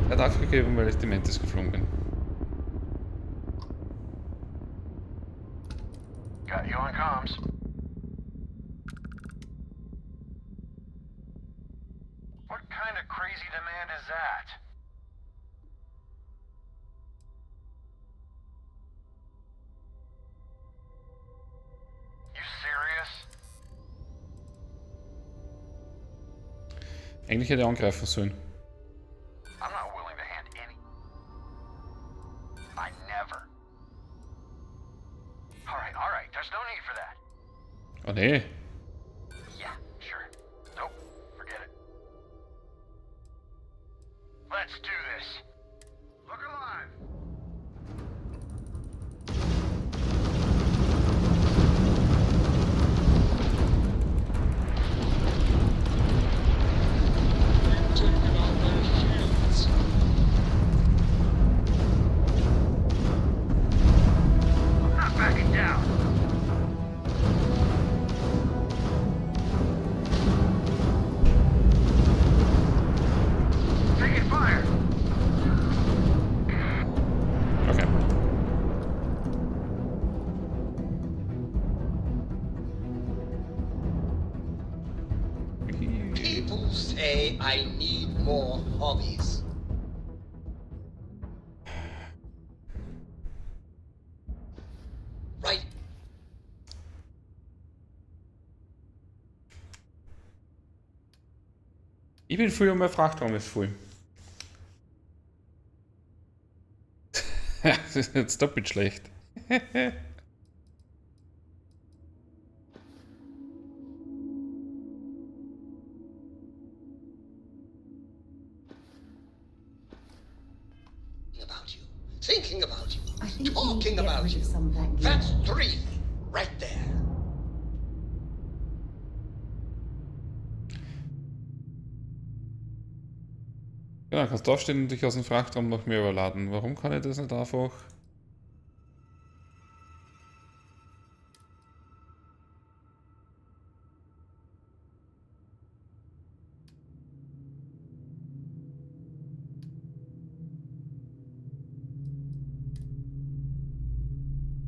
er hat aufgegeben, weil ich die Mantis geflogen bin. Got you on comms. What kind of crazy demand is that? You serious? Eigentlich hätte er angreifen sollen. I'm not willing to hand any. I never. All right. There's no need for that. Oh nee. Yeah, sure. Nope. Forget it. Let's do this. Look alive. I'm not backing down. Taking fire. Okay. People say I need more hobbies. Right. Ich bin voll und mein Frachtraum ist voll. Das ist jetzt doppelt schlecht. About you. Thinking about you. I think we need to Talking get about rid you. of some of that gear. That's 3. Right there. Genau, kannst du aufstehen und dich aus dem Frachtraum noch mehr überladen. Warum kann ich das nicht einfach?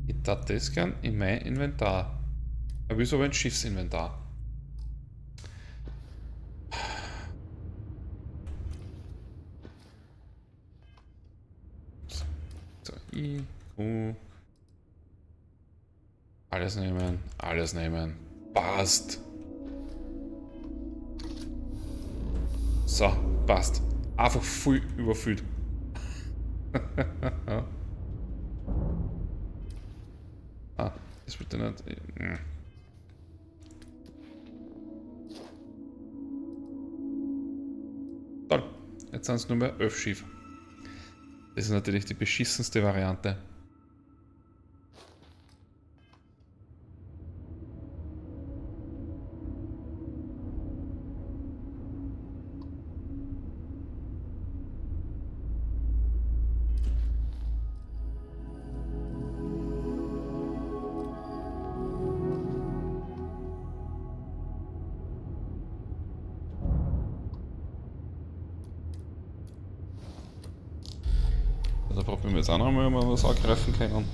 Ich hätte das gern in mein Inventar. Aber wieso aber ein Schiffsinventar? So, I, U. Alles nehmen, alles nehmen. Passt. So, passt. Einfach voll überfüllt. Ah, das wird dann nicht. Toll. Jetzt sind es nur mehr 11 Schiffe. Das ist natürlich die beschissenste Variante. Da probieren wir jetzt auch noch mal, ob wir was angreifen können.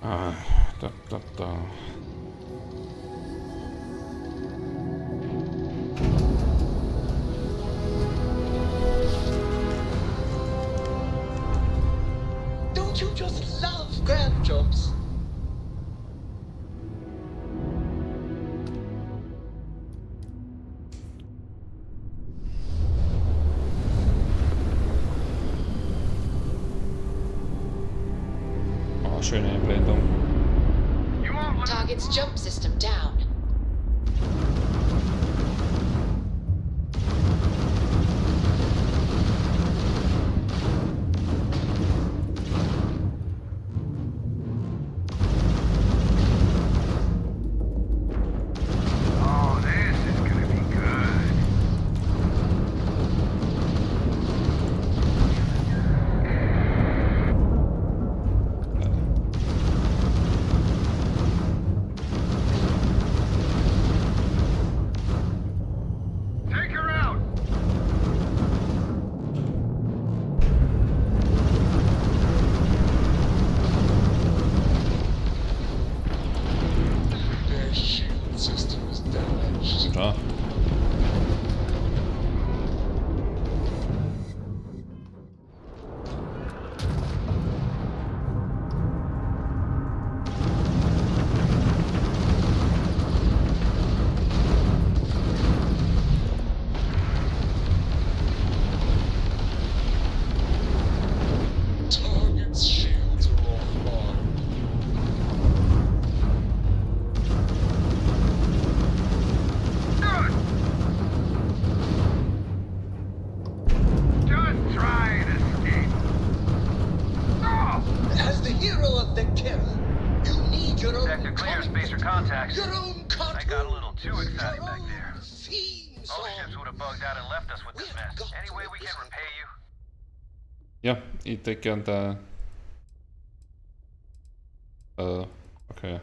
Ah, da. grand jobs. Oh, schöne Einblendung. Target's jump system down. Oh, this is gonna be good. Take her out. Their shield system is damaged. Da. Target's shields are offline. Just try and escape. As the hero of Vectera, you need your own Sector clear, spacer contacts. Your own contour. I got a little too excited back there. Theme Most song. ships would have bugged out and left us with this mess. Any way we can repay you? Ja, ich hätte gern da. Okay.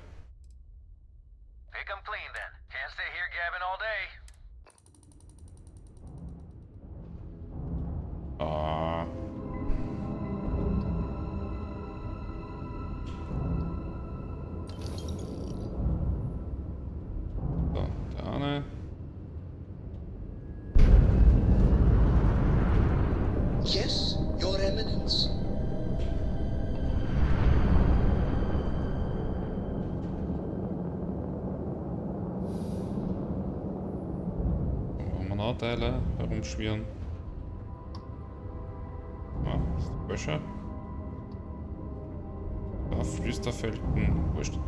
Pick 'em clean then. Can't stay here gabbing all day. Ah. So, der eine. Yes, Your Eminence. Romanauteile herumschwirren. Ah, das ist der Böscher. Da, Flüsterfelden. Wurscht.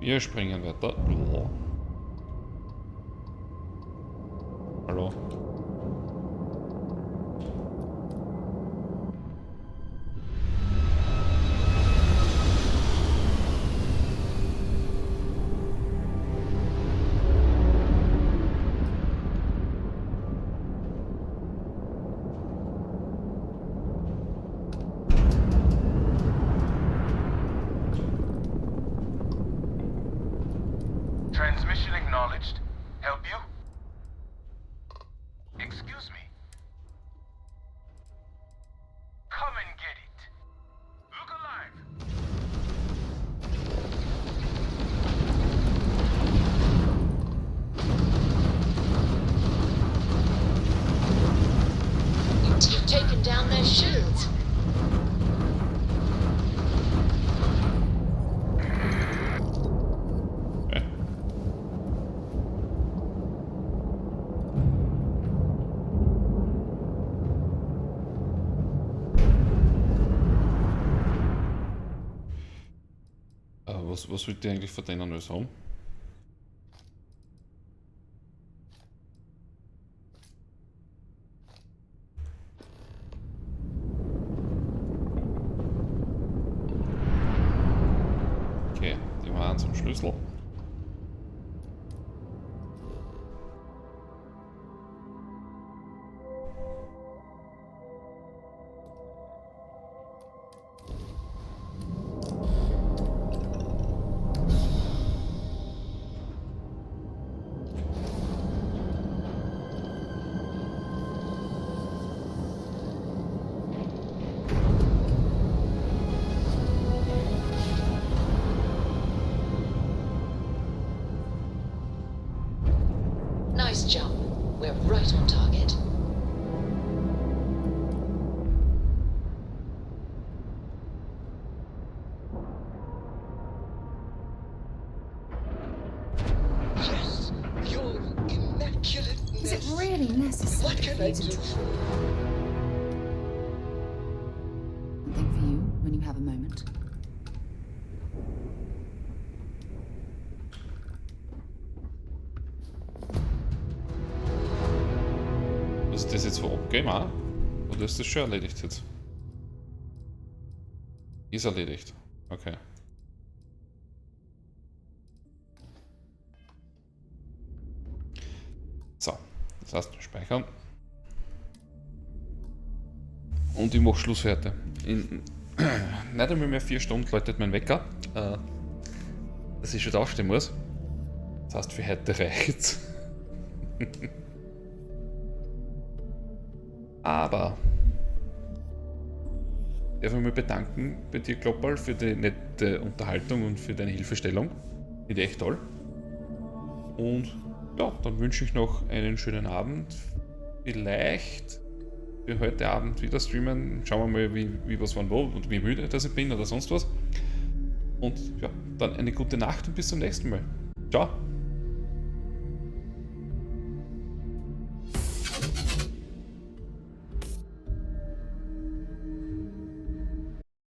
Wir springen weiter. Oh. Hallo. Transmission acknowledged. Help you? Excuse me. Come and get it. Look alive. You've taken down their shields. Was wollt ihr eigentlich von denen alles haben? Okay, die waren zum Schlüssel. Nice jump. We're right on target. really necessary. What can I do for you? Something for you when you have a moment. Muss ich das jetzt wo abgeben auch? Oder ist das schon erledigt jetzt? Ist erledigt. Okay. So, das heißt speichern. Und ich mache Schluss für heute. In nicht einmal mehr 4 Stunden läutet mein Wecker, dass ich schon aufstehen muss. Das heißt, für heute reicht's. Aber ich darf mich bedanken bei dir, Kloppal, für die nette Unterhaltung und für deine Hilfestellung. Finde ich echt toll. Und ja, dann wünsche ich noch einen schönen Abend. Vielleicht für heute Abend wieder streamen. Schauen wir mal, wie was wann wo und wie müde dass ich bin oder sonst was. Und ja, dann eine gute Nacht und bis zum nächsten Mal. Ciao.